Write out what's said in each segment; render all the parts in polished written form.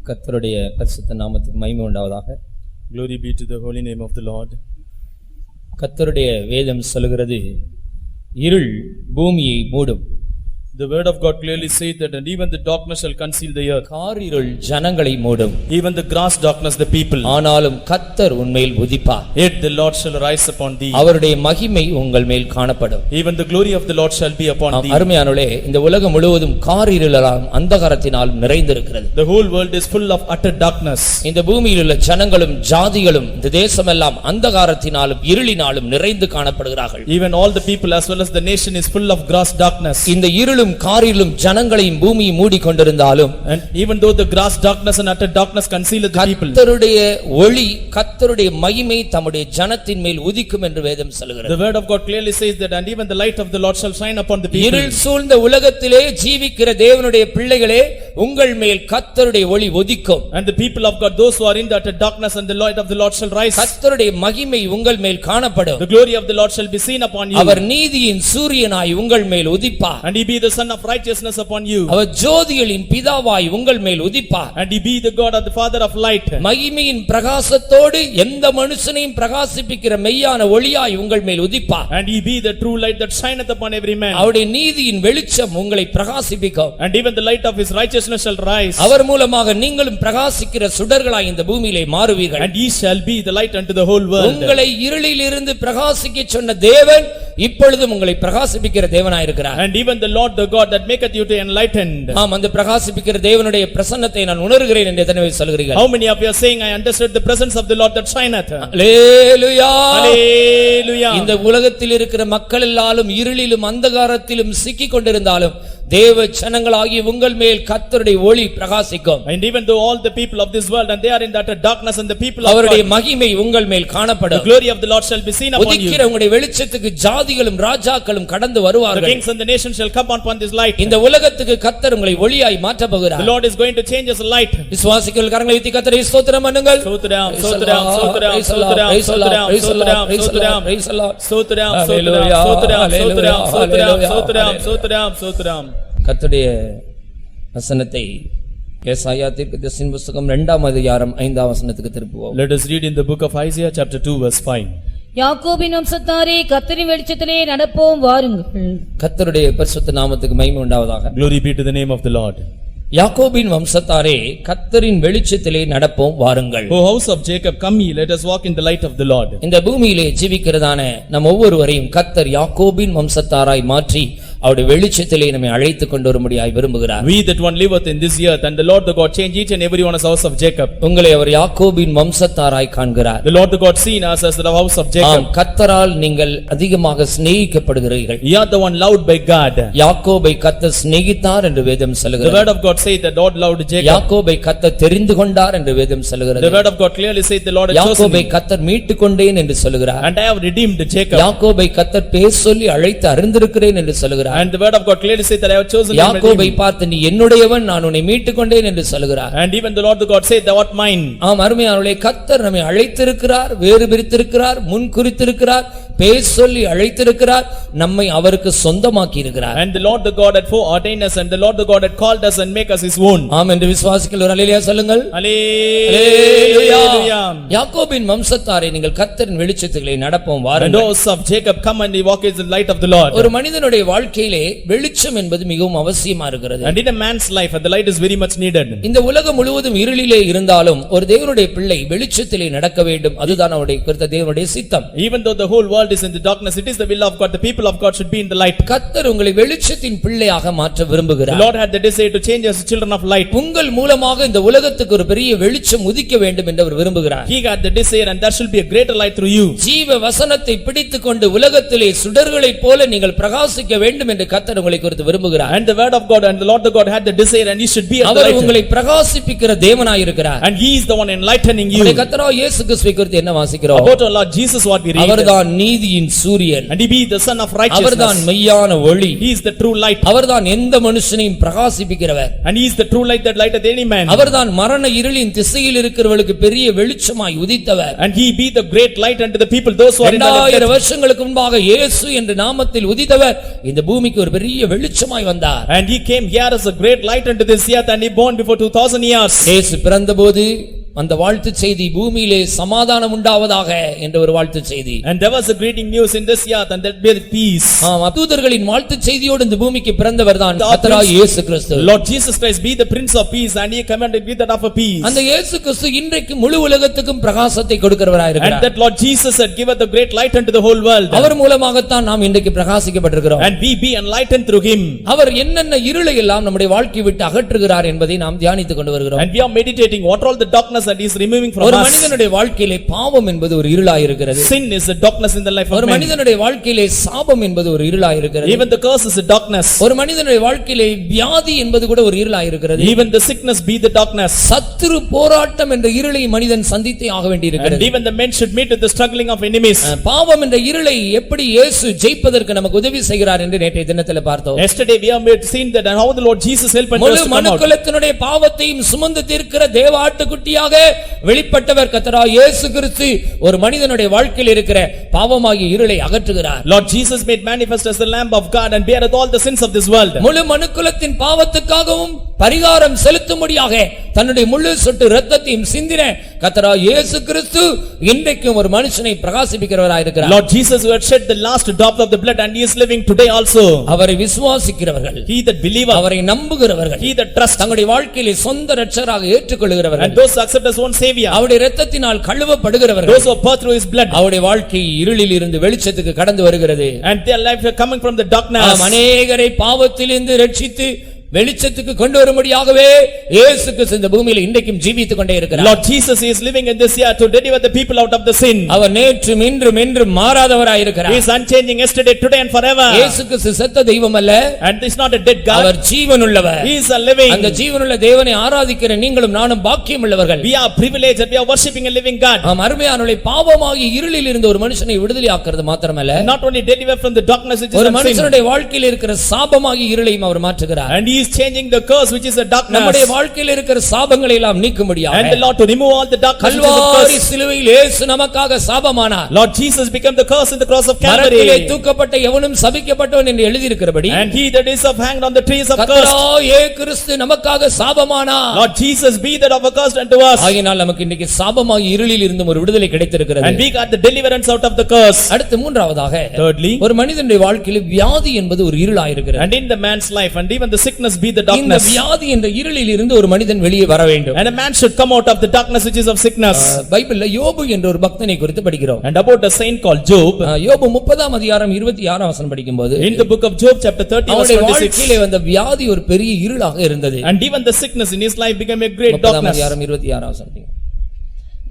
கர்த்தருடைய பரிசுத்த நாமத்துக்கு மகிமை உண்டாவதாக. Glory be to the holy name of the Lord. கர்த்தருடைய வேதம் சொல்கிறது, இருள் பூமியை மூடும். The word of God clearly says that and even the darkness shall conceal the earth. காரிருள் ஜனங்களை மூடும். Even the gross darkness the people. ஆனாலும் கர்த்தர் உன்மேல் உதிப்பார். Yet the Lord shall rise upon thee. அவருடைய மகிமை உங்கள் மேல் காணப்படும். Even the glory of the Lord shall be upon thee. அருமையானவர்களே, இந்த உலகம் முழுவதும் காரிருளாலும் அந்தகாரத்தினாலும் நிறைந்திருக்கிறது. The whole world is full of utter darkness. இந்த பூமியில் உள்ள ஜனங்களும் ஜாதிகளும் இந்த தேசமெல்லாம் அந்தகாரத்தினாலும் இருளினாலும் நிறைந்து காணப்படுகிறார்கள். Even all the people as well as the nation is full of gross darkness. இந்த இருளும் காரிலும் ஜனங்களையும் பூமியை மூடிக்கொண்டிருந்தாலும், and even though the gross darkness and utter darkness conceal the people, கர்த்தருடைய ஒளி கர்த்தருடைய மகிமை தம்முடைய ஜனத்தின் மேல் உதிக்கும் என்று வேதம் சொல்கிறது. The word of God clearly says that and even the light of the Lord shall shine upon the people. இருள் சூழ்ந்த உலகத்திலே ஜீவிக்கிற தேவனுடைய பிள்ளைகளே, உங்கள் மேல் கர்த்தருடைய ஒளி உதிக்கும். And the people of God, those who are in the utter darkness, and the light of the Lord shall rise. கர்த்தருடைய மகிமை உங்கள் மேல் காணப்படும். The glory of the Lord shall be seen upon you. அவர் நீதியின் சூரியனாய் உங்கள் மேல் உதிப்பார். And he be the son of righteousness upon you. அவர் ஜோதிகளின் பிதாவாய் உங்கள் மேல் உதிப்பார். And he be the God of the father of light. மகிமையின் பிரகாசத்தோடு எந்த மனுஷனையும் பிரகாசிப்பிக்கிற மெய்யான ஒளியாய் உங்கள் மேல் உதிப்பார். And he be the true light that shineth upon every man. அவருடைய நீதியின் வெளிச்சம் உங்களை பிரகாசிப்பிக்கும். And even the light of his righteousness shall rise. அவர் மூலமாக நீங்களும் பிரகாசிக்கிற சுடர்களாய் இந்த பூமியிலே மாறுவீர்கள். And ye shall be the light unto the whole world. உங்களை இருளில் இருந்து பிரகாசிக்க சொன்ன தேவன் இப்பொழுதும் உங்களை பிரகாசிப்பிக்கிற தேவனாய் இருக்கிறார். And even the Lord the God that maketh you to enlightened. ஆம், அந்த பிரகாசிப்பிக்கிற தேவனுடைய பிரசன்னத்தை நான் உணர்கிறேன் என்று எத்தனை பேர் சொல்கிறீர்கள்? How many of you are saying I understood the presence of the Lord that shineth? Hallelujah, Hallelujah. இந்த உலகத்தில் இருக்கிற மக்கள் எல்லாரும் இருளிலும் அந்தகாரத்திலும் சிக்கிக் கொண்டிருந்தாலும் தேவ ஜனங்களாகிய உங்கள் மேல் கர்த்தருடைய ஒளி பிரகாசிக்கும். And even though all the people of this world and they are in that darkness, and the people of அவருடைய God, மகிமை உங்கள் மேல் காணப்படும். the glory of the Lord shall be seen upon you. உதிக்கிற உங்களுடைய வெளிச்சத்துக்கு ஜாதிகளும் ராஜாக்களும் கடந்து The வருவார்கள். kings and the nations shall come upon this light. இந்த உலகத்துக்கு கர்த்தர் உங்களை ஒளியாய் மாற்றப் போகிறார். The Lord is going to change us a light. விசுவாசிகள் கரங்களை உயர்த்தி கர்த்தரை ஸ்தோத்திரம் பண்ணுங்கள். Sotram, sotram, sotram, sotram, sotram, sotram, sotram, praise the Lord. sotram, sotram, sotram, sotram, sotram, sotram, sotram, sotram. கர்த்தருடைய வசனத்தை ஏசாயா தீர்க்கதரிசியின் புத்தகம் 2ஆம் அதிகாரம் 5ஆம் வசனத்துக்கு திருப்புவோம். Let us read in the book of Isaiah chapter 2 verse 5. யாக்கோபின் வம்சத்தாரே, கர்த்தரின் வெளிச்சத்திலே நடப்போம் வாருங்கள். கர்த்தருடைய பரிசுத்த நாமத்துக்கு மகிமை உண்டாவதாக. Glory be to the name of the Lord. யாக்கோபின் வம்சத்தாரே, கர்த்தரின் வெளிச்சத்திலே நடப்போம் வாருங்கள். O house of Jacob, come ye, let us walk in the light of the Lord. இந்த பூமியிலே ஜீவிக்கிறதான நம் ஒவ்வொருவரையும் கர்த்தர் யாக்கோபின் வம்சத்தாராய் மாற்றி அவருடைய வெளிச்சத்திலே நம்மை அழைத்து கொண்டு வரும்படியாய் விரும்புகிறார். We that one liveth in this earth, and the Lord the God change each and every one as house of Jacob. உங்களை அவர் யாக்கோபின் வம்சத்தாராய் காண்கிறார். The Lord the God seen us as the house of Jacob. கர்த்தரால் நீங்கள் அதிகமாக சிநேகிக்கப்படுகிறீர்கள். Ye are the one loved by God. யாக்கோபை கர்த்தர் சிநேகித்தார் என்று வேதம் The சொல்கிறது. word of God say that God loved Jacob. யாக்கோபை கர்த்தர் தெரிந்து கொண்டார் என்று வேதம் சொல்கிறது. The word of God clearly says the Lord has chosen யாக்கோபை him. கர்த்தர் மீட்டுக் கொண்டேன் என்று சொல்கிறார். And I have redeemed Jacob. யாக்கோபை கர்த்தர் பேர் சொல்லி அழைத்து அறிந்திருக்கிறேன் என்று சொல்கிறார். And the word of God clearly says that I have chosen him. யாக்கோபை பார்த்து நீ என்னுடையவன், நான் உன்னை மீட்டுக் கொண்டேன் என்று சொல்கிறார். And even the Lord the God said thou art mine. ஆம், அருமையானவர்களே, கர்த்தர் நம்மை அழைத்திருக்கிறார், வேறு பிரித்திருக்கிறார், முன் குறித்திருக்கிறார், பேர் சொல்லி அழைத்திருக்கிறார், நம்மை அவருக்கு சொந்தமாக்கி இருக்கிறார். And the Lord the God had foreordained us, and the Lord the God had called us and make us his own. ஆம் என்று விசுவாசிகள் ஒரு அல்லேலூயா சொல்லுங்கள். Hallelujah. யாக்கோபின் வம்சத்தாரை நீங்கள் கர்த்தரின் வெளிச்சத்திலே நடப்போம் And வாருங்கள். those of Jacob come and they walk in the light of the Lord. ஒரு மனிதனுடைய வாழ்க்கையிலே வெளிச்சம் என்பது மிகவும் அவசியமா இருக்கிறது. And in a man's life the light is very much needed. இந்த உலகம் முழுவதும் இருளிலே இருந்தாலும் ஒரு தேவனுடைய பிள்ளை வெளிச்சத்திலே நடக்க வேண்டும். அதுதான் அவருடைய குறித்த தேவனுடைய சித்தம். Even though the whole world is in the darkness, it is the will of God. The people of God should be in the light. கர்த்தர் உங்களை வெளிச்சத்தின் பிள்ளையாக மாற்ற The விரும்புகிறார். Lord had the desire to change us children of light. உங்கள் மூலமாக இந்த உலகத்துக்கு ஒரு பெரிய வெளிச்சம் உதிக்க வேண்டும் என்று அவர் விரும்புகிறார். He had the desire, and there should be a greater light through you. ஜீவ வசனத்தை பிடித்துக்கொண்டு உலகத்திலே சுடர்களைப் போல நீங்கள் பிரகாசிக்க வேண்டும் என்று கர்த்தர் உங்களை குறித்து விரும்புகிறார். And the word of God and the Lord the God had the desire, and he should be at the our light. உங்களை பிரகாசிப்பிக்கிற தேவனாய் இருக்கிறார். And he is the one enlightening you. கர்த்தராகிய இயேசு கிறிஸ்துவை குறித்து என்ன வாசிக்கிறோம்? About our Lord Jesus what we read. அவர்தான் நீதியின் சூரியன், and he be the son of righteousness. அவர்தான் மெய்யான ஒளி, He is the true light, அவர்தான் எந்த மனுஷனையும் பிரகாசிப்பிக்கிறவர், and he is the true light that lighteth any man. அவர்தான் மரண இருளின் திசையில் இருக்கிறவர்களுக்கு பெரிய வெளிச்சமாய் உதித்தவர், And he be the great light unto the people, those who are in the 2000 வருஷங்களுக்கு முன்பாக இயேசு என்ற நாமத்தில் உதித்தவர் இந்த பூமிக்கு ஒரு பெரிய வெளிச்சமாய் வந்தார். And he came here as a great light unto this earth, and he born before 2000 years. இயேசு பிறந்தபோது அந்த வாழ்த்து செய்தி பூமியிலே சமாதானம் உண்டாவதாக என்ற ஒரு வாழ்த்து செய்தி. And there was a greeting news in this earth, and that be peace. தூதர்களின் வாழ்த்து செய்தியோடு இந்த பூமிக்கு பிறந்தவர்தான் கர்த்தராகிய இயேசு கிறிஸ்து. Lord Jesus Christ be the Prince of Peace, and he commanded with that of a peace. அந்த இயேசு கிறிஸ்து இன்றைக்கு முழு உலகத்துக்கும் பிரகாசத்தை கொடுக்கிறவராய் இருக்கிறார். And that Lord Jesus had given the great light unto the whole world. அவர் மூலமாகத்தான் நாம் இன்றைக்கு பிரகாசிக்கப்பட்டிருக்கிறோம். And we be enlightened through him. அவர் என்னென்ன இருளை எல்லாம் நம்முடைய வாழ்க்கையை விட்டு அகற்றுகிறார் என்பதை நாம் தியானித்துக் கொண்டு வருகிறோம். And we are meditating what all the darkness that is removing from ஒரு us. மனிதனுடைய வாழ்க்கையிலே பாவம் என்பது ஒரு இருளாய் இருக்கிறது. Sin is a darkness in the life of ஒரு man. மனிதனுடைய வாழ்க்கையிலே சாபம் என்பது ஒரு இருளாய் இருக்கிறது. Even the curse is a darkness. ஒரு மனிதனுடைய வாழ்க்கையிலே வியாதி என்பது கூட ஒரு இருளாய் இருக்கிறது. Even the sickness be the darkness. சத்துரு போராட்டம் என்ற இருளை மனிதன் சந்தித்தே ஆக வேண்டியிருக்கிறது. And even the men should meet with the struggling of enemies. பாவம் என்ற இருளை எப்படி இயேசு ஜெயிப்பதற்கு நமக்கு உதவி செய்கிறார் என்று நேற்றைய தினத்தில் பார்த்தோம். Yesterday we have seen that and how the Lord Jesus helped us to come out. மனுக்குலத்தினுடைய பாவத்தையும் சுமந்து தீர்க்கிற தேவ ஆட்டுக்குட்டியாக வெளிப்பட்டவர் கர்த்தராகிய இயேசு கிறிஸ்து ஒரு மனிதனுடைய வாழ்க்கையில் இருக்கிற பாவமாகிய இருளை அகற்றுகிறார். Lord Jesus made manifest as the Lamb of God and beareth all the sins of this world. முழு மனுக்குலத்தின் பாவத்துக்காகவும் பரிகாரம் செலுத்தும்படியாக தன்னுடைய முழு சொட்டு இரத்தத்தையும் சிந்தின கர்த்தராகிய இயேசு கிறிஸ்து இன்றைக்கும் ஒரு மனுஷனை பிரகாசிப்பிக்கிறவராய் இருக்கிறார். Lord Jesus who had shed the last drop of the blood, and he is living today also. அவரை விசுவாசிக்கிறவர்கள், He that believeth, அவரை நம்புகிறவர்கள், he that trusteth, தங்களுடைய வாழ்க்கையிலே சொந்த இரட்சகராக ஏற்றுக்கொள்கிறவர்கள், and those who accept as one savior, அவருடைய இரத்தத்தினால் கழுவப்படுகிறவர்கள், those who are birthed through his blood, அவருடைய வாழ்க்கை இருளில் இருந்து வெளிச்சத்துக்கு கடந்து வருகிறது. and their life are coming from the darkness. அநேகரை பாவத்திலிருந்து ரட்சித்து வெளிச்சத்துக்கு கொண்டு வரும்படியாகவே இயேசு கிறிஸ்து இந்த பூமியில இன்றைக்கும் ஜீவித்துக் கொண்டே இருக்கிறார். Lord Jesus is living in this year to deliver the people out of the sin. அவர் நேற்றும் இன்றும் என்றும் மாறாதவராய் இருக்கிறார். He is unchanging yesterday, today and forever. இயேசு கிறிஸ்து செத்த தெய்வம் அல்ல, and is not a dead God. Our ஜீவனுள்ளவர். He is a living. அந்த ஜீவனுள்ள தேவனை ஆராதிக்கிற நீங்களும் நானும் பாக்கியம் உள்ளவர்கள். We are privileged that we are worshiping a living God. அருமையானவர்களே, பாவமாகிய இருளில் இருந்து ஒரு மனுஷனை விடுதலையாக்குறது மாத்திரமல்ல, not only deliver from the darkness which is ஒரு sin, மனுஷனுடைய வாழ்க்கையில் இருக்கிற சாபமாகிய இருளையும் அவர் மாற்றுகிறார். and he is changing the curse which is a darkness. நம்முடைய வாழ்க்கையில் இருக்கிற சாபங்களை எல்லாம் நீக்கும்படியாக, and the Lord to remove all the darkness which is the Kalvari curse. சிலுவையில் இயேசு நமக்காக சாபமானார். Lord Jesus became the curse in the cross of Calvary. மரத்திலே தூக்கப்பட்ட எவனும் சபிக்கப்பட்டவன் என்று எழுதி இருக்கிறபடி, and he that is of hanged on the trees of curse. கர்த்தராகிய கிறிஸ்து நமக்காக சாபமானார். Lord Jesus be that of accursed unto us. ஆகையால் நமக்கு இன்னைக்கு சாபமாகிய இருளில் இருந்து ஒரு விடுதலை கிடைத்திருக்கிறது. and we got the deliverance out of the curse. அடுத்து மூன்றாவதாக, thirdly, ஒரு மனிதனுடைய வாழ்க்கையில் வியாதி என்பது ஒரு இருளாய் இருக்கிறது. and in the man's life, and even the sickness be the இந்த darkness. வியாதி என்ற இருளில் இருந்து ஒரு மனிதன் வெளியே வர வேண்டும். and a man should come out of the darkness which is of sickness. பைபிள்ல யோபு என்ற ஒரு பக்தனை குறித்து படிக்கிறோம். and about a saint called Job. யோபு 30ஆம் அதிகாரம் 26ஆம் வசனம் படிக்கும்போது, in the book of Job chapter 30 verse 26, வாழ்க்கையிலே வந்த வியாதி ஒரு பெரிய இருளாக இருந்தது. and even the sickness in his life became a great 30ஆம் darkness. அதிகாரம் 26ஆம் வசனம்.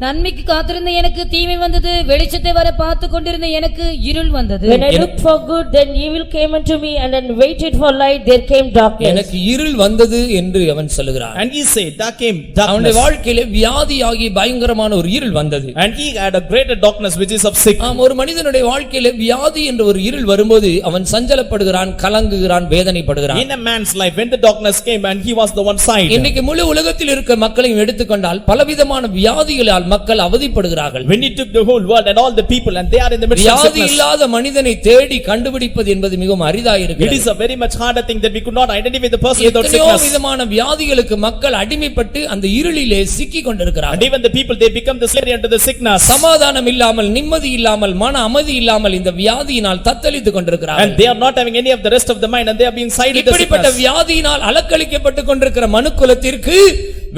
நன்மைக்கு காத்திருந்த எனக்கு தீமை வந்தது, வெளிச்சத்தை வர பார்த்து கொண்டிருந்த எனக்கு இருள் வந்தது. When I looked for good, then evil came unto me, and then waited for light, there came darkness. எனக்கு இருள் வந்தது என்று அவன் சொல்லுகிறான். and he said there came அவனுடைய darkness, வாழ்க்கையிலே வியாதியாகி பயங்கரமான ஒரு இருள் வந்தது. and he had a greater darkness which is of sick. ஒரு மனிதனுடைய வாழ்க்கையிலே வியாதி என்ற ஒரு இருள் வரும்போது அவன் சஞ்சலப்படுகிறான், கலங்குகிறான், வேதனைப்படுகிறான். in a man's life, when the darkness came, and he was the one side. இன்னைக்கு முழு உலகத்தில் இருக்கிற மக்களையும் எடுத்துக்கொண்டால் பலவிதமான வியாதிகளால் மக்கள் அவதிப்படுகிறார்கள். when he took the whole world and all the people, and they are in the midst of வியாதி sickness, இல்லாத மனிதனை தேடி கண்டுபிடிப்பது என்பது மிகவும் அரிதாக it இருக்கிறது. is a very much harder thing that we could not identify the person without எத்தனையோ sickness. விதமான வியாதிகளுக்கு மக்கள் அடிமைப்பட்டு அந்த இருளிலே சிக்கி and கொண்டிருக்கிறார்கள். even the people, they become the slave unto the sickness, சமாதானம் இல்லாமல், நிம்மதி இல்லாமல், மன அமைதி இல்லாமல் இந்த வியாதியினால் தத்தளித்துக் and கொண்டிருக்கிறார்கள். they are not having any of the rest of the mind, and they are being sided with the இப்படிப்பட்ட sickness. வியாதியினால் அலக்களிக்கப்பட்டு கொண்டிருக்கிற மனுக்குலத்திற்கு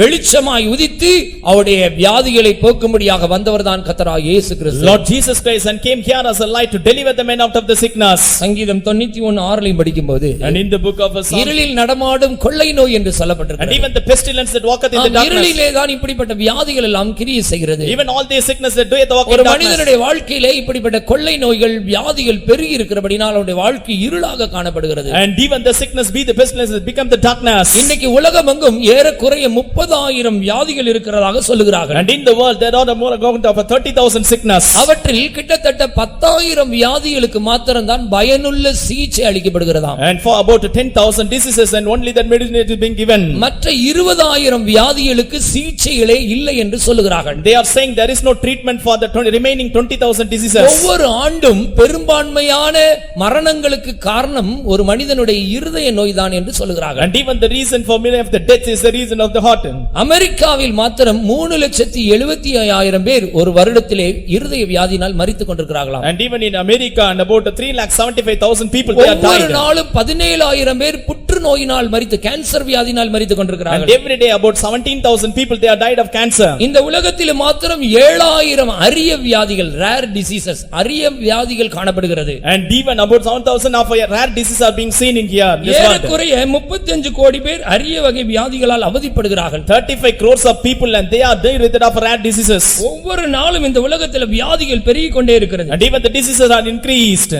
வெளிச்சமாய் உதித்து அவருடைய வியாதிகளை போக்கும்படியாக வந்தவர்தான் கர்த்தராகிய இயேசு கிறிஸ்து. Lord Jesus Christ and came here as a light to deliver the men out of the sickness. சங்கீதம் 91:6 படிக்கும்போது, and in the book of Psalm, இருளில் நடமாடும் கொள்ளை நோய் என்று சொல்லப்பட்டிருக்கிறது. and even the pestilence that walketh in the darkness, இருளிலே தான் இப்படிப்பட்ட வியாதிகள் எல்லாம் கிரியை செய்கிறது. even all these sickness that doeth walk in ஒரு darkness. மனிதனுடைய வாழ்க்கையிலே இப்படிப்பட்ட கொள்ளை நோய்கள், வியாதிகள் பெருகி இருக்கிறபடியால் அவருடைய வாழ்க்கை இருளாக காணப்படுகிறது. and even the sickness be the pestilence that become the darkness. இன்னைக்கு உலகமெங்கும் ஏறக்குறைய 30 30,000 வியாதிகள் இருக்கிறதாக சொல்லுகிறார்கள். And in the world there are more account of 30,000 sickness. அவற்றில் கிட்டத்தட்ட 10,000 வியாதிகளுக்கு மாத்திரம்தான் பயனுள்ள சிகிச்சை அளிக்கப்படுகிறதாம். And for about 10,000 diseases and only that medicine is being given. மற்ற 20,000 வியாதிகளுக்கு சிகிச்சைகளே இல்லை என்று சொல்லுகிறார்கள். They are saying there is no treatment for the remaining 20,000 diseases. ஒவ்வொரு ஆண்டும் பெரும்பான்மையான மரணங்களுக்கு காரணம் ஒரு மனிதனுடைய இருதய நோய்தான் என்று சொல்லுகிறார்கள். And even the reason for many of the deaths is the reason of the heart. அமெரிக்காவில் மாத்திரம் 3,75,000 பேர் ஒரு வருடத்திலே இருதய வியாதியினால் மரித்துக் கொண்டிருக்கிறார்களாம். And even in America and about 3,75,000 people they are ஒவ்வொரு died. நாளும் 17,000 பேர் புற்றுநோயினால் மரித்து கேன்சர் வியாதியினால் மரித்துக் கொண்டிருக்கிறார்கள். And every day about 17,000 people they are died of cancer. இந்த உலகத்தில் மாத்திரம் 7,000 அரிய வியாதிகள் rare diseases அரிய வியாதிகள் காணப்படுகிறது. And even about 7,000 of rare diseases are being seen in here. ஏறக்குறைய 35 கோடி பேர் அரிய வகை வியாதிகளால் அவதிப்படுகிறார்கள். 35 crores of people and they are dead of rare diseases. ஒவ்வொரு நாளும் இந்த உலகத்தில் வியாதிகள் பெருகிக் கொண்டே இருக்கிறது. And even the diseases are increased.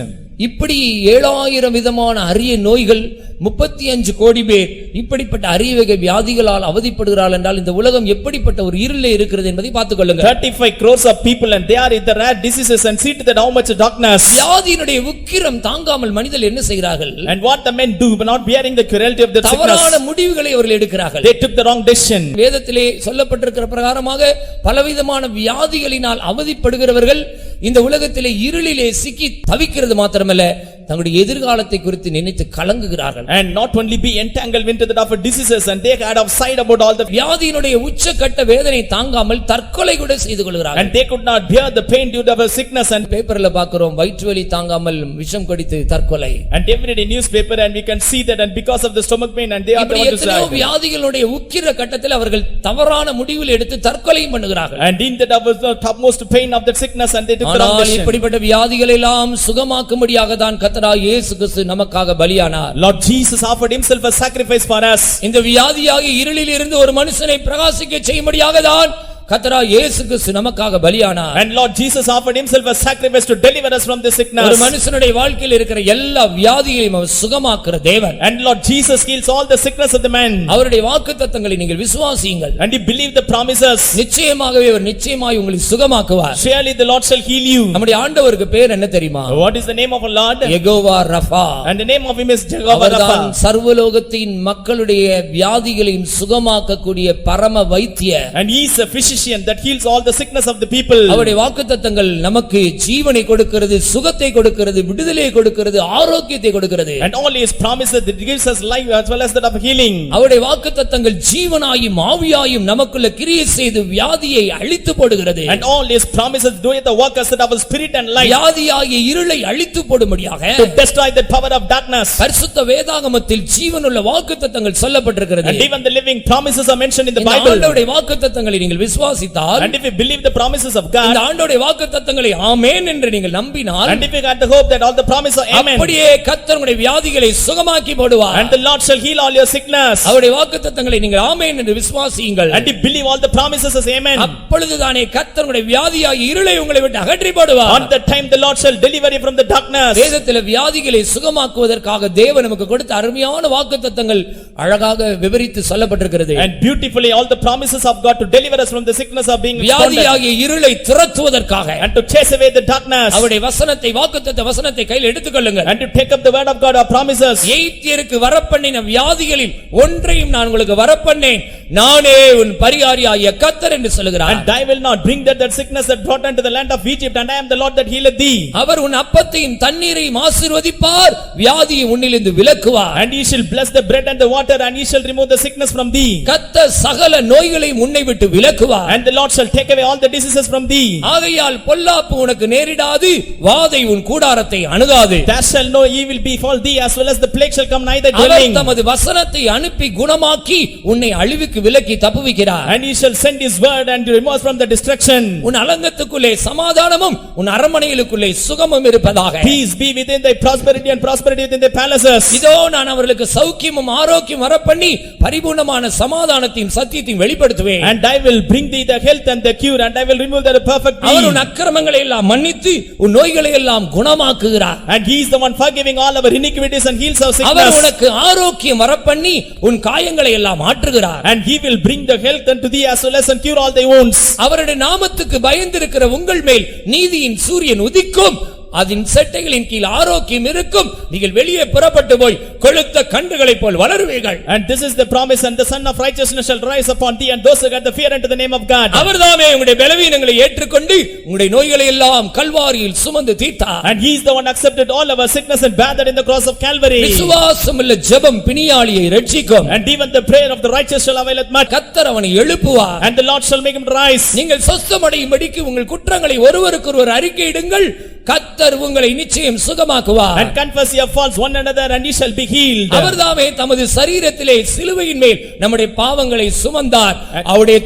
இப்படி 7,000 விதமான அரிய நோய்கள் 35 கோடி பேர் இப்படிப்பட்ட அரிய வகை வியாதிகளால் அவதிப்படுகிறார்கள் என்றால் இந்த உலகம் எப்படிப்பட்ட ஒரு இருளிலே இருக்கிறது என்பதை பார்த்துக் கொள்ளுங்கள். 35 crores of people and they are in the rare diseases and see to that how much darkness. வியாதியினுடைய உக்கிரம் தாங்காமல் மனிதர்கள் என்ன செய்கிறார்கள்? And what the men do not bearing the cruelty of the sickness. தவறான முடிவுகளை அவர்கள் எடுக்கிறார்கள். They took the wrong decision. வேதத்திலே சொல்லப்பட்டிருக்கிற பிரகாரமாக பலவிதமான வியாதிகளினால் அவதிப்படுகிறவர்கள் இந்த உலகத்திலே இருளிலே சிக்கி தவிக்கிறது மாத்திரமல்ல தங்களுடைய எதிர்காலத்தை குறித்து நினைத்து கலங்குகிறார்கள். And not only be entangled into the of diseases and they had outside about all the வியாதியினுடைய உச்சக்கட்ட வேதனை தாங்காமல் தற்கொலை கூட செய்து கொள்கிறார்கள். and they could not bear the pain due to a sickness. And பேப்பர்ல பார்க்கிறோம் வயிற்று வலி தாங்காமல் விஷம் குடித்து தற்கொலை. and every day newspaper and we can see that and because of the stomach pain and they are the ones who எத்தனையோ die. வியாதிகளுடைய உக்கிர கட்டத்தில் அவர்கள் தவறான முடிவில் எடுத்து தற்கொலையும் பண்ணுகிறார்கள். And in that was the topmost pain of that sickness and they took the wrong ஆனால் decision. இப்படிப்பட்ட வியாதிகளை எல்லாம் சுகமாக்கும்படியாக தான் கர்த்தராகிய இயேசு கிறிஸ்து நமக்காக பலியானார். Lord Jesus offered himself a sacrifice for us. இந்த வியாதியாகிய இருளில் இருந்து ஒரு மனுஷனை பிரகாசிக்க செய்யும்படியாக தான் கர்த்தராகிய இயேசு கிறிஸ்து நமக்காக பலியானார். And Lord Jesus offered himself a sacrifice to deliver us from this sickness. ஒரு மனுஷனுடைய வாழ்க்கையில் இருக்கிற எல்லா வியாதிகளையும் அவர் சுகமாக்குற தேவன். And Lord Jesus heals all the sickness of the man. அவருடைய வாக்குத்தத்தங்களை நீங்கள் விசுவாசியுங்கள். And you believe the promises. நிச்சயமாகவே அவர் நிச்சயமாய் உங்களை சுகமாக்குவார். Surely the Lord shall heal you. நம்முடைய ஆண்டவருக்கு பேர் என்ன தெரியுமா? What is the name of our Lord? Jehovah Rapha. And the name of him is Jehovah அவர்தான் Rapha. சர்வலோகத்தின் மக்களுடைய வியாதிகளையும் சுகமாக்கக்கூடிய பரம வைத்தியர். And he is a physician that heals all the sickness of the people. அவருடைய வாக்குத்தத்தங்கள் நமக்கு ஜீவனை கொடுக்கிறது, சுகத்தை கொடுக்கிறது, விடுதலையை கொடுக்கிறது, ஆரோக்கியத்தை கொடுக்கிறது. And all his promises that gives us life as well as that of healing. அவருடைய வாக்குத்தத்தங்கள் ஜீவனாயும் ஆவியாயும் நமக்குள்ள கிரியை செய்து வியாதியை அழித்து போடுகிறது. And all his promises do the work as that of spirit and life. வியாதியாகிய இருளை அழித்து போடும்படியாக To destroy the power of darkness. பரிசுத்த வேதாகமத்தில் ஜீவனுள்ள வாக்குத்தத்தங்கள் சொல்லப்பட்டிருக்கிறது. And even the living promises are mentioned in the இந்த Bible. ஆண்டவருடைய வாக்குத்தத்தங்களை நீங்கள் விசுவாசித்தால், And if you believe the promises of இந்த God, ஆண்டவருடைய வாக்குத்தத்தங்களை ஆமென் என்று நீங்கள் நம்பினால், and if you got the hope that all the promises are amen, அப்படியே கர்த்தர் உங்களுடைய வியாதிகளை சுகமாக்கி போடுவார். and the Lord shall heal all your sickness. அவருடைய வாக்குத்தத்தங்களை நீங்கள் ஆமென் என்று விசுவாசியுங்கள். And if you believe all the promises as amen, அப்பொழுதுதானே கர்த்தர் உங்களுடைய வியாதியாகிய இருளை உங்களை விட்டு அகற்றி போடுவார். on that time the Lord shall deliver you from the darkness. வேதத்தில் வியாதிகளை சுகமாக்குவதற்காக தேவன் நமக்கு கொடுத்த அருமையான வாக்குத்தத்தங்கள் அழகாக விவரித்து சொல்லப்பட்டிருக்கிறது. And beautifully all the promises of God to deliver us from the sickness are being expounded. வியாதியாகிய இருளை துரத்துவதற்காக And to chase away the darkness. அவருடைய வசனத்தை வாக்குத்தத்த வசனத்தை கையில் எடுத்துக்கொள்ளுங்கள். And to take up the word of God, our promises. எய்த்தியருக்கு வரப்பண்ணின வியாதிகளில் ஒன்றையும் நான் உங்களுக்கு வரப்பண்ணேன், நானே உன் பரிகாரியாகிய கர்த்தர் என்று சொல்கிறார். And I will not bring that sickness that brought unto the land of Egypt, and I am the Lord that healeth thee. அவர் உன் அப்பத்தையும் தண்ணீரையும் ஆசீர்வதிப்பார், வியாதியை உன்னிலிருந்து விலக்குவார். And he shall bless the bread and the water, and he shall remove the sickness from thee. கர்த்தர் சகல நோய்களையும் உன்னை விட்டு விலக்குவார். And the Lord shall take away all the diseases from thee. ஆகையால் பொல்லாப்பு உனக்கு நேரிடாது, வாதை உன் கூடாரத்தை அணுகாது. There shall no evil befall thee, as well as the plague shall come nigh thy our dwelling. தமது வசனத்தை அனுப்பி குணமாக்கி உன்னை அழிவுக்கு விலக்கி தப்புவிக்கிறார். And he shall send his word and remove us from the destruction. உன் அலங்கத்துக்குள்ளே சமாதானமும் உன் அரண்மனைகளுக்குள்ளே சுகமும் இருப்பதாக. Peace be within thy prosperity and prosperity within thy palaces. இதோ நான் அவர்களுக்கு சௌக்கியமும் ஆரோக்கியம் வரப்பண்ணி பரிபூர்ணமான சமாதானத்தையும் சத்தியத்தையும் வெளிப்படுத்துவேன். And I will bring thee the health and the cure, and I will remove the perfect our pain. உன் அக்கிரமங்களை எல்லாம் மன்னித்து உன் நோய்களை எல்லாம் குணமாக்குகிறார். And he is the one forgiving all our iniquities and heals our our sickness. உனக்கு ஆரோக்கியம் வரப்பண்ணி உன் காயங்களை எல்லாம் ஆற்றுகிறார். And he will bring the health unto thee as well as and cure all thy wounds. அவருடைய நாமத்துக்கு பயந்திருக்கிற உங்கள் மேல் நீதியின் சூரியன் உதிக்கும், அதன் செட்டைகளின் கீழ் ஆரோக்கியம் இருக்கும், நீங்கள் வெளியே புறப்பட்டு போய் கொழுத்த கன்றுகளைப் போல் வளருவீர்கள். And this is the promise, and the son of righteousness shall rise upon thee, and those who got the fear unto the name of God. அவர்தாமே உங்களுடைய பலவீனங்களை ஏற்றுக்கொண்டு உங்களுடைய நோய்களை எல்லாம் கல்வாரியில் சுமந்து தீர்த்தார். And he is the one accepted all our sickness and bare that in the cross of Calvary. விசுவாசமுள்ள ஜெபம் பிணியாளியை இரட்சிக்கும். And even the prayer of the righteous shall availeth much. கர்த்தர் அவனை எழுப்புவார். And the Lord shall make him rise. நீங்கள் சொஸ்தமடையும்படிக்கு உங்கள் குற்றங்களை ஒருவருக்கொருவர் அறிக்கையிடுங்கள், கர்த்தர் உங்களை நிச்சயம் சுகமாக்குவார். And confess your faults one another, and ye shall be healed. அவர்தாமே தமது சரீரத்திலே சிலுவையின் மேல் நம்முடைய பாவங்களை சுமந்தார், அவருடைய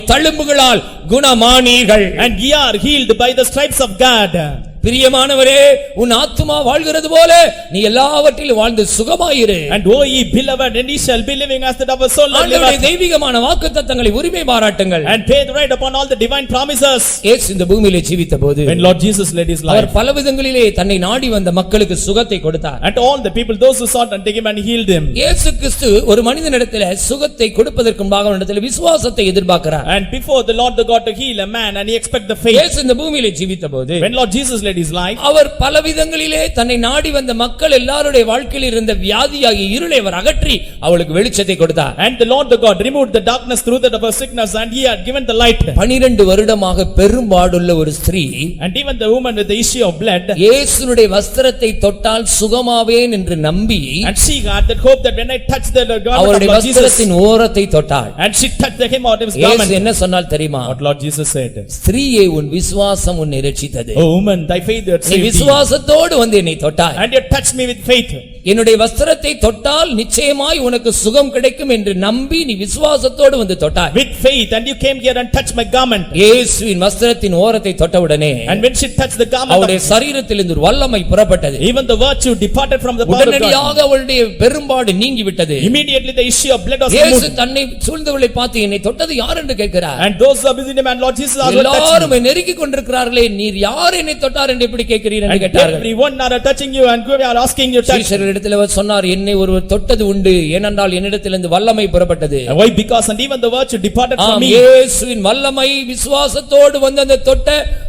தழும்புகளால் குணமானீர்கள். And ye are healed by the stripes of God. பிரியமானவரே, உன் ஆத்துமா வாழ்கிறது போல நீ எல்லாவற்றிலும் வாழ்ந்து சுகமாயிரு. And O ye beloved, and ye shall be living as that our soul ஆண்டவருடைய liveth. தெய்வீகமான வாக்குத்தத்தங்களை உரிமை பாராட்டுங்கள். And pay the right upon all the divine promises. இயேசு இந்த பூமியிலே ஜீவித்தபோது When Lord Jesus led his our life, பலவிதங்களிலே தன்னை நாடி வந்த மக்களுக்கு சுகத்தை கொடுத்தார். and all the people, those who sought unto him, and he healed them. இயேசு கிறிஸ்து ஒரு மனிதனிடத்தில் சுகத்தை கொடுப்பதற்கு முன்பாக அவனிடத்தில் விசுவாசத்தை எதிர்பார்க்கிறார். And before the Lord the God to heal a man, and he expect the faith. இயேசு இந்த பூமியிலே ஜீவித்தபோது When Lord Jesus led his life, அவர் பலவிதங்களிலே தன்னை நாடி வந்த மக்கள் எல்லாருடைய வாழ்க்கையில் இருந்த வியாதியாகிய இருளை அவர் அகற்றி அவளுக்கு வெளிச்சத்தை கொடுத்தார். and the Lord the God removed the darkness through that of her sickness, and he had given the light. 12 வருடமாக பெரும்பாடுள்ள ஒரு ஸ்திரீ, And even the woman with the issue of blood, இயேசுனுடைய வஸ்திரத்தை தொட்டால் சுகமாவேன் என்று நம்பி and she had that hope that when I touch the garment of அவருடைய Lord Jesus, வஸ்திரத்தின் ஓரத்தை தொட்டாள். and she touched the hem of his இயேசு garment. என்ன சொன்னால் தெரியுமா? What Lord Jesus said, ஸ்திரீயே, உன் விசுவாசம் உன்னை இரட்சித்தது. "O woman, thy faith hath நீ saved thee, விசுவாசத்தோடு வந்து என்னை தொட்டாய். and you touched me with faith." என்னுடைய வஸ்திரத்தை தொட்டால் நிச்சயமாய் உனக்கு சுகம் கிடைக்கும் என்று நம்பி நீ விசுவாசத்தோடு வந்து தொட்டாய். With faith, and you came here and touched my garment. இயேசுவின் வஸ்திரத்தின் ஓரத்தை தொட்டவுடனே And when she touched the garment, அவருடைய சரீரத்திலிருந்து ஒரு வல்லமை புறப்பட்டது. even the virtue departed from the power of God. உடனடியாக அவளுடைய பெரும்பாடு நீங்கிவிட்டது. Immediately the issue of blood was இயேசு removed. தன்னை சூழ்ந்தவளை பார்த்து என்னை தொட்டது யார் என்று கேட்கிறார். And those who are busy him, and Lord Jesus asked, "What touched me?" எல்லாரும் நெருக்கிக் கொண்டிருக்கிறார்களே, நீர் யார் என்னை தொட்டார் என்று எப்படி கேட்கிறீர் என்று And கேட்டார்கள். everyone are touching you, and we are asking you touch. சீஷர்களிடத்தில் அவர் சொன்னார், என்னை ஒருவர் தொட்டது உண்டு, ஏனென்றால் என்னிடத்திலிருந்து வல்லமை புறப்பட்டது. And why? Because and even the virtue departed from me. இயேசுவின் வல்லமை விசுவாசத்தோடு வந்து அந்த தொட்ட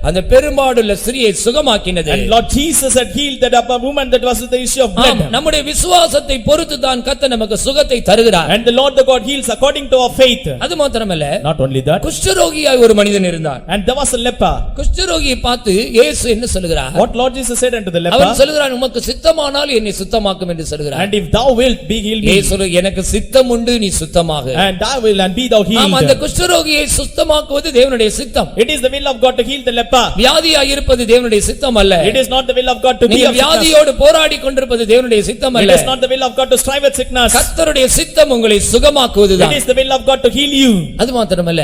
அந்த பெரும்பாடுள்ள ஸ்திரியை சுகமாக்கினது. And Lord Jesus had healed that upper woman that was with the issue of blood. நம்முடைய விசுவாசத்தை பொறுத்து தான் கர்த்தர் நமக்கு சுகத்தை தருகிறார். And the Lord the God heals according to our faith. அது மாத்திரமல்ல, Not only that, குஷ்டரோகியாய் ஒரு மனிதன் இருந்தார். and there was a leper. குஷ்டரோகியை பார்த்து இயேசு என்ன சொல்கிறார்? What Lord Jesus said unto the leper, அவன் சொல்கிறான், உமக்கு சித்தமானால் என்னை சுத்தமாக்கும் என்று சொல்கிறார். "And if thou wilt be healed me, இயேசு எனக்கு சித்தம் உண்டு, நீ சுத்தமாக. and I will, and be thou அந்த healed." குஷ்டரோகியை சுத்தமாக்குவது தேவனுடைய சித்தம். It is the will of God to heal the leper. வியாதியாய் இருப்பது தேவனுடைய சித்தம் அல்ல. It is not the will of God to be நீங்க of sickness. வியாதியோடு போராடி கொண்டிருப்பது தேவனுடைய சித்தம் It அல்ல. is not the will of God to strive with sickness. கர்த்தருடைய சித்தம் உங்களை சுகமாக்குவதுதான். It is the will of God to heal you. அது மாத்திரமல்ல,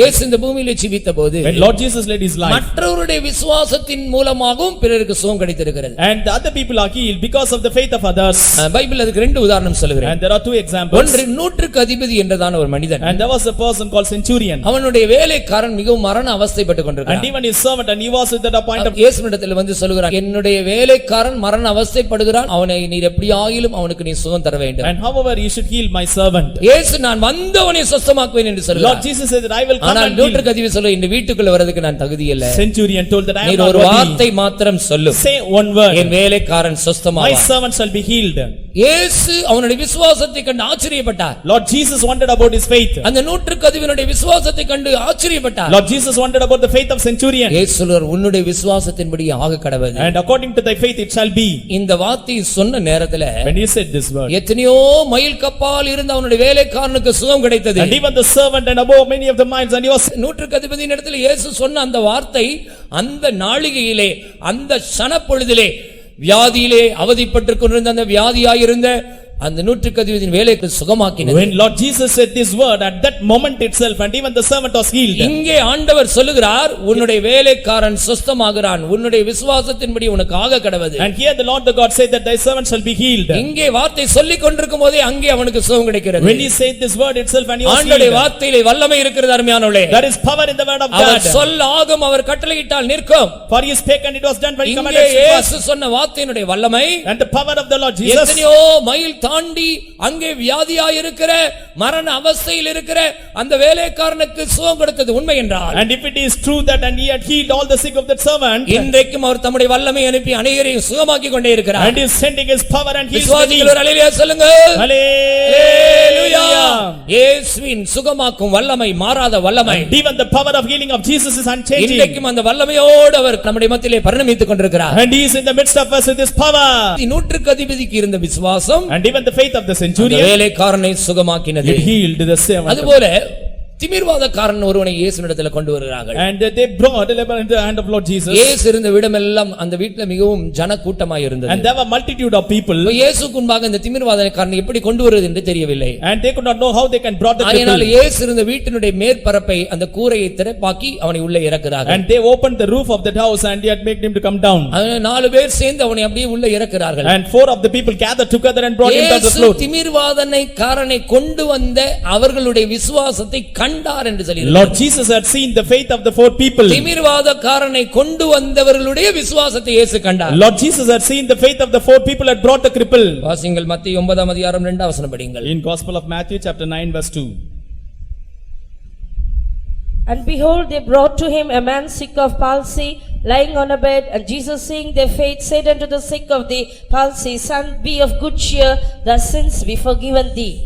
இயேசு இந்த பூமியிலே ஜீவித்தபோது When Lord Jesus led his life, மற்றவருடைய விசுவாசத்தின் மூலமாகவும் பிறருக்கு சுகம் கிடைத்திருக்கிறது. and the other people are healed because of the faith of others. Bible அதுக்கு 2 உதாரணம் சொல்லுகிறேன். And there are 2 examples. ஒன்று, 100க்கு அதிபதி என்றதான ஒரு மனிதன். And there was a person called centurion, அவனுடைய வேலைக்காரன் மிகவும் மரண அவஸ்தைப்பட்டு and கொண்டிருக்கிறான். even his servant, and he was at the point of, இயேசுவிடத்தில் வந்து சொல்லுகிறான், என்னுடைய வேலைக்காரன் மரண அவஸ்தைப்படுகிறான், அவனை நீர் எப்படியாயிலும் அவனுக்கு நீ சுகம் தர வேண்டும். and however you should heal my servant. இயேசு நான் வந்தவனை சுத்தமாக்குவேன் என்று Lord சொல்லுகிறார். Jesus said that I will come ஆனால் and heal. 100க்கு அதிபதி சொல்ல, இந்த வீட்டுக்குள்ள வரதுக்கு நான் தகுதி இல்ல. Centurion told that I am நீர் not ஒரு worthy. வார்த்தை மாத்திரம் சொல்லு, Say one word, என் வேலைக்காரன் my சுத்தமாவான். servant shall be healed. இயேசு அவனுடைய விசுவாசத்தை கண்டு ஆச்சரியப்பட்டார். Lord Jesus wondered about his faith. அந்த 100க்கு அதிபதியுடைய விசுவாசத்தை கண்டு ஆச்சரியப்பட்டார். Lord Jesus wondered about the faith of centurion. இயேசு சொல்றார், உன்னுடைய விசுவாசத்தின்படி ஆக கடவது. And according to thy faith it shall be. இந்த வார்த்தையை சொன்ன நேரத்துல When he said this word, எத்தனையோ மைல் கப்பால் இருந்த அவனுடைய வேலைக்காரனுக்கு சுகம் கிடைத்தது. and even the servant and above many of the minds, and he was 100க்கு அதிபதியின் இடத்துல இயேசு சொன்ன அந்த வார்த்தை அந்த நாளிகையிலே, அந்த சனப்பொழுதிலே, வியாதியிலே அவதிப்பட்டுக் கொண்டிருந்த அந்த வியாதியாயிருந்த அந்த நூற்றுக்கு அதிபதியின் வேலைக்கு சுகமாக்கினது. When Lord Jesus said this word, at that moment itself, and even the servant was healed. இங்கே ஆண்டவர் சொல்லுகிறார், உன்னுடைய வேலைக்காரன் சுஸ்தமாகிறான், உன்னுடைய விசுவாசத்தின்படி உனக்கு ஆக கடவது. And here the Lord the God said that thy servant shall be healed. இங்கே வார்த்தை சொல்லிக் கொண்டிருக்கும் போதே அங்கே அவனுக்கு சுகம் கிடைக்கிறது. When he said this word itself and he was ஆண்டவருடைய healed. வார்த்தையிலே வல்லமை இருக்கிறது அருமையானவர்களே. There is power in the word of our God. சொல் ஆகும், அவர் கட்டளையிட்டால் நிற்கும். For he spake and it was done when he இங்கே commanded. இயேசு சொன்ன வார்த்தையினுடைய வல்லமை And the power of the Lord Jesus. எத்தனையோ மைல் தாண்டி அங்கே வியாதியாய் இருக்கிற மரண அவஸ்தையில் இருக்கிற அந்த வேலைக்காரனுக்கு சுகம் கொடுத்தது உண்மை என்றால், And if it is true that and he had healed all the sick of that servant. இன்றைக்கும் அவர் தம்முடைய வல்லமை அனுப்பி அநேகரையும் சுகமாக்கி கொண்டே இருக்கிறார். And he is sending his power and heals the விசுவாசிகள் ஒரு அல்லேலூயா சொல்லுங்க. Hallelujah. இயேசுவின் சுகமாக்கும் வல்லமை மாறாத வல்லமை. And even the power of healing of Jesus is unchanging. இன்றைக்கும் அந்த வல்லமையோடு அவர் நம்முடைய மத்தியிலே பரிணமித்துக் கொண்டிருக்கிறார். And he is in the midst of us with his power. நூற்றுக்கு அதிபதிக்கு இருந்த விசுவாசம் And even the faith of the அந்த centurion, வேலைக்காரனை சுகமாக்கினது. it healed the servant. அதுபோல திமிர்வாதக்காரன் ஒருவனை இயேசுவிடத்தில் கொண்டு வருகிறார்கள். And they brought a leper into the hand of Lord Jesus. இயேசு இருந்த இடமெல்லாம் அந்த வீட்டில மிகவும் ஜன கூட்டமாய் இருந்தது. And there were multitude of people. இயேசுக்கு முன்பாக இந்த திமிர்வாதக்காரனை எப்படி கொண்டு வருவது என்று தெரியவில்லை. And they could not know how they can brought the அதனால் people. இயேசு இருந்த வீட்டினுடைய மேற்பரப்பை அந்த கூரையை திறப்பாக்கி அவனை உள்ளே இறக்குறார்கள். And they opened the roof of that house and they had made him to come down. நாலு பேர் சேர்ந்து அவனை அப்படியே உள்ளே இறக்குறார்கள். And 4 of the people gathered together and brought him down the இயேசு floor. திமிர்வாதனைக்காரனை கொண்டு வந்த அவர்களுடைய விசுவாசத்தை கண்டார் என்று சொல்லி Lord Jesus had seen the faith of the 4 people. திமிர்வாதக்காரனை கொண்டு வந்தவர்களுடைய விசுவாசத்தை இயேசு கண்டார். Lord Jesus had seen the faith of the 4 people had brought the cripple. வாசிங்கள் மத்தேயு 9ஆம் அதிகாரம் 2ஆம் வசனம் படிங்கள். In Gospel of Matthew chapter 9 verse 2. And behold, they brought to him a man sick of palsy, lying on a bed. And Jesus, seeing their faith, said unto the sick of the palsy, Son, be of good cheer, thy sins be forgiven thee.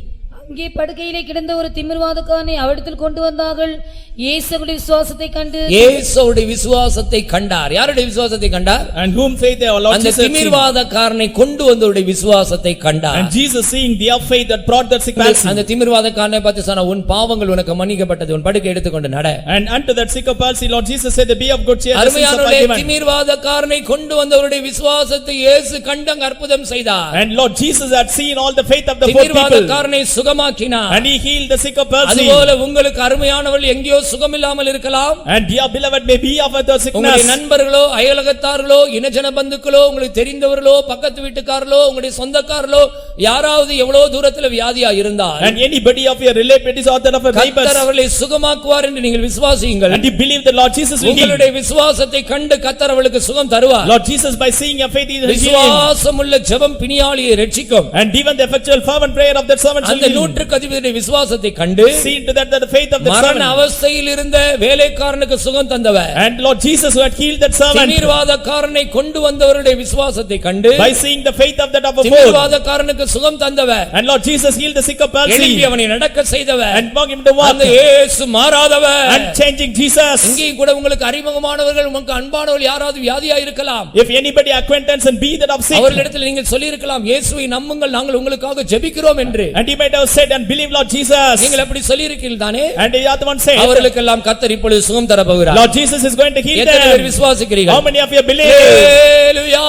அங்கே படுக்கையிலே கிடந்த ஒரு திமிர்வாதக்காரனை அவரிடத்தில் கொண்டு வந்தார்கள். இயேசுவுடைய விசுவாசத்தை கண்டு இயேசுவுடைய விசுவாசத்தை கண்டார். யாருடைய விசுவாசத்தை கண்டார்? And whom faith they Lord அந்த Jesus had seen. திமிர்வாதக்காரனை கொண்டு வந்தவருடைய விசுவாசத்தை கண்டார். And Jesus seeing their faith that brought that sick palsy. அந்த திமிர்வாதக்காரனை பார்த்து சொன்னார், உன் பாவங்கள் உனக்கு மன்னிக்கப்பட்டது, உன் படுக்கை எடுத்துக்கொண்டு நட. And unto that sick of palsy Lord Jesus said, be of good cheer, the sins are அருமையானவர்களே, forgiven. திமிர்வாதக்காரனை கொண்டு வந்தவருடைய விசுவாசத்தை இயேசு கண்டங்க அற்புதம் செய்தார். And Lord Jesus had seen all the faith of the 4 people. திமிர்வாதக்காரனை சுகமாக்கினார். And he healed the sick of palsy. அதுபோல உங்களுக்கு அருமையானவர்கள் எங்கேயோ சுகமில்லாமல் இருக்கலாம். And dear beloved may be of the உங்களுடைய sickness. நண்பர்களோ அயலகத்தார்களோ இனஜன பந்துக்களோ உங்களுக்கு தெரிந்தவர்களோ பக்கத்து வீட்டுக்காரர்களோ உங்களுடைய சொந்தக்காரர்களோ யாராவது எவ்வளவு தூரத்துல வியாதியா இருந்தால், And anybody of your relatives or that of your neighbors. கர்த்தர் அவர்களை சுகமாக்குவார் என்று நீங்கள் விசுவாசியுங்கள். And you believe that Lord Jesus will heal. உங்களுடைய விசுவாசத்தை கண்டு கர்த்தர் அவர்களுக்கு சுகம் தருவார். Lord Jesus by seeing your faith is healing. விசுவாசமுள்ள ஜெபம் பிணியாளியை ரட்சிக்கும். And even the effectual fervent prayer of that servant shall அந்த heal. நூற்றுக்கு அதிபதியுடைய விசுவாசத்தை கண்டு See into that the faith of that மரண servant. அவஸ்தையில் இருந்த வேலைக்காரனுக்கு சுகம் தந்தவர். And Lord Jesus who had healed that servant. திமிர்வாதக்காரனை கொண்டு வந்தவருடைய விசுவாசத்தை கண்டு By seeing the faith of that of a fool. திமிர்வாதக்காரனுக்கு சுகம் தந்தவர். And Lord Jesus healed the sick of palsy. எழுப்பி அவனை நடக்க செய்தவர். And brought him to walk. அந்த இயேசு மாறாதவர். And changing Jesus. இங்கேயும் கூட உங்களுக்கு அறிமுகமானவர்கள் உங்களுக்கு அன்பானவர்கள் யாராவது வியாதியா இருக்கலாம். If anybody acquaintance and be that of sick. அவர்களிடத்தில் நீங்கள் சொல்லி இருக்கலாம், இயேசுவை நம்புங்கள், நாங்கள் உங்களுக்காக ஜெபிக்கிறோம் என்று. And he might have said and believe Lord Jesus. நீங்கள் அப்படி சொல்லி இருக்கீர்கள் தானே? And the other one said. அவர்களுக்கெல்லாம் கர்த்தர் இப்பொழுது சுகம் தர போகிறார். Lord Jesus is going to heal எத்தனை பேர் them. விசுவாசிக்கிறீர்கள்? How many of you believe? ஹல்லேலூயா.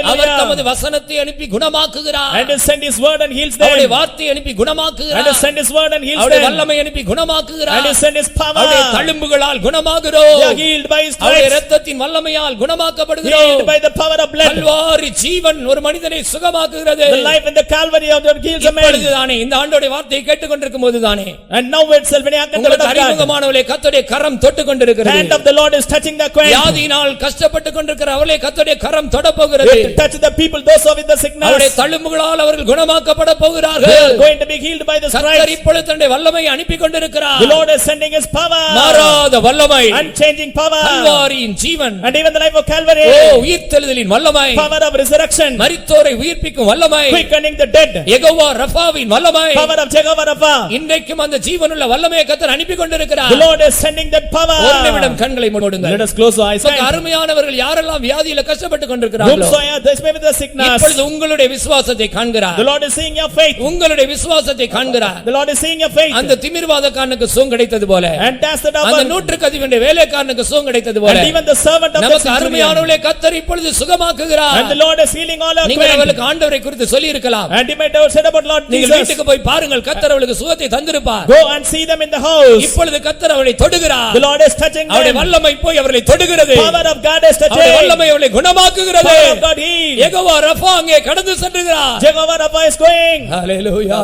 அவர் தமது Hallelujah. வசனத்தை அனுப்பி குணமாக்குகிறார். And he send his word and heals அவருடைய them. வார்த்தையை அனுப்பி And he குணமாக்குகிறார். send his word and heals அவருடைய them. வல்லமை அனுப்பி குணமாக்குகிறார். And he send his power. அவருடைய தழும்புகளால் குணமாகிறோம். They are healed by his அவருடைய stripes. இரத்தத்தின் வல்லமையால் குணமாக்கப்படுகிறோம். Healed by the power of blood. Kalvari ஜீவன் ஒரு மனிதனை சுகமாக்குகிறது. The life in the Calvary of the heals a man. இப்பொழுதுதானே இந்த ஆண்டோடைய வார்த்தையை கேட்டுக்கொண்டிருக்கும் போதுதானே And now itself when he hearkened the word உங்களுக்கு of God. அறிமுகமானவர்களே கர்த்தருடைய கரம் தொட்டு The கொண்டிருக்கிறது. hand of the Lord is touching the queen. வியாதியினால் கஷ்டப்பட்டு கொண்டிருக்கிற அவளை கர்த்தருடைய கரம் தொட போகிறது. It touch the people those who are with the அவருடைய sickness. தழும்புகளால் அவர்கள் குணமாக்கப்பட They are போகிறார்கள். going to be healed by the கர்த்தர் stripes. இப்பொழுது தன்னுடைய வல்லமையை அனுப்பி கொண்டிருக்கிறார். The Lord is sending his power. மாறாத வல்லமை, Unchanging power. கல்வாரியின் Jeevan, And even the life of Calvary. உயிர்த்தெழுதலின் வல்லமை, Power of resurrection. மரித்தோரை உயிர்ப்பிக்கும் வல்லமை, Quickening the dead. யெகோவா ரஃபாவின் வல்லமை, Power of Jehovah Rapha. இன்றைக்கும் அந்த ஜீவனுள்ள வல்லமையை கர்த்தர் அனுப்பி கொண்டிருக்கிறார். The Lord is sending that power. ஒரு நிமிடம் கண்களை மூடுங்கள். Let us close our eyes. நமக்கு அருமையானவர்கள் யாரெல்லாம் வியாதியில கஷ்டப்பட்டு கொண்டிருக்கிறார்களோ Whomsoever this may be the sickness. இப்பொழுது உங்களுடைய விசுவாசத்தை காண்கிறார். The Lord is seeing your faith. உங்களுடைய விசுவாசத்தை காண்கிறார். The Lord is seeing your faith. அந்த திமிர்வாதக்காரனுக்கு சுகம் கிடைத்தது போல, And as the அந்த double, நூற்றுக்கு அதிபதியுடைய வேலைக்காரனுக்கு சுகம் கிடைத்தது போல, and even the servant of the நமக்கு centurion. அருமையானவர்களே கர்த்தர் இப்பொழுது சுகமாக்குகிறார். And the Lord is healing all our நீங்கள் pain. அவர்களுக்கு ஆண்டவரை குறித்து சொல்லி இருக்கலாம். And you might have said about Lord நீங்கள் Jesus. வீட்டுக்கு போய் பாருங்கள், கர்த்தர் அவர்களுக்கு சுகத்தை தந்திருப்பார். Go and see them in the house. இப்பொழுது கர்த்தர் அவர்களை தொடுகிறார். The Lord is touching அவருடைய them. வல்லமை போய் அவர்களை தொடுகிறது. Power of God is touching. அவருடைய வல்லமை அவர்களை குணமாக்குகிறது. Power of God heals. Jehovah Rapha அங்கே கடந்து சென்றுகிறார். Jehovah Rapha is going. ஹalleluya.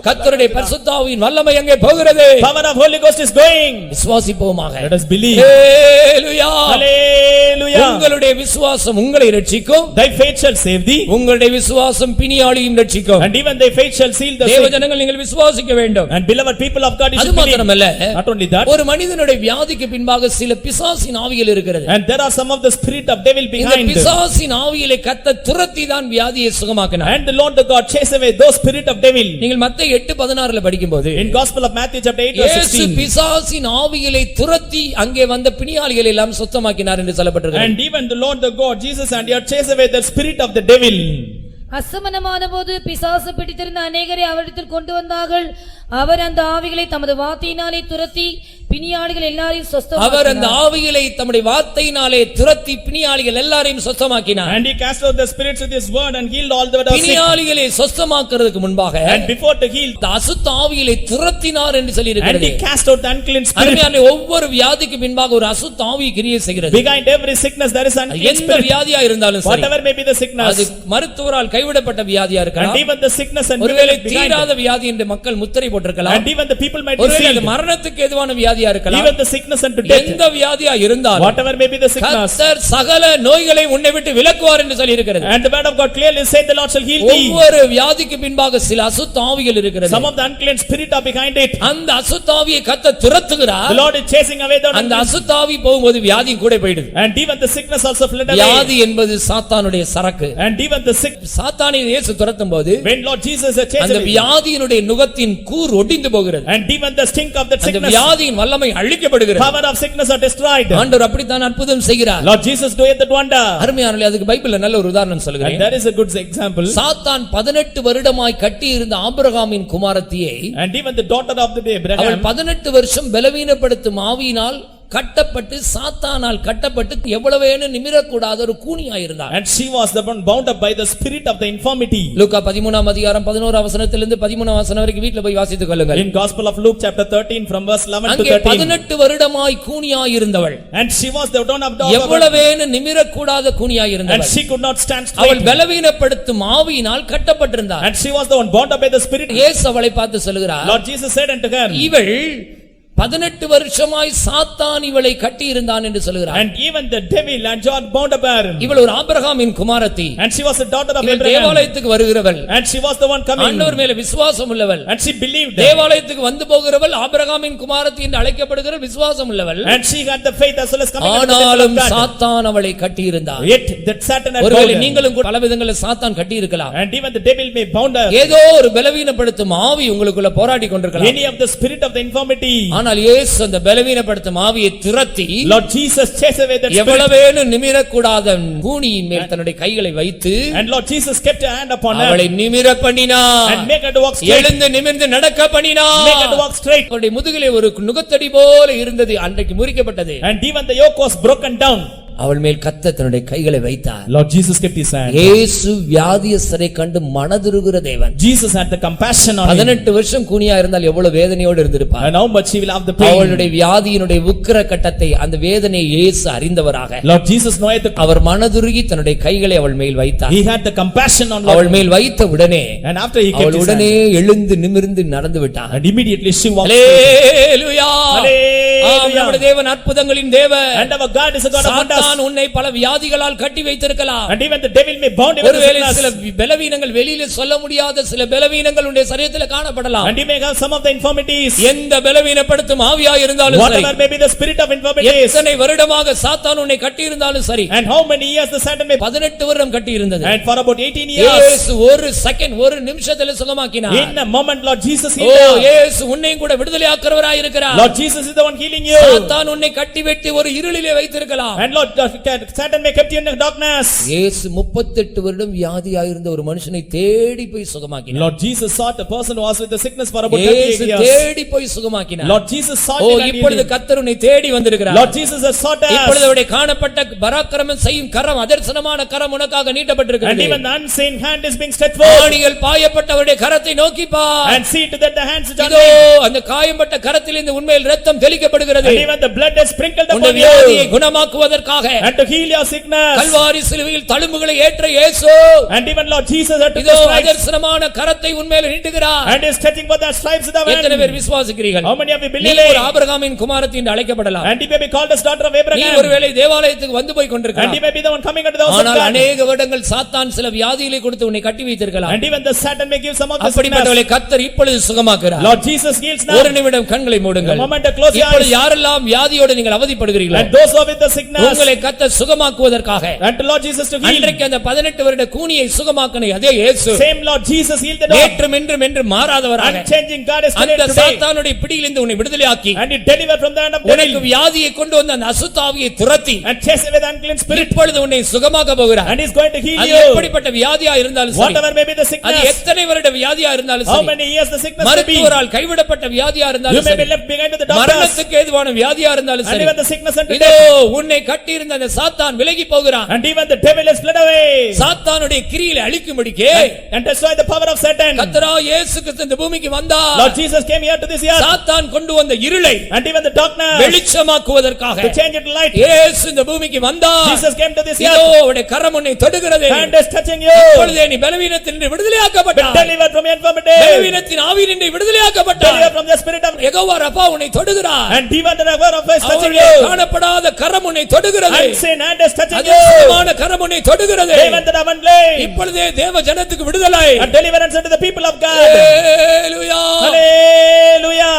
கர்த்தருடைய பரிசுத்த ஆவியின் வல்லமை அங்கே போகிறது. Power of Holy Ghost is going. விசுவாசிப்போமாக. Let us believe. Hallelujah. Hallelujah. உங்களுடைய விசுவாசம் உங்களை ரட்சிக்கும். Thy faith shall save thee. உங்களுடைய விசுவாசம் பிணியாளியும் ரட்சிக்கும். And even thy faith shall seal the தேவ sick. ஜனங்கள் நீங்கள் விசுவாசிக்க வேண்டும். And beloved people of God, you அது should believe. மாத்திரமல்ல, Not only that, ஒரு மனிதனுடைய வியாதிக்கு பின்பாக சில பிசாசின் ஆவிகள் இருக்கிறது. and there are some of the spirit of devil இந்த behind. பிசாசின் ஆவிகளை கர்த்தர் துரத்தி தான் வியாதியை சுகமாக்கினார். And the Lord the God chase away those spirit of devil. நீங்கள் மத்தேயு 8:16 படிக்கும்போது, In Gospel of Matthew chapter 8 verse இயேசு 16. பிசாசின் ஆவிகளை துரத்தி அங்கே வந்த பிணியாளிகளை எல்லாம் சுத்தமாக்கினார் என்று சொல்லப்பட்டிருக்கிறது. And even the Lord the God Jesus and he had chase away the spirit of the devil. அசமனமான போது பிசாசு பிடித்திருந்த அநேகரை அவரிடத்தில் கொண்டு வந்தார்கள். அவர் அந்த ஆவிகளை தமது வார்த்தையினாலே துரத்தி பிணியாளிகள் எல்லாரையும் அவர் அந்த சொஸ்தமாக்கினார். ஆவிகளை தம்முடைய வார்த்தையினாலே துரத்தி பிணியாளிகள் எல்லாரையும் சொஸ்தமாக்கினார். And he cast out the spirits with his word and healed all the sick. பிணியாளிகளை சொஸ்தமாக்குறதுக்கு முன்பாக And before to heal, இந்த அசுத்த ஆவிகளை துரத்தினார் என்று சொல்லி and இருக்கிறது. he cast out the unclean spirit. அருமையான ஒவ்வொரு வியாதிக்கு பின்பாக ஒரு அசுத்த ஆவி கிரியை செய்கிறது. Behind every sickness there is unclean எந்த spirit. வியாதியா இருந்தாலும் சரி, Whatever may be the sickness. அது மருத்துவரால் கைவிடப்பட்ட வியாதியா And இருக்கலாம், even the sickness and ஒருவேளை devil behind. தீராத வியாதி என்று மக்கள் முத்திரை போட்டிருக்கலாம், And even the people might be ஒருவேளை அது sealed. மரணத்துக்கு எதுவான வியாதியா இருக்கலாம். Even the sickness unto death. எந்த வியாதியா இருந்தாலும் Whatever may be the sickness. கர்த்தர் சகல நோய்களை உன்னை விட்டு விலக்குவார் என்று சொல்லி இருக்கிறது. And the word of God clearly said the Lord shall heal thee. ஒவ்வொரு வியாதிக்கு பின்பாக சில அசுத்த ஆவிகள் இருக்கிறது. Some of the unclean spirit are behind it. அந்த அசுத்த ஆவியை கர்த்தர் துரத்துகிறார். The Lord is chasing away the அந்த அசுத்த ஆவி போகும்போது வியாதி கூட போயிடுது. and even the sickness also fled away. வியாதி என்பது சாத்தானுடைய சரக்கு. And even the sick, சாத்தானை இயேசு துரத்தும்போது when Lord Jesus chased அந்த away. வியாதியினுடைய நுகத்தின் கூர் ஒடிந்து போகிறது. And even the stink of that அந்த sickness, வியாதியின் வல்லமை அழிக்கப்படுகிறது. power of sickness are destroyed. ஆண்டவர் அப்படித்தான் அற்புதம் செய்கிறார். Lord Jesus doeth that wonder. அருமையானவர்களே, அதுக்கு பைபிள்ல நல்ல ஒரு உதாரணம் And சொல்கிறேன். there is a good example. சாத்தான் 18 வருடமாய் கட்டி இருந்த ஆபிரகாமின் குமாரத்தியை And even the daughter of the அவள் Abraham, 18 வருஷம் பலவீனப்படுத்தும் ஆவியினால் கட்டப்பட்டு சாத்தானால் கட்டப்பட்டு எவ்வளவேன்னு நிமிரக்கூடாத ஒரு கூனியாயிருந்தார். and she was the one bound up by the spirit of the infirmity. லூக்கா 13 அதிகாரம் 11 வசனத்திலிருந்து 13 வசனம் வரைக்கும் வீட்ல போய் வாசித்துக் கொள்ளுங்கள். In Gospel of Luke chapter 13 from verse 11 to அங்கே 13. 18 வருடமாய் கூனியாயிருந்தவள், And she was the one of the எவ்வளவேன்னு நிமிரக்கூடாத and கூனியாயிருந்தவள், she could not stand அவள் straight. பலவீனப்படுத்தும் ஆவியினால் கட்டப்பட்டிருந்தார். And she was the one bound up by the spirit. இயேசு அவளை பார்த்து சொல்கிறார், Lord Jesus said unto her, இவள் 18 வருஷமாய் சாத்தான் இவளை கட்டி இருந்தான் என்று சொல்கிறார். and even the devil and John bound up her. இவள் ஒரு ஆபிரகாமின் குமாரத்தி, And she was the daughter of இவள் Abraham. தேவாலயத்துக்கு வருகிறவள், And she was the one coming. ஆண்டவர் மேல விசுவாசம் உள்ளவள், And she believed. தேவாலயத்துக்கு வந்து போகிறவள், ஆபிரகாமின் குமாரத்தி என்று அழைக்கப்படுகிற விசுவாசம் உள்ளவள். And she had the faith as well as coming into the temple ஆனாலும் of God. சாத்தான் அவளை கட்டி இருந்தார். Yet that Satan had ஒருவேளை bound her. நீங்களும் கூட பல விதங்களில் சாத்தான் கட்டி இருக்கலாம். And even the devil may bound her. ஏதோ ஒரு பலவீனப்படுத்தும் ஆவி உங்களுக்குள்ள போராடி கொண்டிருக்கலாம். Any of the spirit of the infirmity. ஆனால் இயேசு அந்த பலவீனப்படுத்தும் ஆவியை துரத்தி Lord Jesus chased away that spirit. எவ்வளவேனு நிமிரக்கூடாத கூனியின் மேல் தன்னுடைய கைகளை வைத்து And Lord Jesus kept a hand upon her. அவளை நிமிர பண்ணினார். And make her to walk straight. எழுந்து நிமிர்ந்து நடக்க பண்ணினார். Make her to walk straight. அவருடைய முதுகிலே ஒரு நுகத்தடி போல இருந்தது, அன்றைக்கு முறிக்கப்பட்டது. And even the yoke was broken down. அவள் மேல் கர்த்தர் தன்னுடைய கைகளை வைத்தார். Lord Jesus kept his hand. இயேசு வியாதியஸ்தரை கண்டு மனதுருகிற தேவன். Jesus had the compassion on him. 18 வருஷம் கூனியா இருந்தால் எவ்வளவு வேதனையோடு இருந்திருப்பார். And how much he will have the pain. அவளுடைய வியாதியினுடைய உக்கிர கட்டத்தை, அந்த வேதனையை இயேசு அறிந்தவராக Lord Jesus knoweth the. அவர் மனதுருகி தன்னுடைய கைகளை அவள் மேல் வைத்தார். He had the compassion on அவள் Lord. மேல் வைத்த உடனே And after he kept அவள் his உடனே hand. எழுந்து நிமிர்ந்து நடந்து விட்டார். And immediately she walked straight. அல்லேலூயா. ஆம், நம்முடைய Hallelujah. தேவன் அற்புதங்களின் தேவன். And our God is a God of wonders. சாத்தான் உன்னை பல வியாதிகளால் கட்டி வைத்திருக்கலாம். And even the devil may bound you with ஒருவேளை சில sickness. பலவீனங்கள் வெளியில சொல்ல முடியாத சில பலவீனங்கள் உன்னுடைய சரீரத்தில் காணப்படலாம். And you may have some of the infirmities. எந்த பலவீனப்படுத்தும் ஆவியா இருந்தாலும் சரி, Whatever may be the spirit of infirmities. எத்தனை வருடமாக சாத்தான் உன்னை கட்டி இருந்தாலும் சரி, And how many years the Satan may. 18 வருடம் கட்டி இருந்தது. And for about 18 years. இயேசு ஒரு செகண்ட், ஒரு நிமிஷத்துல சுகமாக்கினார். In a moment Lord Jesus O, healed her. இயேசு உன்னையும் கூட விடுதலையாக்குறவராய் இருக்கிறார். Lord Jesus is the one healing you. சாத்தான் உன்னை கட்டி வெட்டி ஒரு இருளிலே வைத்திருக்கலாம். And Lord Satan may kept you in darkness. இயேசு 38 வருடம் வியாதியாயிருந்த ஒரு மனுஷனை தேடி போய் சுகமாக்கினார். Lord Jesus sought a person who was with the sickness for about 38 இயேசு years. தேடி போய் சுகமாக்கினார். Lord Jesus sought O him and இப்பொழுது healed him. கர்த்தர் உன்னை தேடி வந்திருக்கிறார். Lord Jesus has sought us. இப்பொழுது அவருடைய காணப்பட்ட பராக்கிரமம் செய்யும் கரம் அதர்சனமான கரம் உனக்காக And நீட்டப்பட்டிருக்கிறது. even the unseen hand is being stretched forth. ஆணிகள் பாயப்பட்ட அவருடைய கரத்தை நோக்கி பார். And see to that the hands which are இதோ laid. அந்த காயம்பட்ட கரத்திலிருந்து உண்மையில் இரத்தம் தெளிக்கப்படுகிறது. And even the blood is sprinkled உன்னுடைய upon வியாதியை you. குணமாக்குவதற்காக And to heal your sickness. Kalvari சிலுவையில் தழும்புகளை ஏற்ற இயேசு And even Lord Jesus had to இதோ the stripes. அதர்சனமான கரத்தை உண்மையில் நீட்டுகிறார். And is stretching for the stripes of the எத்தனை பேர் hand. விசுவாசிக்கிறீர்கள்? How many of you நீ believe ஒரு it? ஆபிரகாமின் குமாரத்தி என்று அழைக்கப்படலாம். And he may be called as daughter of நீ Abraham. ஒருவேளை தேவாலயத்துக்கு வந்து போய் And கொண்டிருக்கலாம். he may be the one coming unto the house of ஆனால் God. அநேக வருடங்கள் சாத்தான் சில வியாதிகளை கொடுத்து உன்னை கட்டி வைத்திருக்கலாம். And even the Satan may give some of the sickness. அப்படிப்பட்டவளை கர்த்தர் இப்பொழுது சுகமாக்குகிறார். Lord Jesus heals now. ஒரு நிமிடம் கண்களை மூடுங்கள். A moment to close your இப்பொழுது eyes. யாரெல்லாம் வியாதியோடு நீங்கள் அவதிப்படுகிறீர்களோ And those who are with the sickness. உங்களை கர்த்தர் சுகமாக்குவதற்காக And to Lord Jesus to heal. அன்றைக்கு அந்த 18 வருட கூனியை சுகமாக்கின அதே இயேசு Same Lord Jesus healed the dog. நேற்றும் இன்றும் என்று மாறாதவராக Unchanging God is அந்த created today. சாத்தானுடைய பிடியிலிருந்து உன்னை விடுதலையாக்கி And he delivered from the hand of உனக்கு devil. வியாதியை கொண்டு வந்த அந்த அசுத்தாவியை துரத்தி And chased away the unclean spirit. இப்பொழுது உன்னை சுகமாக்க போகிறார். And he is going to heal அது you. எப்படிப்பட்ட வியாதியா இருந்தாலும் சரி, Whatever may be the அது sickness. எத்தனை வருட வியாதியா இருந்தாலும் How சரி, many years the sickness may be. மருத்துவரால் கைவிடப்பட்ட வியாதியா You இருந்தாலும் may be சரி, left behind to the doctors. மரணத்துக்கு ஏதுவான வியாதியா இருந்தாலும் And சரி, even the sickness unto இதோ death. உன்னை கட்டியிருந்த அந்த சாத்தான் விலகி போகிறான். And even the devil is fled away. சாத்தானுடைய கிரியை அழிக்கும்படிக்கு And destroy the power of Satan. கர்த்தராகிய இயேசு கிறிஸ்து இந்த பூமிக்கு வந்தார். Lord Jesus came here to this earth. சாத்தான் கொண்டு வந்த இருளை And even the darkness. வெளிச்சமாக்குவதற்காக To change it to light. இயேசு இந்த பூமிக்கு வந்தார். Jesus came to this இதோ earth. அவருடைய கரம் உன்னை தொடுகிறது. Hand is touching you. இப்பொழுதே நீ பலவீனத்திலிருந்து விடுதலையாக்கப்பட்டாய். Delivered from infirmity. பலவீனத்தின் ஆவியினின்று விடுதலையாக்கப்பட்டாய். Delivered from the spirit of. Jehovah ரப்பா உன்னை தொடுகிறார். And even the power of faith touching அவருடைய you. காணப்படாத கரம் உன்னை தொடுகிறது. Unseen hand is touching you. அதிசயமான கரம் உன்னை தொடுகிறது. Even the heavenly. இப்பொழுதே தேவ ஜனத்துக்கு விடுதலை. And deliverance unto the people of God. Hallelujah. Hallelujah.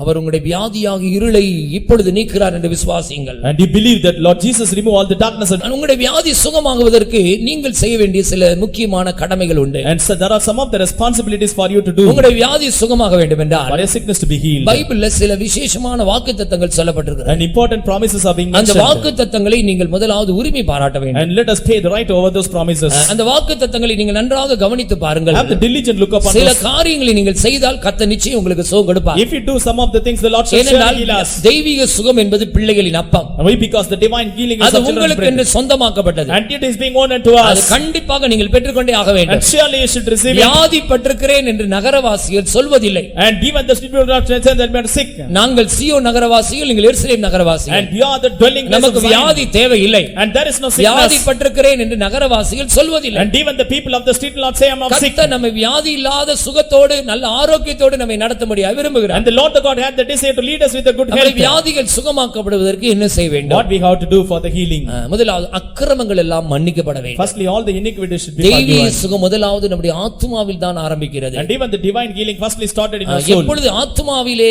அவர் உங்களுடைய வியாதியாகிய இருளை இப்பொழுது நீக்கிறார் என்று விசுவாசியுங்கள். And you believe that Lord Jesus remove all the darkness. உங்களுடைய வியாதி சுகமாகுவதற்கு நீங்கள் செய்ய வேண்டிய சில முக்கியமான கடமைகள் உண்டு. And so there are some of the responsibilities for you to do. உங்களுடைய வியாதி சுகமாக வேண்டும் என்றால் For your sickness to be healed. பைபிள்ல சில விசேஷமான வாக்குத்தத்தங்கள் சொல்லப்பட்டிருக்கிறது. And important promises are being அந்த mentioned. வாக்குத்தத்தங்களை நீங்கள் முதலாவது உரிமை பாராட்ட வேண்டும். And let us pay the right over those promises. அந்த வாக்குத்தத்தங்களை நீங்கள் நன்றாக கவனித்து பாருங்கள். Have the diligent look upon சில those. காரியங்களை நீங்கள் செய்தால் கர்த்தர் நிச்சயம் உங்களுக்கு சுகம் கொடுப்பார். If you do some of the things, the Lord shall surely ஏனென்றால் heal us. தெய்வீக சுகம் என்பது பிள்ளைகளின் அப்பம். Why? Because the divine healing is அது of children's உங்களுக்கு என்று bread. சொந்தமாக்கப்பட்டது. And it is being owned unto அது us. கண்டிப்பாக நீங்கள் பெற்றுக்கொண்டே ஆக வேண்டும். And surely you should receive it. வியாதி பட்டிருக்கிறேன் என்று நகரவாசிகள் சொல்வதில்லை. And even the people of God say that we are sick. நாங்கள் சீயோன் நகரவாசிகள், நீங்கள் எருசலேம் நகரவாசிகள். And you are the dwelling place of நமக்கு Zion. வியாதி தேவையில்லை. And there is no வியாதி sickness. பட்டிருக்கிறேன் என்று நகரவாசிகள் சொல்வதில்லை. And even the people of the street will not say I am sick. கர்த்தர் நம்மை வியாதி இல்லாத சுகத்தோடு நல்ல ஆரோக்கியத்தோடு நம்மை நடத்தும்படியாக விரும்புகிறார். And the Lord the God had the desire to lead us with a good நம்முடைய health. வியாதிகள் சுகமாக்கப்படுவதற்கு என்ன செய்ய வேண்டும்? What we have to do for the healing? முதலாவது அக்கிரமங்கள் எல்லாம் மன்னிக்கப்பட வேண்டும். Firstly, all the iniquities should be தெய்வீக forgiven. சுகம் முதலாவது நம்முடைய ஆத்துமாவில் தான் ஆரம்பிக்கிறது. And even the divine healing firstly started in our soul. எப்பொழுது ஆத்துமாவிலே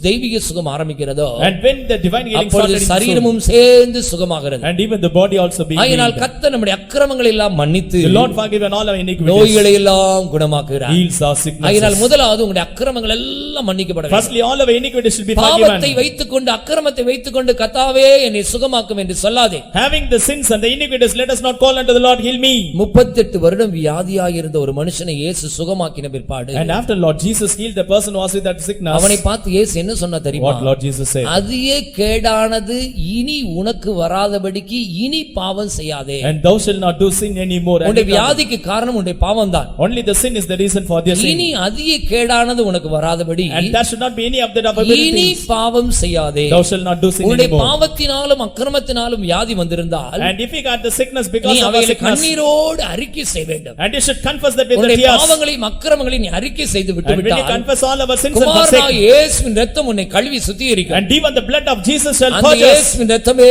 தெய்வீக சுகம் ஆரம்பிக்கிறதோ And when the divine healing அப்பொழுது started in the soul. சரீரமும் சேர்ந்து சுகமாகிறது. And even the body also being ஆகையால் healed. கர்த்தர் நம்முடைய அக்கிரமங்களை எல்லாம் மன்னித்து The Lord forgiven all our iniquities. நோய்களை எல்லாம் குணமாக்குகிறார். Heals our sicknesses. ஆகையால் முதலாவது உங்களுடைய அக்கிரமங்கள் எல்லாம் மன்னிக்கப்பட வேண்டும். Firstly, all our iniquities should be பாவத்தை forgiven. வைத்துக்கொண்டு அக்கிரமத்தை வைத்துக்கொண்டு கர்த்தாவே என்னை சுகமாக்கும் என்று சொல்லாதே. Having the sins and the iniquities, let us not call unto the Lord, heal me. 38 வருடம் வியாதியாக இருந்த ஒரு மனுஷனை இயேசு சுகமாக்கின பிற்பாடு And after Lord Jesus healed the person who was with that sickness, அவனை பார்த்து இயேசு என்ன சொன்னா தெரியுமா? what Lord Jesus said? அதியே கேடானது இனி உனக்கு வராதபடிக்கு இனி பாவம் செய்யாதே. And thou shalt not do sin anymore. உன்னுடைய வியாதிக்கு காரணம் உன்னுடைய பாவம் தான். Only the sin is the reason for their sin. இனி அதியே கேடானது உனக்கு வராதபடி And there should not be any of the இனி abilities. பாவம் செய்யாதே. Thou shalt not do sin உன்னுடைய anymore. பாவத்தினாலும் அக்கிரமத்தினாலும் வியாதி வந்திருந்தால் And if you got the sickness நீ because of the அவைகளை sickness, கண்ணீரோடு அறிக்கை செய்ய வேண்டும். and you should confess that with the உன்னுடைய tears. பாவங்களையும் அக்கிரமங்களையும் நீ அறிக்கை செய்து விட்டு And when you விட்டால் confess all our sins and குமாரனாகிய forsake, இயேசுவின் இரத்தம் உன்னை கழுவி சுத்திகரிக்கும். and even the blood of Jesus shall அந்த purge us. இயேசுவின் இரத்தமே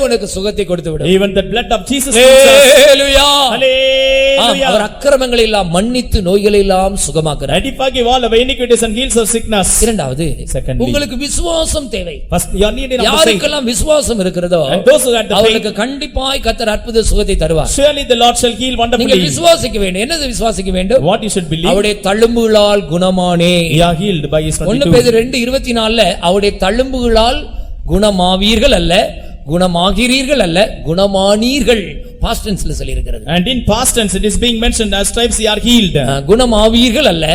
உனக்கு சுகத்தை கொடுத்து விடும். Even the blood of Jesus heals us. Hallelujah. Hallelujah. அவர் அக்கிரமங்களை எல்லாம் மன்னித்து நோய்களை எல்லாம் சுகமாக்குறார். And he forgive all our iniquities and heals our sickness. இரண்டாவது, Secondly, உங்களுக்கு விசுவாசம் தேவை. first you are needed of the faith. யாருக்கெல்லாம் விசுவாசம் இருக்கிறதோ And those who had the faith, அவர்களுக்கு கண்டிப்பாய் கர்த்தர் அற்புத சுகத்தை தருவார். surely the Lord shall heal நீங்கள் wonderfully. விசுவாசிக்க வேண்டும். என்னது விசுவாசிக்க வேண்டும்? What you should believe? அவருடைய தழும்புகளால் குணமானே. You are healed by his 1 22. பேதுரு 2:24 அவருடைய தழும்புகளால் குணமாவீர்கள் அல்ல குணமாகிறீர்கள் அல்ல குணமானீர்கள் past tenseல சொல்லி இருக்கிறது. And in past tense it is being mentioned as stripes ye are healed. குணமாவீர்கள் அல்ல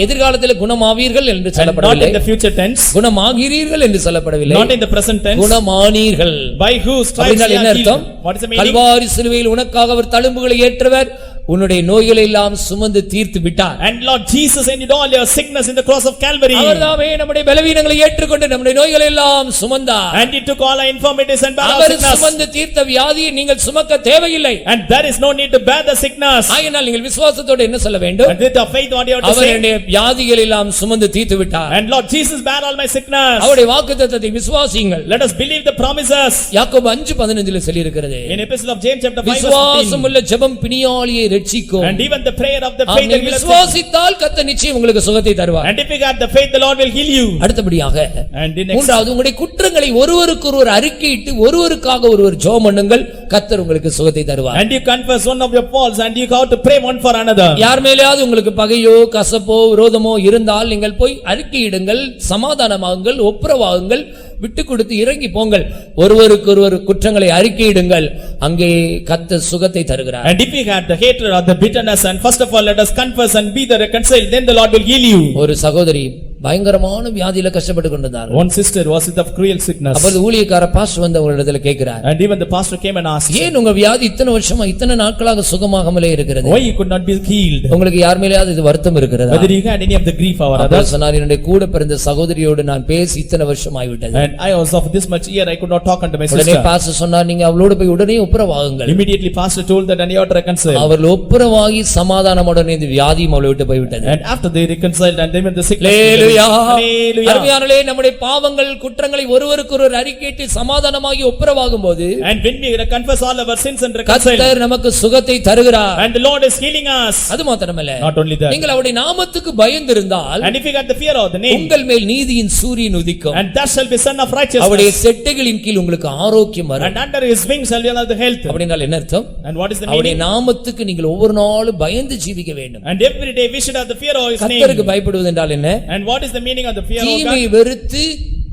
எதிர்காலத்தில் குணமாவீர்கள் என்று And not சொல்லப்படவில்லை. in the future tense. குணமாகிறீர்கள் என்று சொல்லப்படவில்லை. Not in the present tense. குணமானீர்கள். By whose stripes அப்படினால் ye என்ன are அர்த்தம்? healed. What is the meaning? Kalvari சிலுவையில் உனக்காக அவர் தழும்புகளை ஏற்றவர் உன்னுடைய நோய்களை எல்லாம் சுமந்து தீர்த்து விட்டார். And Lord Jesus ended all your sickness in the cross of Calvary. அவர்தாமே நம்முடைய பலவீனங்களை ஏற்றுக்கொண்டு நம்முடைய நோய்களை எல்லாம் சுமந்தார். And he took all our infirmities and bare our our sickness. சுமந்து தீர்த்த வியாதியை நீங்கள் சுமக்க தேவையில்லை. And there is no need to bear the sickness. ஆகையால் நீங்கள் விசுவாசத்தோடு என்ன சொல்ல வேண்டும்? And with the faith what you have to our say. என்னுடைய வியாதிகளை எல்லாம் சுமந்து தீர்த்து விட்டார். And Lord Jesus bare all my sickness. அவருடைய வாக்குத்தத்தத்தை விசுவாசியுங்கள். Let us believe the promises. யாக்கோபு 5:15 சொல்லி இருக்கிறது. In epistle of James chapter 5 verse 15. விசுவாசம் உள்ள ஜெபம் பிணியாளியை ரட்சிக்கும். And even the prayer of the faith நீங்கள் விசுவாசித்தால் கர்த்தர் நிச்சயம் உங்களுக்கு சுகத்தை தருவார். And if you got the faith the Lord will heal you. அடுத்தபடியாக And in next மூன்றாவது உங்களுடைய குற்றங்களை ஒருவருக்கொருவர் அறிக்கையிட்டு ஒருவருக்காக ஒருவர் ஜெபம் பண்ணுங்கள் கர்த்தர் உங்களுக்கு சுகத்தை தருவார். and you confess one of your faults and you have to pray one for another. யார் மேலேயாவது உங்களுக்கு பகையோ கசப்போ விரோதமோ இருந்தால் நீங்கள் போய் அறிக்கையிடுங்கள் சமாதானமாகுங்கள் ஒப்புரவாகுங்கள் விட்டு கொடுத்து இறங்கி போங்கள் ஒருவருக்கொருவர் குற்றங்களை அறிக்கையிடுங்கள் அங்கே கர்த்தர் சுகத்தை தருகிறார். And if you had the hatred or the bitterness and first of all let us confess and be the reconciled then the Lord will heal you. ஒரு சகோதரி பயங்கரமான வியாதியில கஷ்டப்பட்டு கொண்டிருந்தார். One sister was with of cruel sickness. அப்பொழுது ஊழியக்கார pastor வந்து அவங்களிடத்தில் கேட்கிறார். And even the pastor came and asked, ஏன் உங்க வியாதி இத்தனை வருஷமா இத்தனை நாட்களாக சுகமாகாமலே இருக்கிறது? why you could not be healed? உங்களுக்கு யார் மேலேயாவது இது வருத்தம் இருக்கிறதா? Whether you had any of the grief or our others? சொன்னார் என்னுடைய கூட பிறந்த சகோதரியோடு நான் பேசி இத்தனை வருஷம் ஆகிவிட்டது. And I was of this much year I could not talk unto my உடனே sister. பாஸ்டர் சொன்னார் நீங்க அவளோடு போய் உடனே ஒப்புரவாகுங்கள். Immediately pastor told that and you ought to reconcile. அவர்கள் ஒப்புரவாகி சமாதானமுடன் இந்த வியாதியும் அவளை விட்டு போய்விட்டது. And after they reconciled and then the sickness. Hallelujah. Hallelujah. அருமையானவர்களே நம்முடைய பாவங்கள் குற்றங்களை ஒருவருக்கொருவர் அறிக்கையிட்டு சமாதானமாகி ஒப்புரவாகும்போது And when we confess all our sins and reconcile கர்த்தர் நமக்கு சுகத்தை தருகிறார். and the Lord is healing us. அது மாத்திரமல்ல Not only that. நீங்கள் அவருடைய நாமத்துக்கு பயந்திருந்தால் And if you got the fear of the name உங்கள் மேல் நீதியின் சூரியன் உதிக்கும். and that shall be son of அவருடைய righteousness. செட்டைகளின் கீழ் உங்களுக்கு ஆரோக்கியம் வரும். And under his wings shall you have the health. அப்படினால் என்ன அர்த்தம்? And what is the அவருடைய meaning? நாமத்துக்கு நீங்கள் ஒவ்வொரு நாளும் பயந்து ஜீவிக்க வேண்டும். And every day we should have the fear of his கர்த்தருக்கு name. பயப்படுவது என்றால் என்ன? And what is the meaning of the fear of தீமை God? வெறுத்து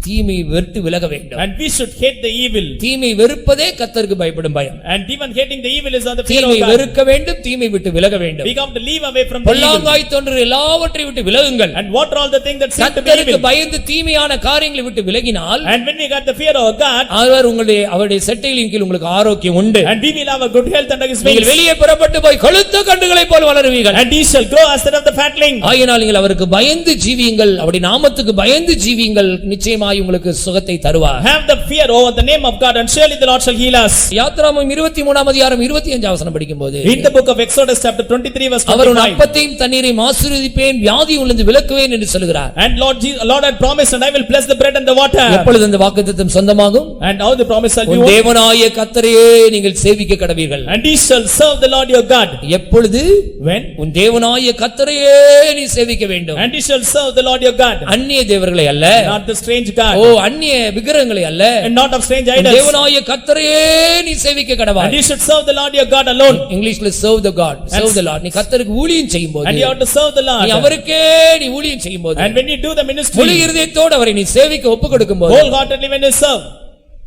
தீமை வெறுத்து விலக வேண்டும். And we should hate the evil. தீமை வெறுப்பதே கர்த்தருக்கு பயப்படும் பயம். And even hating the evil is of the fear தீமை of God. வெறுக்க வேண்டும் தீமை விட்டு விலக வேண்டும். We come to leave away from the evil. பொல்லாங்காய் தோன்றுற எல்லாவற்றை விட்டு விலகுங்கள். And what are all the things that seem to be கர்த்தருக்கு evil? பயந்து தீமையான காரியங்களை விட்டு விலகினால் And when we got the fear of God அவர் அவருடைய செட்டைகளின் கீழ் உங்களுக்கு ஆரோக்கியம் உண்டு. and we will have a good health under his நீங்கள் wings. வெளியே புறப்பட்டு போய் கொழுத்த கன்றுகளைப் போல் வளருவீர்கள். And he shall grow as that of the fatling. ஆகையினால் நீங்கள் அவருக்கு பயந்து ஜீவியுங்கள் அவருடைய நாமத்துக்கு பயந்து ஜீவியுங்கள் நிச்சயமாய் உங்களுக்கு சுகத்தை தருவார். Have the fear over the name of God and surely the Lord shall heal us. யாத்திராகமம் 23ஆம் அதிகாரம் 25ஆம் வசனம் படிக்கும்போது In the book of Exodus chapter 23 verse அவர் உன் 25. அப்பத்தையும் தண்ணீரையும் ஆசீர்வதிப்பேன் வியாதி உள்ளது விலக்குவேன் என்று சொல்கிறார். And Lord had promised and I will bless the bread and the water. எப்பொழுது அந்த வாக்குத்தத்தம் சொந்தமாகும்? And how the promise shall be உன் won? தேவனாகிய கர்த்தரையே நீங்கள் சேவிக்க கடவீர்கள். And he shall serve the Lord your God. எப்பொழுது? When? உன் தேவனாகிய கர்த்தரையே நீ சேவிக்க வேண்டும். And he shall serve the Lord your God. அந்நிய தேவர்களை அல்ல. Not the strange God. அந்நிய விக்கிரகங்களை அல்ல. And not of strange உன் idols. தேவனாகிய கர்த்தரையே நீ சேவிக்க கடவாய். And you should serve the Lord your God alone. இங்கிலீஷ்ல serve the God, serve the Lord. நீ கர்த்தருக்கு ஊழியம் செய்யும்போது And you have to serve the Lord. நீ அவருக்கே நீ ஊழியம் செய்யும்போது And when you do the முழு ministry இருதயத்தோடு அவரை நீ சேவிக்க ஒப்புக்கொடுக்கும்போது wholeheartedly when you serve,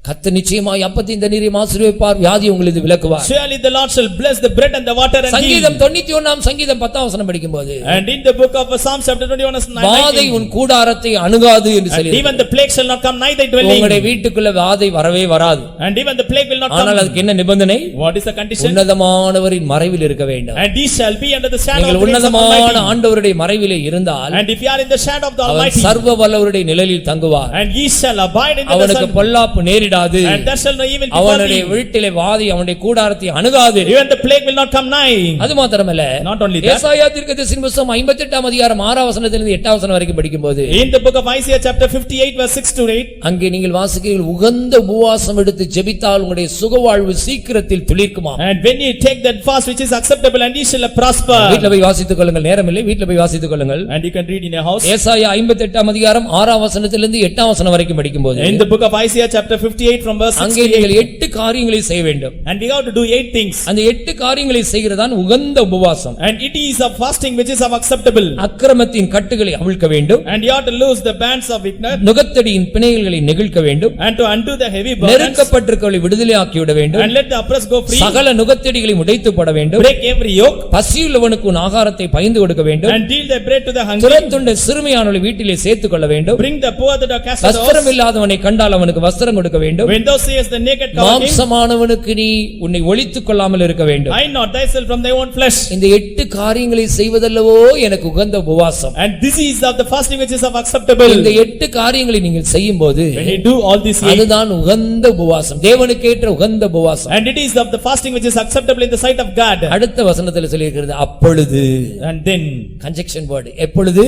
கர்த்தர் நிச்சயமாய் அப்பத்தையும் தண்ணீரையும் ஆசீர்வதிப்பார் வியாதி உங்களுக்கு விலக்குவார். surely the Lord shall bless the bread and the water and heal. சங்கீதம் 91ஆம் சங்கீதம் 10ஆம் வசனம் படிக்கும்போது And in the book of Psalms chapter 21 verse வாதை 19. உன் கூடாரத்தை அணுகாது என்று And சொல்லி even the plague shall not come nigh thy dwelling. உங்களுடைய வீட்டுக்குள்ள வாதை வரவே வராது. And even the plague will not ஆனால் come. அதுக்கு என்ன நிபந்தனை? What is the condition? உன்னதமானவரின் மறைவில் இருக்க வேண்டும். And he shall be under the shadow நீங்கள் of the wings of உன்னதமான Almighty. ஆண்டவருடைய மறைவிலே இருந்தால் And if you are in the shadow of the our Almighty, சர்வ வல்லவருடைய நிழலில் தங்குவார். and he shall abide in the அவனுக்கு sun, பொல்லாப்பு நேரிடாது. and there shall no evil befall அவனுடைய thee. வீட்டிலே வாதை அவனுடைய கூடாரத்தை அணுகாது. Even the plague will not come nigh. அது மாத்திரமல்ல Not only that. ஏசாயா தீர்க்கதரிசியின் புத்தகம் 58ஆம் அதிகாரம் 6ஆம் வசனத்திலிருந்து 8ஆம் வசனம் வரைக்கும் படிக்கும்போது In the book of Isaiah chapter 58 verse 6 to 8, அங்கே நீங்கள் வாசிக்கிறீர்கள் உகந்த உபவாசம் எடுத்து ஜெபித்தால் உங்களுடைய சுகவாழ்வு சீக்கிரத்தில் துளிர்க்குமா. and when you take that fast which is acceptable and ye shall prosper. வீட்ல போய் வாசித்துக் கொள்ளுங்கள், நேரம் இல்லை, வீட்ல போய் வாசித்துக் கொள்ளுங்கள். And you can read in your house. ஏசாயா 58ஆம் அதிகாரம் 6ஆம் வசனத்திலிருந்து 8ஆம் வசனம் வரைக்கும் படிக்கும்போது In the book of Isaiah chapter 58 68 from verse 6 அங்கே to நீங்கள் 8. 8 காரியங்களை செய்ய வேண்டும். And we have to do 8 things. அந்த 8 காரியங்களை செய்கிறதான் உகந்த உபவாசம். And it is a fasting which is of acceptable. அக்கிரமத்தின் கட்டுகளை அவிழ்க்க வேண்டும். And you have to loose the bands of wickedness. நுகத்தடியின் பிணைகளை நெகிழ்க்க வேண்டும். And to undo the heavy burdens. நெருக்கப்பட்டிருக்கிறவர்களை விடுதலையாக்கி விட வேண்டும். And let the oppressed go free. சகல நுகத்தடிகளை உடைத்து போட வேண்டும். Break every yoke. பசியுள்ளவனுக்கு உன் ஆகாரத்தை பகிர்ந்து கொடுக்க வேண்டும். And deal the bread to the hungry. துரத்துண்ட சிறுமையானவர்களை வீட்டிலே சேர்த்துக் கொள்ள வேண்டும். Bring the poor that are cast out. வஸ்திரம் இல்லாதவனை கண்டால் அவனுக்கு வஸ்திரம் கொடுக்க வேண்டும். When thou seest the naked cover him. மாம்சமானவனுக்கு நீ உன்னை ஒளித்துக் கொள்ளாமல் இருக்க வேண்டும். Hide not thyself from thy own flesh. இந்த 8 காரியங்களை செய்வதல்லவோ எனக்கு உகந்த உபவாசம். And this is of the fasting which is of acceptable. இந்த 8 காரியங்களை நீங்கள் செய்யும்போது When you do all these 8. அதுதான் உகந்த உபவாசம். தேவனுக்கு ஏற்ற உகந்த உபவாசம். And it is of the fasting which is acceptable in the sight of God. அடுத்த வசனத்தில் சொல்லியிருக்கிறது அப்பொழுது. And then கன்ஜெக்ஷன் வேர்ட் எப்பொழுது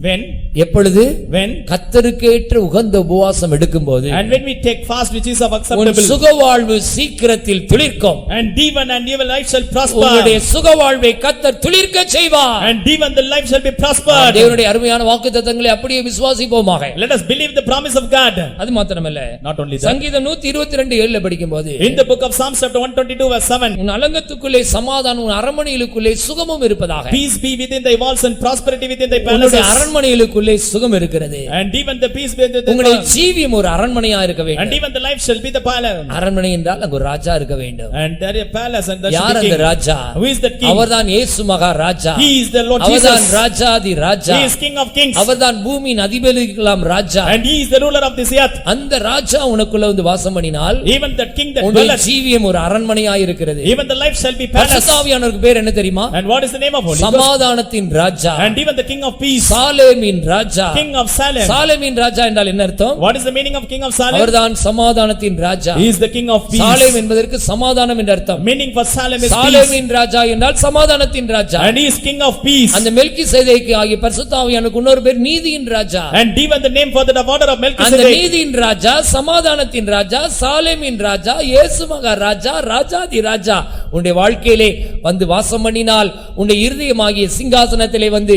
when எப்பொழுது when கர்த்தருக்கு ஏற்ற உகந்த உபவாசம் எடுக்கும்போது and when we take fast which is of உன் acceptable. சுகவாழ்வு சீக்கிரத்தில் துளிர்க்கும். And even and evil life shall prosper. உன்னுடைய சுகவாழ்வை கர்த்தர் துளிர்க்க செய்வார். And even the life shall be prospered. தேவனுடைய அருமையான வாக்குத்தத்தங்களை அப்படியே விசுவாசிப்போமாக. Let us believe the promise of God. அது மாத்திரமல்ல Not only that. சங்கீதம் 122:7 படிக்கும்போது In the book of Psalms chapter 122 verse 7. உன் அலங்கத்துக்குள்ளே சமாதானம் உன் அரண்மனைகளுக்குள்ளே சுகமும் இருப்பதாக. Peace be within thy walls and prosperity within thy உன்னுடைய palaces. அரண்மனைகளுக்குள்ளே சுகம் இருக்கிறது. And even the peace be within உங்களுடைய thy ஜீவியம் ஒரு அரண்மனையா இருக்க And வேண்டும். even the life shall be the palace. அரண்மனை என்றால் அங்கு ஒரு ராஜா இருக்க வேண்டும். And there is a palace and there யார் should be அந்த king. Raja? Who is that king? அவர்தான் இயேசு Maharaja. He is the Lord அவர்தான் Jesus. Rajathi Raja. He is king of kings. அவர்தான் பூமியின் அதிபதிகளாம் ராஜா. And he is the ruler of this earth. அந்த ராஜா உனக்குள்ள வந்து வாசம் பண்ணினால் Even that king that உன்னுடைய dwelleth. ஜீவியம் ஒரு அரண்மனையா இருக்கிறது. Even the life shall be palace. பரிசுத்த ஆவியானவருக்கு பேர் என்ன தெரியுமா? And what is the name of Holy Ghost? சமாதானத்தின் ராஜா. And even the king of peace. சாலேமின் Raja. King of Salem. சாலேமின் ராஜா என்றால் என்ன அர்த்தம்? What is the meaning of king of Salem? அவர்தான் சமாதானத்தின் ராஜா. He is the king of peace. Salem என்பதற்கு சமாதானம் என்ற அர்த்தம். Meaning for Salem is peace. சாலேமின் ராஜா என்றால் சமாதானத்தின் ராஜா. And he is king of peace. அந்த மெல்கிசேதேக்கு ஆகிய பரிசுத்த ஆவியானவருக்கு இன்னொரு பேர் நீதியின் ராஜா. And even the name for the order of அந்த Melchizedek. நீதியின் ராஜா, சமாதானத்தின் ராஜா, சாலேமின் ராஜா, இயேசு மகாராஜா, ராஜாதி ராஜா உன்னுடைய வாழ்க்கையிலே வந்து வாசம் பண்ணினால், உன்னுடைய இருதயமாகிய சிங்காசனத்திலே வந்து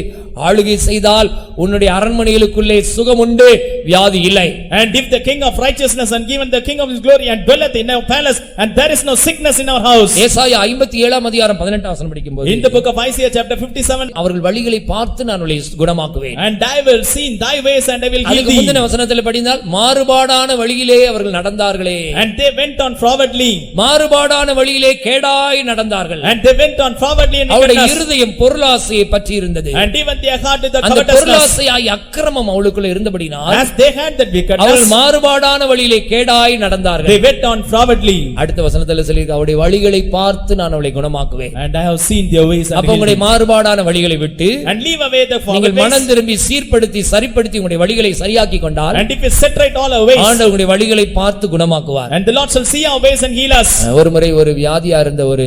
ஆளுகை செய்தால், உன்னுடைய அரண்மனைகளுக்குள்ளே சுகம் உண்டு, வியாதி இல்லை. And if the king of righteousness and given the king of his glory and dwelleth in our palace, and there is no sickness in our house. ஏசாயா 57:18 படிக்கும்போது In the book of Isaiah chapter 57. அவர்கள் வழிகளை பார்த்து நான் உங்களை குணமாக்குவேன். And I will see in thy ways and I will heal அதுக்கு thee. முந்தின வசனத்தில் படித்தால் மாறுபாடான வழியிலே அவர்கள் நடந்தார்களே. And they went on forwardly. மாறுபாடான வழியிலே கேடாய் நடந்தார்கள். And they went on forwardly in அவருடைய wickedness. இருதயம் பொருளாசையை பற்றி இருந்தது. And even their heart with the அந்த covetousness. பொருளாசையாய் அக்கிரமம் அவளுக்குள்ள இருந்தபடினால் As they had that wickedness. அவர்கள் மாறுபாடான வழியிலே கேடாய் நடந்தார்கள். They went on forwardly. அடுத்த வசனத்தில் சொல்லியிருக்கு அவருடைய வழிகளை பார்த்து நான் அவளை குணமாக்குவேன். And I have seen their ways and அப்ப healed உங்களுடைய them. மாறுபாடான வழிகளை விட்டு And leave away the forward நீங்கள் மனம் ways. திரும்பி சீர்படுத்தி சரிப்படுத்தி உங்களுடைய வழிகளை சரியாக்கி கொண்டால் And if we set right all our ways. ஆண்டவர் உங்களுடைய வழிகளை பார்த்து குணமாக்குவார். And the Lord shall see our ways and heal us. ஒரு முறை ஒரு வியாதியா இருந்த ஒரு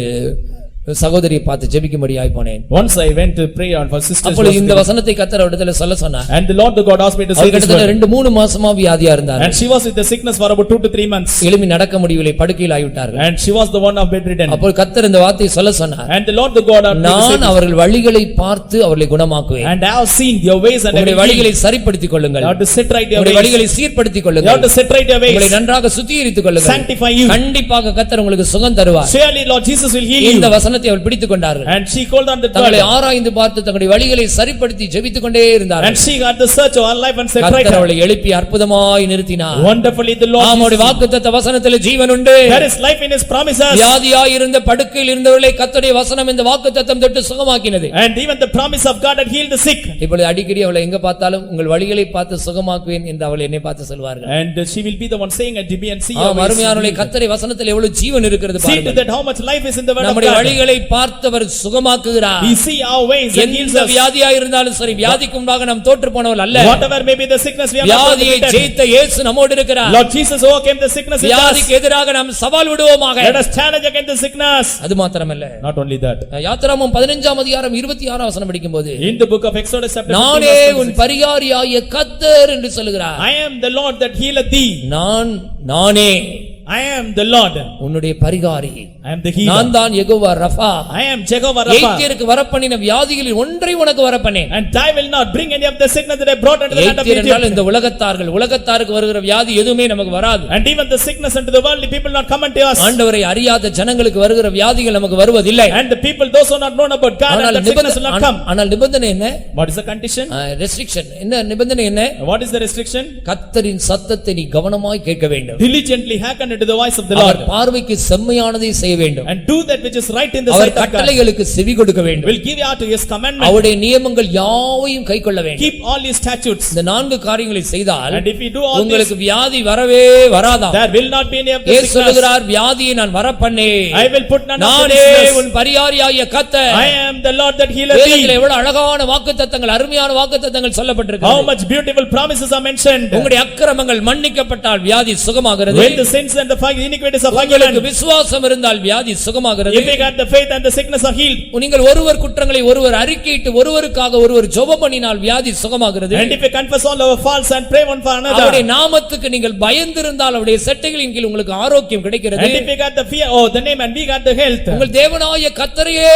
சகோதரியை பார்த்து ஜெபிக்கும்படியாய் போனேன். Once I went to pray on for sisters. அப்பொழுது இந்த வசனத்தை கர்த்தர் அவரிடத்தில் சொல்ல சொன்னார். And the Lord the God asked me to say this கிட்டத்தட்ட word. 2-3 மாசமா வியாதியா இருந்தார். And she was with the sickness for about 2 to 3 months. எழும்பி நடக்க முடியவில்லை, படுக்கையில் ஆகிவிட்டார்கள். And she was the one of bedridden. அப்போ கர்த்தர் இந்த வார்த்தையை சொல்ல சொன்னார். And the Lord the God asked me to say நான் this. அவர்கள் வழிகளை பார்த்து அவர்களை குணமாக்குவேன். And I have seen your ways and I உங்களுடைய will heal. வழிகளை சரிப்படுத்திக் கொள்ளுங்கள். You have to set right your உங்களுடைய ways. வழிகளை சீர்படுத்திக் You கொள்ளுங்கள். have to set right your உங்களை ways. நன்றாக சுத்திகரித்துக் கொள்ளுங்கள். Sanctify you. கண்டிப்பாக கர்த்தர் உங்களுக்கு சுகம் தருவார். Surely Lord Jesus will heal இந்த you. வசனத்தை அவள் பிடித்துக் கொண்டார்கள். And she called on the தங்களை God. ஆராய்ந்து பார்த்து தங்களுடைய வழிகளை சரிப்படுத்தி ஜெபித்துக் கொண்டே இருந்தார்கள். And she had the search of her life and set right. கர்த்தர் அவளை எழுப்பி அற்புதமாய் நிறுத்தினார். Wonderfully the Lord. அவருடைய வாக்குத்தத்த வசனத்தில் ஜீவன் உண்டு. There is life in his promises. வியாதியாய் இருந்த படுக்கையில் இருந்தவர்களை கர்த்தருடைய வசனம் இந்த வாக்குத்தத்தம் தொட்டு சுகமாக்கினது. And even the promise of God had healed the sick. இப்பொழுது அடிக்கடி அவளை எங்க பார்த்தாலும் உங்கள் வழிகளை பார்த்து சுகமாக்குவேன் என்று அவள் என்னை பார்த்து சொல்வார்கள். And she will be the one saying at DB and see your ways. அருமையானவர்களே, கர்த்தருடைய வசனத்தில் எவ்வளவு ஜீவன் இருக்கிறது See to பாருங்கள். that how much life is in the word of நம்முடைய God. வழிகளை பார்த்தவர் சுகமாக்குகிறார். He see our ways and heals எந்த us. வியாதியா இருந்தாலும் சரி, வியாதிக்கு முன்பாக நாம் தோற்று போனவர்கள் அல்ல. Whatever may be the sickness we have not வியாதியை defeated. ஜெயித்த இயேசு நம்மோடு இருக்கிறார். Lord Jesus overcame the sickness in us. வியாதிக்கு எதிராக நாம் சவால் விடுவோமாக. Let us challenge against the sickness. அது மாத்திரமல்ல, Not only that. யாத்திராகமம் 15:26 வசனம் படிக்கும்போது In the book of Exodus chapter 15 நானே verse உன் 26, பரிகாரியாகிய கர்த்தர் என்று சொல்லுகிறார். I am the Lord that healeth thee. நானே I am the Lord. உன்னுடைய பரிகாரி. I am the healer. நான் தான் Jehovah Rapha. I am Jehovah Rapha. எகிப்தியருக்கு வரப்பண்ணின வியாதிகளில் ஒன்றை உனக்கு வரப்பண்ணேன். And I will not bring any of the sickness that I brought unto the land of எகிப்தியர் Egypt. இந்த உலகத்தாருக்கு வருகிற வியாதி எதுவுமே நமக்கு வராது. And even the sickness unto the worldly people not come unto us. ஆண்டவரை அறியாத ஜனங்களுக்கு வருகிற வியாதிகள் நமக்கு வருவதில்லை. And the people those who are not known about God and the sickness will not come. ஆனால் நிபந்தனை என்ன? What is the condition? Restriction. என்ன நிபந்தனை என்ன? What is the restriction? கர்த்தரின் சத்தத்தை நீ கவனமாய் கேட்க வேண்டும். Diligently hearken unto the voice of the Lord. அவர் பார்வைக்கு செம்மையானதை செய்ய வேண்டும். And do that which is right in the our sight of God. கட்டளைகளுக்கு செவி கொடுக்க வேண்டும். Will give out to his commandment. அவருடைய நியமங்கள் யாவையும் கைக்கொள்ள வேண்டும். Keep all his statutes. இந்த 4 காரியங்களை செய்தால் And if you do all this, உங்களுக்கு வியாதி வரவே வராதா. there will not be any of the இயேசு sickness. சொல்கிறார் வியாதியை நான் வரப்பண்ணேன். I will put none of the நானே sickness. உன் பரியாரியாகிய கர்த்தர். I am the Lord that healeth வேதத்தில் thee. எவ்வளவு அழகான வாக்குத்தத்தங்கள் அருமையான வாக்குத்தத்தங்கள் How சொல்லப்பட்டிருக்கிறது. much beautiful promises are mentioned. உங்களுடைய அக்கிரமங்கள் மன்னிக்கப்பட்டால் வியாதி சுகமாகிறது. When the sins and the iniquities are உங்களுக்கு forgiven. விசுவாசம் இருந்தால் வியாதி சுகமாகிறது. If we got the faith and the sickness are healed. நீங்கள் ஒருவர் குற்றங்களை ஒருவர் அறிக்கையிட்டு ஒருவருக்காக ஒருவர் ஜெபம் பண்ணினால் வியாதி சுகமாகிறது. And if we confess all our faults and pray one for another. அவருடைய நாமத்துக்கு நீங்கள் பயந்திருந்தால் அவருடைய சட்டைகளின் கீழ் உங்களுக்கு ஆரோக்கியம் கிடைக்கிறது. And if we got the fear the name and we got the health. உங்கள் தேவனாய கர்த்தரையே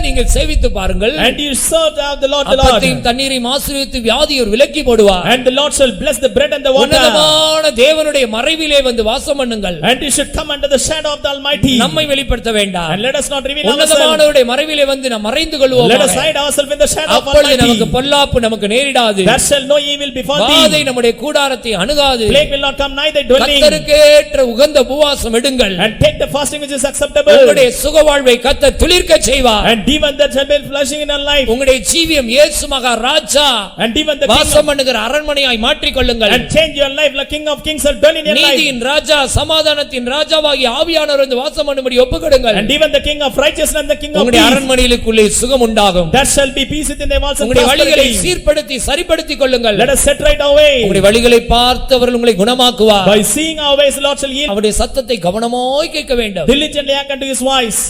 நீங்கள் சேவித்து பாருங்கள். And you serve the Lord. அப்பத்தையும் தண்ணீரையும் ஆசீர்வதித்து வியாதியை விலக்கி போடுவார். And the Lord shall bless the bread and the water. உன்னதமான தேவனுடைய மறைவிலே வந்து வாசம் பண்ணுங்கள். And you should come under the shadow of the Almighty. நம்மை வெளிப்படுத்த வேண்டாம். And let us not reveal ourselves. உன்னதமானவருடைய மறைவிலே வந்து நாம் மறைந்து கொள்வோம். Let us hide ourselves in the shadow of அப்பொழுது Almighty. நமக்கு பொல்லாப்பு நமக்கு நேரிடாது. There shall no evil befall thee. வாதை நம்முடைய கூடாரத்தை அணுகாது. Plague will not come nigh thy dwelling. கர்த்தருக்கேற்ற உகந்த உபவாசம் எடுங்கள். And take the fasting which is acceptable. உங்களுடைய சுகவாழ்வை கர்த்தர் துளிர்க்க செய்வார். And even that shall be flourishing in our life. உங்களுடைய ஜீவியம் இயேசு மகாராஜா And even the வாசம் பண்ணுகிற அரண்மனையாய் மாற்றிக் கொள்ளுங்கள். and change your life like King of Kings shall dwell in your life. நீதியின் ராஜா சமாதானத்தின் ராஜாவாகிய ஆவியானவர் வந்து வாசம் பண்ணும்படி ஒப்புக்கொடுங்கள். And even the King of righteousness and the King of உங்களுடைய peace. அரண்மனையிலுக்குள்ளே சுகம் உண்டாகும். There shall be peace within their walls and உங்களுடைய வழிகளை prosperity. சீர்படுத்தி சரிப்படுத்திக் கொள்ளுங்கள். Let us set right our way. உங்களுடைய வழிகளை பார்த்து அவர் உங்களை குணமாக்குவார். By seeing our ways, the Lord shall heal. அவருடைய சத்தத்தை கவனமாய் கேட்க வேண்டும். Diligently hearken to his voice.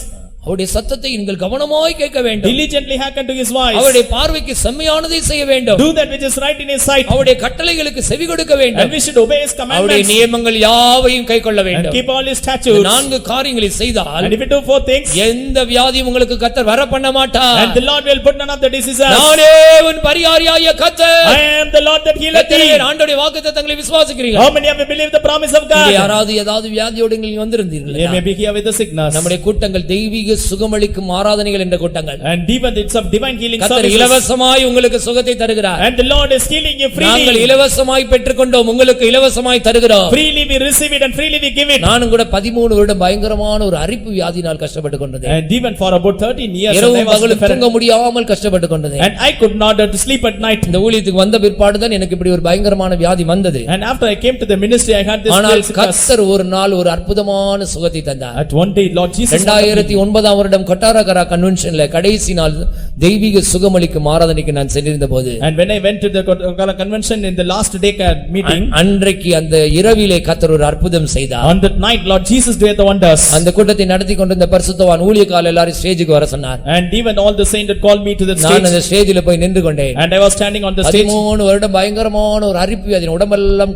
அவருடைய சத்தத்தை நீங்கள் கவனமாய் கேட்க வேண்டும். Diligently hearken to his voice. அவருடைய பார்வைக்கு செம்மையானதை செய்ய வேண்டும். Do that which is right in his sight. அவருடைய கட்டளைகளுக்கு செவி கொடுக்க வேண்டும். And we should obey his அவருடைய commandments. நியமங்கள் யாவையும் கைக்கொள்ள And வேண்டும். keep all his statutes. 4 காரியங்களை செய்தால் And if you do 4 things. எந்த வியாதியும் உங்களுக்கு கர்த்தர் வர பண்ண மாட்டார். And the Lord will put none of the diseases. நானே உன் பரியாரியாகிய கர்த்தர். I am the Lord that healeth எத்தனை thee. பேர் ஆண்டவருடைய வாக்குத்தத்தங்களை விசுவாசிக்கிறீர்கள்? How many of you believe the promise of இங்கே God? யாராவது ஏதாவது வியாதியோடு நீங்கள் வந்திருந்தீர்களா? They may be here with the sickness. நம்முடைய கூட்டங்கள் தெய்வீக சுகமளிக்கும் ஆராதனைகள் என்ற கூட்டங்கள். And even it's of divine healing கர்த்தர் services. இலவசமாய் உங்களுக்கு சுகத்தை தருகிறார். And the Lord is healing you நாங்கள் freely. இலவசமாய் பெற்றுக்கொண்டோம், உங்களுக்கு இலவசமாய் தருகிறோம். Freely we receive it and freely we give it. நானும் கூட 13 வருடம் பயங்கரமான ஒரு அரிப்பு வியாதியினால் கஷ்டப்பட்டு கொண்டேன். And even for about 13 years and I இரவும் was பகலும் suffering. தூங்க முடியாமல் கஷ்டப்பட்டு கொண்டேன். And I could not sleep at night. இந்த ஊழியத்துக்கு வந்த பிற்பாடு தான் எனக்கு இப்படி ஒரு பயங்கரமான வியாதி வந்தது. And after I came to the ministry I had this ஆனால் sickness. கர்த்தர் ஒரு நாள் ஒரு அற்புதமான சுகத்தை தந்தார். At one day Lord Jesus 2009 வருடம் கொட்டாரகரா கன்வென்ஷன்ல கடைசி நாள் தெய்வீக சுகமளிக்கும் ஆராதனைக்கு நான் சென்றிருந்த போது, And when I went to the Kottara convention in the last day meeting, அன்றைக்கு அந்த இரவிலே கர்த்தர் ஒரு அற்புதம் செய்தார். on that night Lord Jesus did the wonders. அந்த கூட்டத்தை நடத்தி கொண்டிருந்த பரிசுத்தவான் ஊழியக்காரர் எல்லாரும் ஸ்டேஜுக்கு வர சொன்னார். And even all the saints had called me to the நான் stage. அந்த ஸ்டேஜில் போய் நின்று கொண்டேன். And I was standing on the stage. 13 வருடம் பயங்கரமான ஒரு அரிப்பு வியாதி, உடம்பெல்லாம்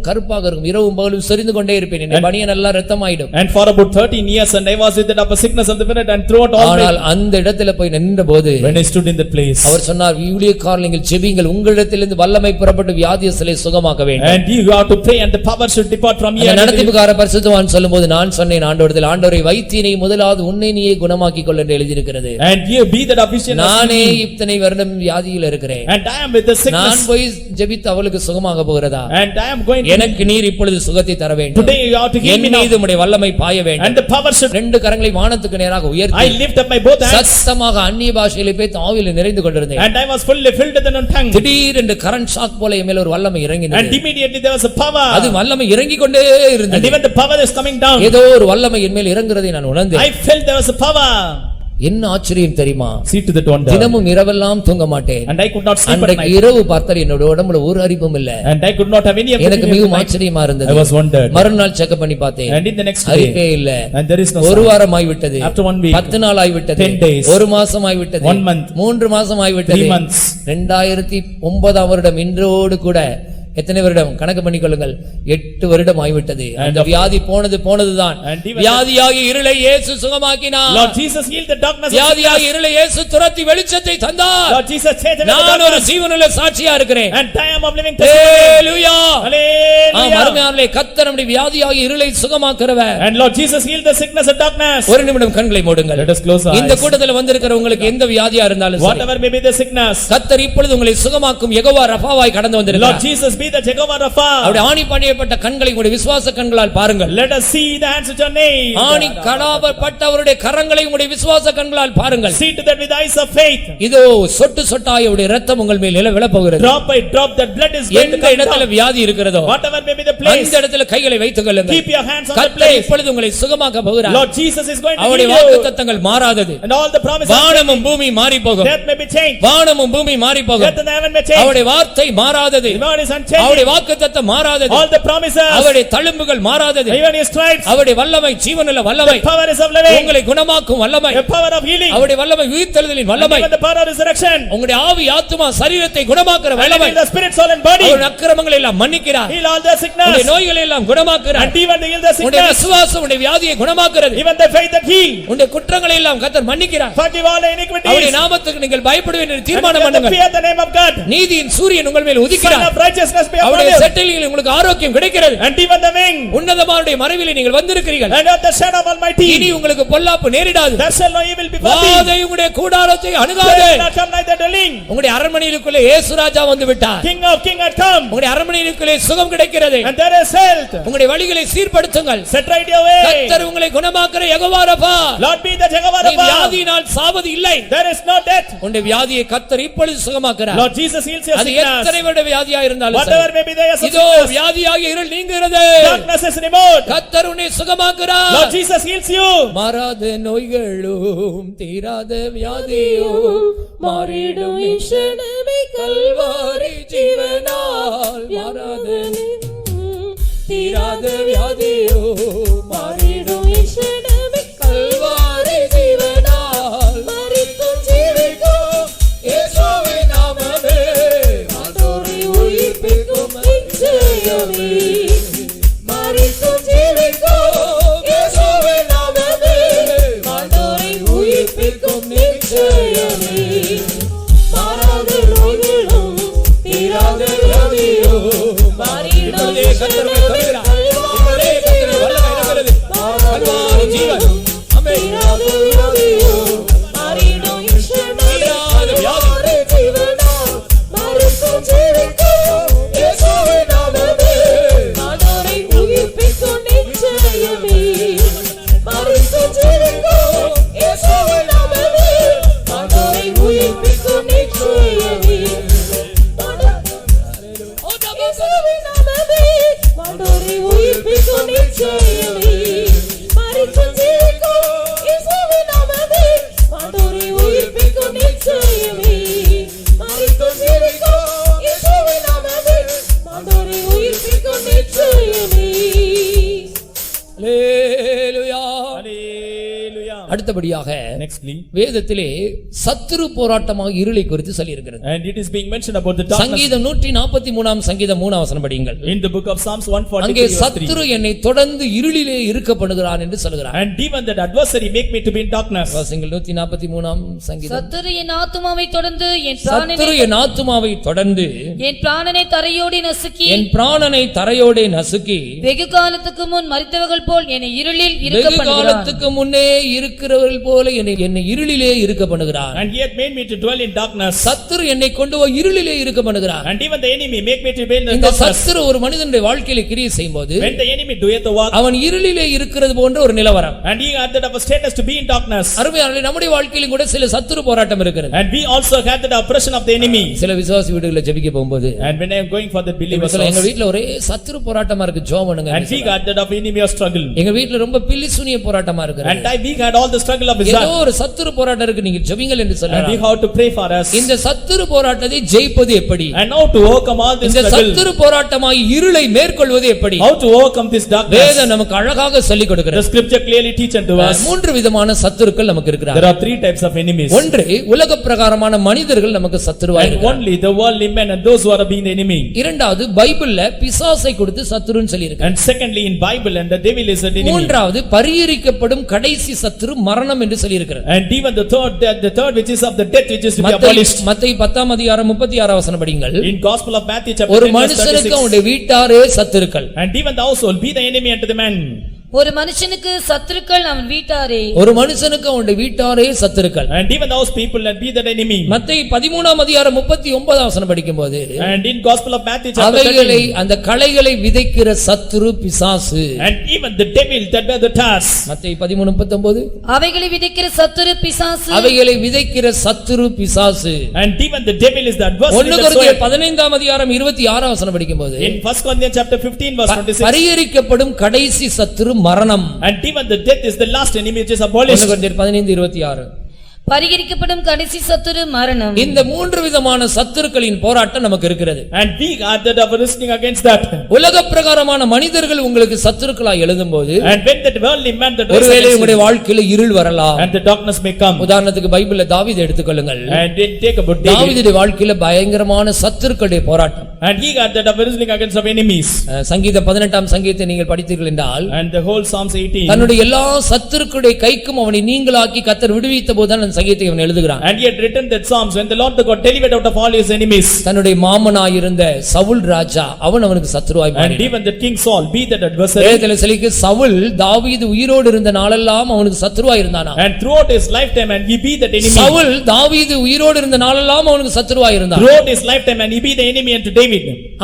கருப்பாக இருக்கும், இரவும் பகலும் செறிந்து கொண்டே இருப்பேன், என் பனியன் எல்லாம் ரத்தமாயிடும். And for about 13 years and I was with that upper sickness of the spirit and throughout all ஆனால் day. அந்த இடத்துல போய் நின்ற போது When I stood in that place. அவர் சொன்னார், ஊழியக்காரர் நீங்கள் ஜெபிங்கள், உங்களிடத்திலிருந்து வல்லமை புறப்பட்டு வியாதியஸ்தலை சுகமாக்க வேண்டும். And you have to pray and the power should depart from you. அந்த நடத்திப்புக்கார பரிசுத்தவான் சொல்லும்போது நான் சொன்னேன், ஆண்டவரிடத்தில், ஆண்டவரை வைத்தியனை முதலாவது உன்னை நீயே குணமாக்கிக் கொள் என்று எழுதியிருக்கிறது. And you be that official. நானே இத்தனை வருடம் வியாதியில் இருக்கிறேன், And I am with the sickness. நான் போய் ஜெபித்து அவளுக்கு சுகமாக போகிறதா? And I am going to. எனக்கு நீர் இப்பொழுது சுகத்தை தர வேண்டும். Today you have to heal N me now. மீது உம்முடைய வல்லமை பாய வேண்டும். And the power should. 2 கரங்களை வானத்துக்கு நேராக I உயர்த்தி lift up my both hands. சத்தமாக அந்நிய பாஷையிலே பேசி ஆவியிலே நிறைந்து கொண்டிருந்தேன். And I was fully filled with the tongue. திடீரென்று கரண்ட் ஷாக் போல என் மேல ஒரு வல்லமை இறங்கினது. And immediately there was a power. அது வல்லமை இறங்கிக் கொண்டே And இருந்தது. even the power is coming down. ஏதோ ஒரு வல்லமை என் மேல் இறங்குறதை நான் உணர்ந்தேன். I felt there was a power. என்ன ஆச்சரியம் தெரியுமா? See to that wonder. தினமும் இரவெல்லாம் தூங்க மாட்டேன். And I could not sleep at அன்றைக்கு night. இரவு பார்த்தால் என்னோட உடம்புல ஒரு அரிப்பும் இல்ல. And I could not have any of எனக்கு the மிகவும் ஆச்சரியமா இருந்தது. I was wondered. மறுநாள் செக்அப் பண்ணி பார்த்தேன். And in the next அரிப்பே day. இல்ல. And there is no ஒரு sign. வாரம் ஆகிவிட்டது. After 1 week. 10 நாள் ஆகிவிட்டது. 10 days. ஒரு மாசம் ஆகிவிட்டது. 1 month. 3 மாசம் ஆகிவிட்டது. 3 months. 2009 வருடம் இன்றோடு கூட எத்தனை வருடம் கணக்கு பண்ணிக்கொள்ளுங்கள் 8 வருடம் ஆகிவிட்டது அந்த வியாதி போனதுதான் வியாதியாகிய இருளை இயேசு சுகமாக்கினார் Lord Jesus healed the darkness. வியாதியாகிய இருளை இயேசு துரத்தி வெளிச்சத்தை தந்தார் Lord Jesus changed the நான் ஒரு darkness. ஜீவனுள்ள சாட்சியா இருக்கிறேன் And I am of living testimony. Hallelujah Hallelujah. அருமையானவர்களே கர்த்தர் நம்முடைய வியாதியாகிய இருளை சுகமாக்குறவர் And Lord Jesus healed the sickness of darkness. ஒரு நிமிடம் கண்களை மூடுங்கள் Let us close our இந்த eyes. கூட்டத்தில் வந்திருக்கிற உங்களுக்கு எந்த வியாதியா இருந்தாலும் சரி Whatever may be the sickness. கர்த்தர் இப்பொழுது உங்களை சுகமாக்கும் யெகோவா ரஃபாவாய் கடந்து Lord வந்திருக்கிறார் Jesus be the Jehovah Rapha. அவருடைய ஆணி பண்ணியப்பட்ட கண்களை உங்களுடைய விசுவாச கண்களால் பாருங்கள் Let us see the hands which are nailed. ஆணி கடாவப்பட்ட அவருடைய கரங்களை உங்களுடைய விசுவாச கண்களால் பாருங்கள் See to that with eyes of faith. இதோ சொட்டு சொட்டாய் அவருடைய இரத்தம் உங்கள் மேல் விழப் போகிறது Drop by drop that blood is going to எந்த come இடத்துல down. வியாதி இருக்கிறதோ Whatever may be the place. அந்த இடத்துல கைகளை வைத்துக் கொள்ளுங்கள் Keep your hands on the கர்த்தர் place. இப்பொழுது உங்களை சுகமாக்க போகிறார் Lord Jesus is going to அவருடைய heal you. வாக்குத்தத்தங்கள் மாறாதது And all the promises. வானமும் பூமி மாறி போகும் Death may be changed. வானமும் பூமி மாறி போகும் Death and heaven may change. அவருடைய வார்த்தை மாறாதது The word is unchanging. அவருடைய வாக்குத்தத்தம் மாறாதது All the promises. அவருடைய தழும்புகள் மாறாதது Even his stripes. அவருடைய வல்லமை ஜீவனுள்ள வல்லமை The power is of living. உங்களை குணமாக்கும் வல்லமை The power of healing. அவருடைய வல்லமை உயிர்த்தெழுதலின் And வல்லமை even the power of resurrection. உங்களுடைய ஆவி ஆத்துமா சரீரத்தை குணமாக்குற And வல்லமை even the spirit, soul and body. அவர் அக்கிரமங்களை எல்லாம் மன்னிக்கிறார் Heal all the உங்களுடைய sickness. நோய்களை எல்லாம் குணமாக்குறார் And even to heal the உங்களுடைய sickness. விசுவாசம் உங்களுடைய வியாதியை குணமாக்குறது Even the faith that heal. உங்களுடைய குற்றங்களை எல்லாம் கர்த்தர் மன்னிக்கிறார் Forgive all the iniquities. அவருடைய நாமத்துக்கு நீங்கள் பயப்படுவீர்கள் என்று And தீர்மானம் you have to பண்ணுங்கள் fear the name of God. நீதியின் சூரியன் உங்கள் மேல் Son உதிக்கிறார் of righteousness be upon அவருடைய you. செட்டிலில் உங்களுக்கு ஆரோக்கியம் கிடைக்கிறது And even the wing. உன்னதமானுடைய மறைவிலே நீங்கள் வந்திருக்கிறீர்கள் And of the shadow of Almighty. இனி உங்களுக்கு பொல்லாப்பு நேரிடாது There shall no evil befall thee. வாதை உங்களுடைய கூடாரத்தை அணுகாது There will not come nigh thy dwelling. உங்களுடைய அரண்மனையிலுக்குள்ளே இயேசு ராஜா வந்து விட்டார் King of king had come. உங்களுடைய அரண்மனையிலுக்குள்ளே சுகம் கிடைக்கிறது And there is health. உங்களுடைய வழிகளை சீர்படுத்துங்கள் Set right your way. கர்த்தர் உங்களை குணமாக்குற Jehovah Rapha Lord be the Jehovah நீ Rapha. வியாதியினால் சாவது இல்லை There is no death. உங்களுடைய வியாதியை கர்த்தர் இப்பொழுது சுகமாக்குறார் Lord Jesus heals your அது sickness. எத்தனை வருட வியாதியா இருந்தாலும் Whatever சரி. may be there, இதோ வியாதியாகிய இருள் நீங்குகிறது darkness is removed. கர்த்தர் உன்னை சுகமாக்குறார் Lord Jesus heals you. மாறாத நோய்களும் தீராத வியாதியும் மாறிடும் ஈசனமே கல்வாரி ஜீவனால் மாறாத தீராத வியாதியும் மாறிடும் ஈசனமே கல்வாரி ஜீவனால் மரித்தும் ஜீவிக்கும் இயேசுவின் நாமமே மாதோரை உயிர்ப்பிக்கும் நிச்சயமே மரித்தும் ஜீவிக்கும் இயேசுவின் நாமமே மாதோரை உயிர்ப்பிக்கும் நிச்சயமே மாறாத நோய்களும் தீராத வியாதியும் மாறிடும் ஈசனமே கல்வாரி ஜீவனால் கல்வாரி ஜீவன் ஆமென் தீராத வியாதியும் மாறிடும் ஈசனமே கல்வாரி ஜீவனால் மரித்தும் ஜீவிக்கும் இயேசுவின் நாமமே மாதோரை உயிர்ப்பிக்கும் நிச்சயமே மரித்தும் ஜீவிக்கும் இயேசுவின் நாமமே மாதோரை உயிர்ப்பிக்கும் நிச்சயமே இயேசுவின் நாமமே மாதோரை உயிர்ப்பிக்கும் நிச்சயமே மரித்தும் ஜீவிக்கும் இயேசுவின் நாமமே மாதோரை உயிர்ப்பிக்கும் நிச்சயமே மரித்தும் ஜீவிக்கும் இயேசுவின் நாமமே மாதோரை உயிர்ப்பிக்கும் நிச்சயமே அல்லேலூயா Hallelujah. அடுத்தபடியாக Nextly. வேதத்திலே சத்துரு போராட்டமாக இருளை குறித்து சொல்லியிருக்கிறது And it is being mentioned about the darkness. சங்கீதம் 143 சங்கீதம் 3 வசனம் படியுங்கள் In the book of Psalms அங்கே 143 verse 3. சத்துரு என்னை தொடர்ந்து இருளிலே இருக்க பண்ணுகிறான் என்று சொல்கிறார் And even that adversary make me to be in darkness. வாசிங்கள் 143 சங்கீதம் சத்துரு என் ஆத்துமாவை தொடர்ந்து சத்துரு என் ஆத்துமாவை தொடர்ந்து என் பிராணனை தரையோடி நசுக்கி என் பிராணனை தரையோடே நசுக்கி வெகு காலத்துக்கு முன் மரித்தவர்கள் போல் என்னை இருளில் இருக்க வெகு பண்ணுகிறான் காலத்துக்கு முன்னே இருக்கிறவர்கள் போல என்னை இருளிலே இருக்க பண்ணுகிறார் And he had made me to dwell in darkness. சத்துரு என்னை கொண்டு போய் இருளிலே இருக்க பண்ணுகிறார் And even the enemy make me to be in the இந்த darkness. சத்துரு ஒரு மனிதனுடைய வாழ்க்கையில கிரியை செய்யும்போது When the enemy doeth the work. அவன் இருளிலே இருக்கிறது போன்ற ஒரு நிலவரம் And he had that of a status to be in darkness. அருமையானவர்களே, நம்முடைய வாழ்க்கையிலும் கூட சில சத்துரு போராட்டம் இருக்கிறது. And we also had that oppression of the enemy. சில விசுவாசி வீடுகளில் ஜெபிக்க போகும்போது And when I am going for the believers எங்க house. வீட்ல ஒரே சத்துரு போராட்டமா இருக்கு, ஜெபம் பண்ணுங்க. And we had that of enemy of struggle. எங்க வீட்ல ரொம்ப பில்லி சூனிய போராட்டமா இருக்கு. And we had all the struggle of his ஏதோ life. ஒரு சத்துரு போராட்டம் இருக்கு, நீங்க ஜெபிங்கள் என்று And we சொல்லலாம். have to pray for us. இந்த சத்துரு போராட்டத்தை ஜெயிப்பது எப்படி? And how to overcome all this இந்த struggle. சத்துரு போராட்டமாய் இருளை மேற்கொள்வது எப்படி? How to overcome this darkness. வேதம் நமக்கு அழகாக சொல்லிக் The கொடுக்கிறது. scripture clearly teach unto us. மூன்று விதமான சத்துருக்கள் நமக்கு There இருக்கிறார்கள். are three types of enemies. ஒன்று உலக பிரகாரமான மனிதர்கள் நமக்கு சத்துருவாய் And இருக்கிறார்கள். only the worldly men and those who are being the enemy. இரண்டாவது பைபிள்ல பிசாசை கொடுத்து சத்துருன்னு சொல்லி இருக்கு. And secondly in Bible and the devil is an enemy. மூன்றாவது பரிகரிக்கப்படும் கடைசி சத்துரு மரணம் என்று சொல்லி இருக்கிறது. And even the third which is of the death which is to be abolished. மத்தேயு 10 அதிகாரம் 36 வசனம் படிங்கள். In Gospel of Matthew chapter ஒரு 10 verse மனுஷனுக்கு 36. அவனுடைய வீட்டாரே சத்துருக்கள். And even the household be the enemy unto the man. ஒரு மனுஷனுக்கு சத்துருக்கள் அவன் வீட்டாரே. ஒரு மனுஷனுக்கு அவனுடைய வீட்டாரே சத்துருக்கள். And even those people and be that enemy. மத்தேயு 13 அதிகாரம் 39 வசனம் படிக்கும்போது And in Gospel of Matthew chapter அவைகளை 13. அந்த களைகளை விதைக்கிற சத்துரு பிசாசு. And even the devil that bear the task. மத்தேயு 13:39 அவைகளை விதைக்கிற சத்துரு பிசாசு. அவைகளை விதைக்கிற சத்துரு பிசாசு. And even the devil is the adversary 1 that கொரிந்தியர் soweth. 15 அதிகாரம் 26 வசனம் படிக்கும்போது In 1 Corinthians chapter 15 verse 26. பரிகரிக்கப்படும் கடைசி சத்துரு மரணம். And even the death is the last enemy which is 1 abolished. கொரிந்தியர் 15:26. பரிகரிக்கப்படும் கடைசி சத்துரு மரணம். இந்த மூன்று விதமான சத்துருக்களின் போராட்டம் நமக்கு இருக்கிறது. And we are that are wrestling against that. உலக பிரகாரமான மனிதர்கள் உங்களுக்கு சத்துருக்களாய் எழுதும்போது And when that worldly man that wrestles ஒருவேளை against உங்களுடைய you, வாழ்க்கையில இருள் வரலாம். and the darkness may come. உதாரணத்துக்கு பைபிள்ல தாவீதை எடுத்துக்கொள்ளுங்கள். And then take about David. தாவீதுடைய வாழ்க்கையில பயங்கரமான சத்துருக்களுடைய போராட்டம். And he got that are wrestling against of enemies. சங்கீதம் 18 சங்கீதத்தை நீங்கள் படித்தீர்கள் என்றால் And the whole Psalms 18. தன்னுடைய எல்லா சத்துருக்களுடைய கைக்கும் அவனை நீங்களாக்கி கர்த்தர் விடுவித்த போதுதான் அந்த சங்கீதத்தை அவன் எழுதுகிறான். And he had written that Psalms when the Lord God delivered out of all his enemies. தன்னுடைய மாமனாயிருந்த சவுல் ராஜா அவனுக்கு சத்துருவாய் And மாறினான். even the king Saul be that adversary. வேதத்திலே சொல்லிருக்கு சவுல் தாவீது உயிரோடு இருந்த நாளெல்லாம் அவனுக்கு சத்துருவாய் இருந்தானா. And throughout his lifetime and he be that enemy. Saul தாவீது உயிரோடு இருந்த நாளெல்லாம் அவனுக்கு சத்துருவாய் இருந்தான். Throughout his lifetime and he be the enemy unto David.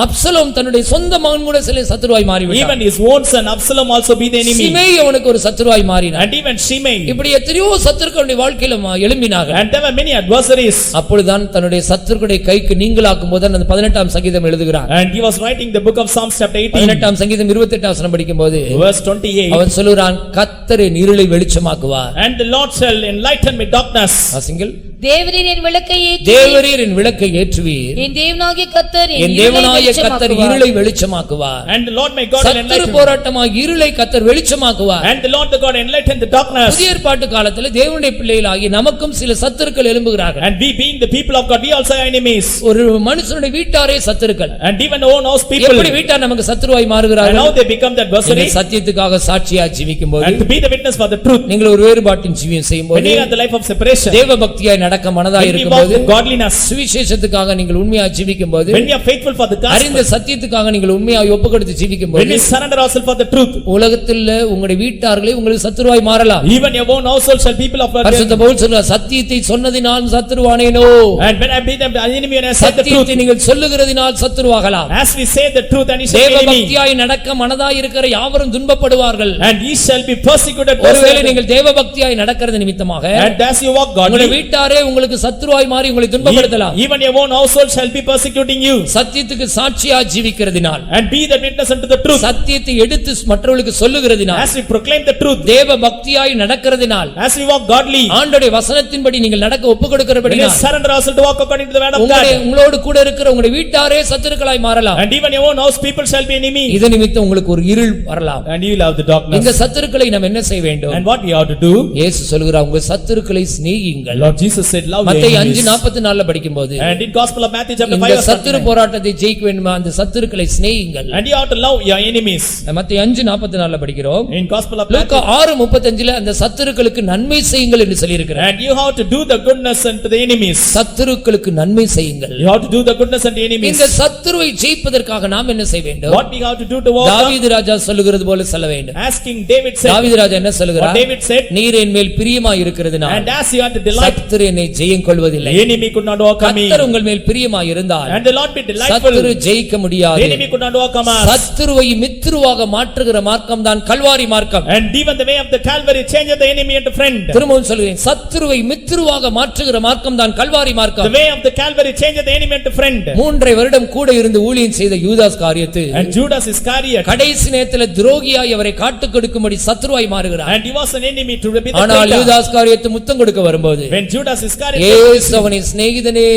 Absalom தன்னுடைய சொந்த மகன் கூட சில சத்துருவாய் மாறிவிட்டான். Even his own son Absalom also be the enemy. சிமேய் அவனுக்கு ஒரு சத்துருவாய் மாறினான். And even Shimei. இப்படி எத்தனையோ சத்துருக்களுடைய வாழ்க்கையில எழும்பினார்கள். And there were many adversaries. அப்பொழுதுதான் தன்னுடைய சத்துருக்களுடைய கைக்கு நீங்களாக்கும் போது அந்த 18 சங்கீதம் எழுதுகிறான். And he was writing the book of Psalms chapter 18. 18 சங்கீதம் 28 வசனம் படிக்கும்போது verse 28. அவன் சொல்லுகிறான் கர்த்தர் என் இருளை வெளிச்சமாக்குவார். And the Lord shall enlighten my darkness. வாசிங்கள். தேவரீர் என் விளக்கை ஏற்றி தேவரீர் என் விளக்கை ஏற்றுவீர். என் தேவனாகிய கர்த்தர் என் தேவனாகிய கர்த்தர் இருளை வெளிச்சமாக்குவார். And the Lord my God will சத்துரு enlighten. போராட்டமாக இருளை கர்த்தர் வெளிச்சமாக்குவார். And the Lord the God enlighten the darkness. புதிய ஏற்பாட்டு காலத்தில் தேவனுடைய பிள்ளைகளாகி நமக்கும் சில சத்துருக்கள் எழும்புகிறார்கள். And we being the people of God we also are enemies. ஒரு மனுஷனுடைய வீட்டாரே சத்துருக்கள். And even our own house people. எப்படி வீட்டார் நமக்கு சத்துருவாய் And மாறுகிறார்கள்? now they become the adversary. நீங்கள் சத்தியத்துக்காக சாட்சியா ஜீவிக்கும்போது And to be the witness for the truth. நீங்கள் ஒரு வேறுபாட்டின் ஜீவியம் When செய்யும்போது you are the life of separation. தேவ பக்தியாய் நடக்க மனதாய் When we walk இருக்கும்போது with godliness. சுவிசேஷத்துக்காக நீங்கள் உண்மையா ஜீவிக்கும்போது When we are faithful for the அறிந்த gospel. சத்தியத்துக்காக நீங்கள் உண்மையாய் ஒப்புக்கொடுத்து When ஜீவிக்கும்போது we surrender ourselves for the truth. உலகத்தில் உங்களுடைய வீட்டார்களே உங்களுக்கு சத்துருவாய் மாறலாம். Even your own household shall people of பரிசுத்த பவுல் சொல்றார் சத்தியத்தை சொன்னதினால் சத்துருவானேனோ. And when I be the enemy and I say the truth. சத்தியத்தை நீங்கள் சொல்லுகிறதினால் சத்துருவாகலாம். As we say the truth and he shall தேவ be enemy. பக்தியாய் நடக்க மனதாய் இருக்கிற யாவரும் துன்பப்படுவார்கள். And he shall be persecuted. ஒருவேளை நீங்கள் தேவ பக்தியாய் நடக்கிறது நிமித்தமாக And as you walk உங்களுடைய godly. வீட்டாரே உங்களுக்கு சத்துருவாய் மாறி உங்களை துன்பப்படுத்தலாம். Even your own household shall be persecuting you. சத்தியத்துக்கு சாட்சியா ஜீவிக்கிறதினால் And be the witness unto the truth. சத்தியத்தை எடுத்து மற்றவர்களுக்கு சொல்லுகிறதினால் As we proclaim the truth. தேவ பக்தியாய் நடக்கிறதினால் As we walk godly. ஆண்டவருடைய வசனத்தின்படி நீங்கள் நடக்க When we ஒப்புக்கொடுக்கிறபடினால் surrender ourselves to walk according to the word of God. உங்களோடு கூட இருக்கிற உங்களுடைய வீட்டாரே சத்துருக்களாய் மாறலாம். And even your own house people shall be enemy. இது நிமித்தம் உங்களுக்கு ஒரு இருள் வரலாம். And you will have the darkness. இந்த சத்துருக்களை நாம் என்ன செய்ய வேண்டும்? And what we have to do? இயேசு சொல்கிறார் உங்கள் சத்துருக்களை சிநேகியுங்கள். Lord Jesus said love your மத்தேயு enemies. 5:44 படிக்கும்போது And in Gospel of Matthew chapter 5 இந்த verse சத்துரு 39. போராட்டத்தை ஜெயிக்க வேண்டுமா அந்த சத்துருக்களை சிநேகியுங்கள். And you have to love your enemies. மத்தேயு 5:44 படிக்கிறோம். In Gospel of Luca Matthew. 6:35 அந்த சத்துருக்களுக்கு நன்மை செய்யுங்கள் என்று சொல்லி இருக்கிறார். And you have to do the goodness unto the enemies. சத்துருக்களுக்கு நன்மை செய்யுங்கள். You have to do the goodness unto enemies. இந்த சத்துருவை ஜெயிப்பதற்காக நாம் என்ன செய்ய வேண்டும்? What we have to do to overcome? தாவீது ராஜா சொல்லுகிறது போல சொல்ல வேண்டும். As King David said. தாவீது ராஜா என்ன What சொல்லுகிறார்? David said. நீர் என் மேல் பிரியமாய் இருக்கிறதுனால் And as you are to delight. சத்துரு என்னை ஜெயம் கொள்வதில்லை. The enemy could not overcome me. கர்த்தர் உங்கள் மேல் பிரியமாயிருந்தால் And the Lord be delightful. சத்துரு ஜெயிக்க The முடியாது. enemy could not overcome us. சத்துருவை மித்ருவாக மாற்றுகிற மார்க்கம் தான் கல்வாரி மார்க்கம். And even the way of the Calvary changed the enemy into friend. திரும்பவும் சொல்கிறேன், சத்துருவை மித்ருவாக மாற்றுகிற மார்க்கம் தான் கல்வாரி The மார்க்கம். way of the Calvary changed the enemy into friend. 3 வருடம் கூட இருந்து ஊழியம் செய்த யூதாஸ் காரியத்து And Judas Iscariot. கடைசி நேரத்தில் துரோகியாய் அவரை காட்டுக் கொடுக்கும்படி சத்துருவாய் மாறுகிறார். And he was an enemy to be the ஆனால் traitor. யூதாஸ் காரியத்து முத்தம் கொடுக்க வரும்போது When Judas Iscariot. இயேசு அவனை சிநேகிதனே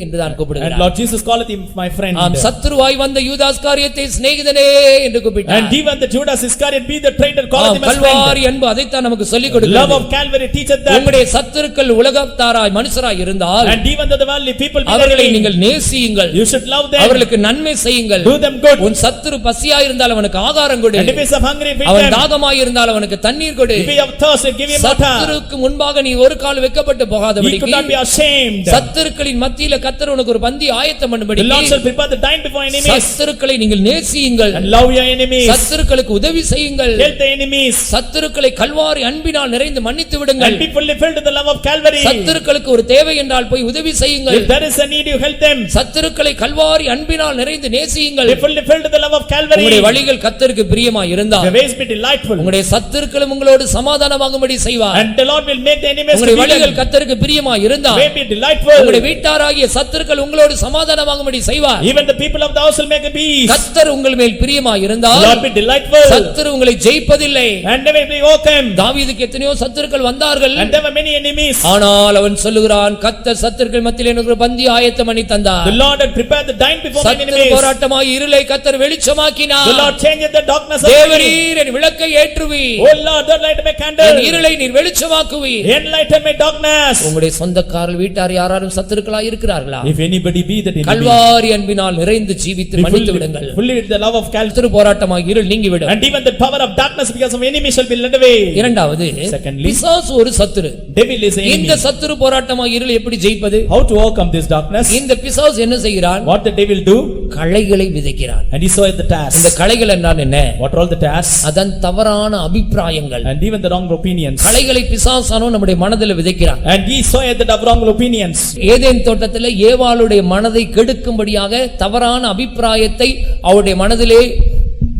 என்று தான் And கூப்பிடுகிறார். Lord Jesus called him my friend. ஆம், சத்துருவாய் வந்த யூதாஸ் காரியத்தை சிநேகிதனே என்று கூப்பிட்டார். And even the Judas Iscariot be the traitor called him as friend. Kalvari அன்பு அதைத்தான் நமக்கு சொல்லிக் Love கொடுக்கிறது. of Calvary teaches that. உங்களுடைய சத்துருக்கள் உலகத்தாராய் மனுஷராய் இருந்தால் And even though the worldly people be அவர்களை their enemy, நீங்கள் நேசியுங்கள், you should love them. அவர்களுக்கு நன்மை செய்யுங்கள். Do them good. உன் சத்துரு பசியாய் இருந்தால் அவனுக்கு ஆகாரம் கொடு, And if he is hungry, feed அவன் them. தாகமாய் இருந்தால் அவனுக்கு தண்ணீர் கொடு. If he have thirst, give him water. சத்துருக்கு முன்பாக நீ ஒரு கால் வெட்கப்பட்டு He could not be போகாதபடிக்கு ashamed. சத்துருக்களின் மத்தியில கர்த்தர் உனக்கு ஒரு பந்தி ஆயத்தம் The Lord பண்ணும்படி shall prepare the dine before enemies. சத்துருக்களை நீங்கள் நேசியுங்கள், And love your enemies. சத்துருக்களுக்கு உதவி செய்யுங்கள், Help the enemies. சத்துருக்களை கல்வாரி அன்பினால் நிறைந்து மன்னித்து விடுங்கள். And be fully filled with the love of Calvary. சத்துருக்களுக்கு ஒரு தேவை என்றால் போய் உதவி செய்யுங்கள். If there is a need, you help them. சத்துருக்களை கல்வாரி அன்பினால் நிறைந்து நேசியுங்கள். Be fully filled with the love of Calvary. உங்களுடைய வழிகள் கர்த்தருக்கு பிரியமாய் இருந்தால் The ways be delightful. உங்களுடைய சத்துருக்களும் உங்களோடு சமாதானமாகும்படி செய்வார். And the Lord will make the enemies to உங்களுடைய be வழிகள் them. கர்த்தருக்கு பிரியமாய் இருந்தால் Way be delightful. உங்களுடைய வீட்டாராகிய சத்துருக்கள் உங்களோடு சமாதானமாகும்படி செய்வார். Even the people of the house will make a peace. கர்த்தர் உங்கள் மேல் பிரியமாய் The இருந்தால் Lord be delightful. சத்துரு உங்களை ஜெயிப்பதில்லை. And never be overcome. தாவீதுக்கு எத்தனையோ சத்துருக்கள் வந்தார்கள், And there were many enemies. ஆனால் அவன் சொல்லுகிறான், கர்த்தர் சத்துருக்கள் மத்தியில் எனக்கு ஒரு பந்தி ஆயத்தம் பண்ணி தந்தார். The Lord had prepared the dine before my சத்துரு enemies. போராட்டமாய் இருளை கர்த்தர் The வெளிச்சமாக்கினார். Lord changed the darkness of me. தேவரீர் என் விளக்கை ஏற்றுவீர், Oh Lord, don't light my N candle. இருளை நீர் வெளிச்சமாக்குவீர். Enlighten my darkness. உங்களுடைய சொந்தக்காரர் வீட்டார் யாராரும் சத்துருக்களாய் இருக்கிறார்களா? If anybody be that enemy, Kalvari அன்பினால் நிறைந்து ஜீவித்து be மன்னித்து விடுங்கள். fully with the love of Calvary. சத்துரு போராட்டமாய் இருள் நீங்கிவிடும். And even the power of darkness because of enemy shall be led away. இரண்டாவது, Secondly, பிசாசு ஒரு சத்துரு. devil is an இந்த enemy. சத்துரு போராட்டமாய் இருள் எப்படி ஜெயிப்பது? How to overcome this darkness? இந்த பிசாசு என்ன செய்கிறான்? What the devil do? களைகளை விதைக்கிறான். And he sowed the இந்த tares. களைகள் என்றால் என்ன? What are all the tares? அதன் தவறான அபிப்பிராயங்கள். And even the wrong opinions. களைகளை பிசாசானோ நம்முடைய மனதில் விதைக்கிறான். And he sowed the wrong opinions. Eden தோட்டத்தில் ஏவாளுடைய மனதை கெடுக்கும்படியாக தவறான அபிப்பிராயத்தை அவருடைய மனதிலே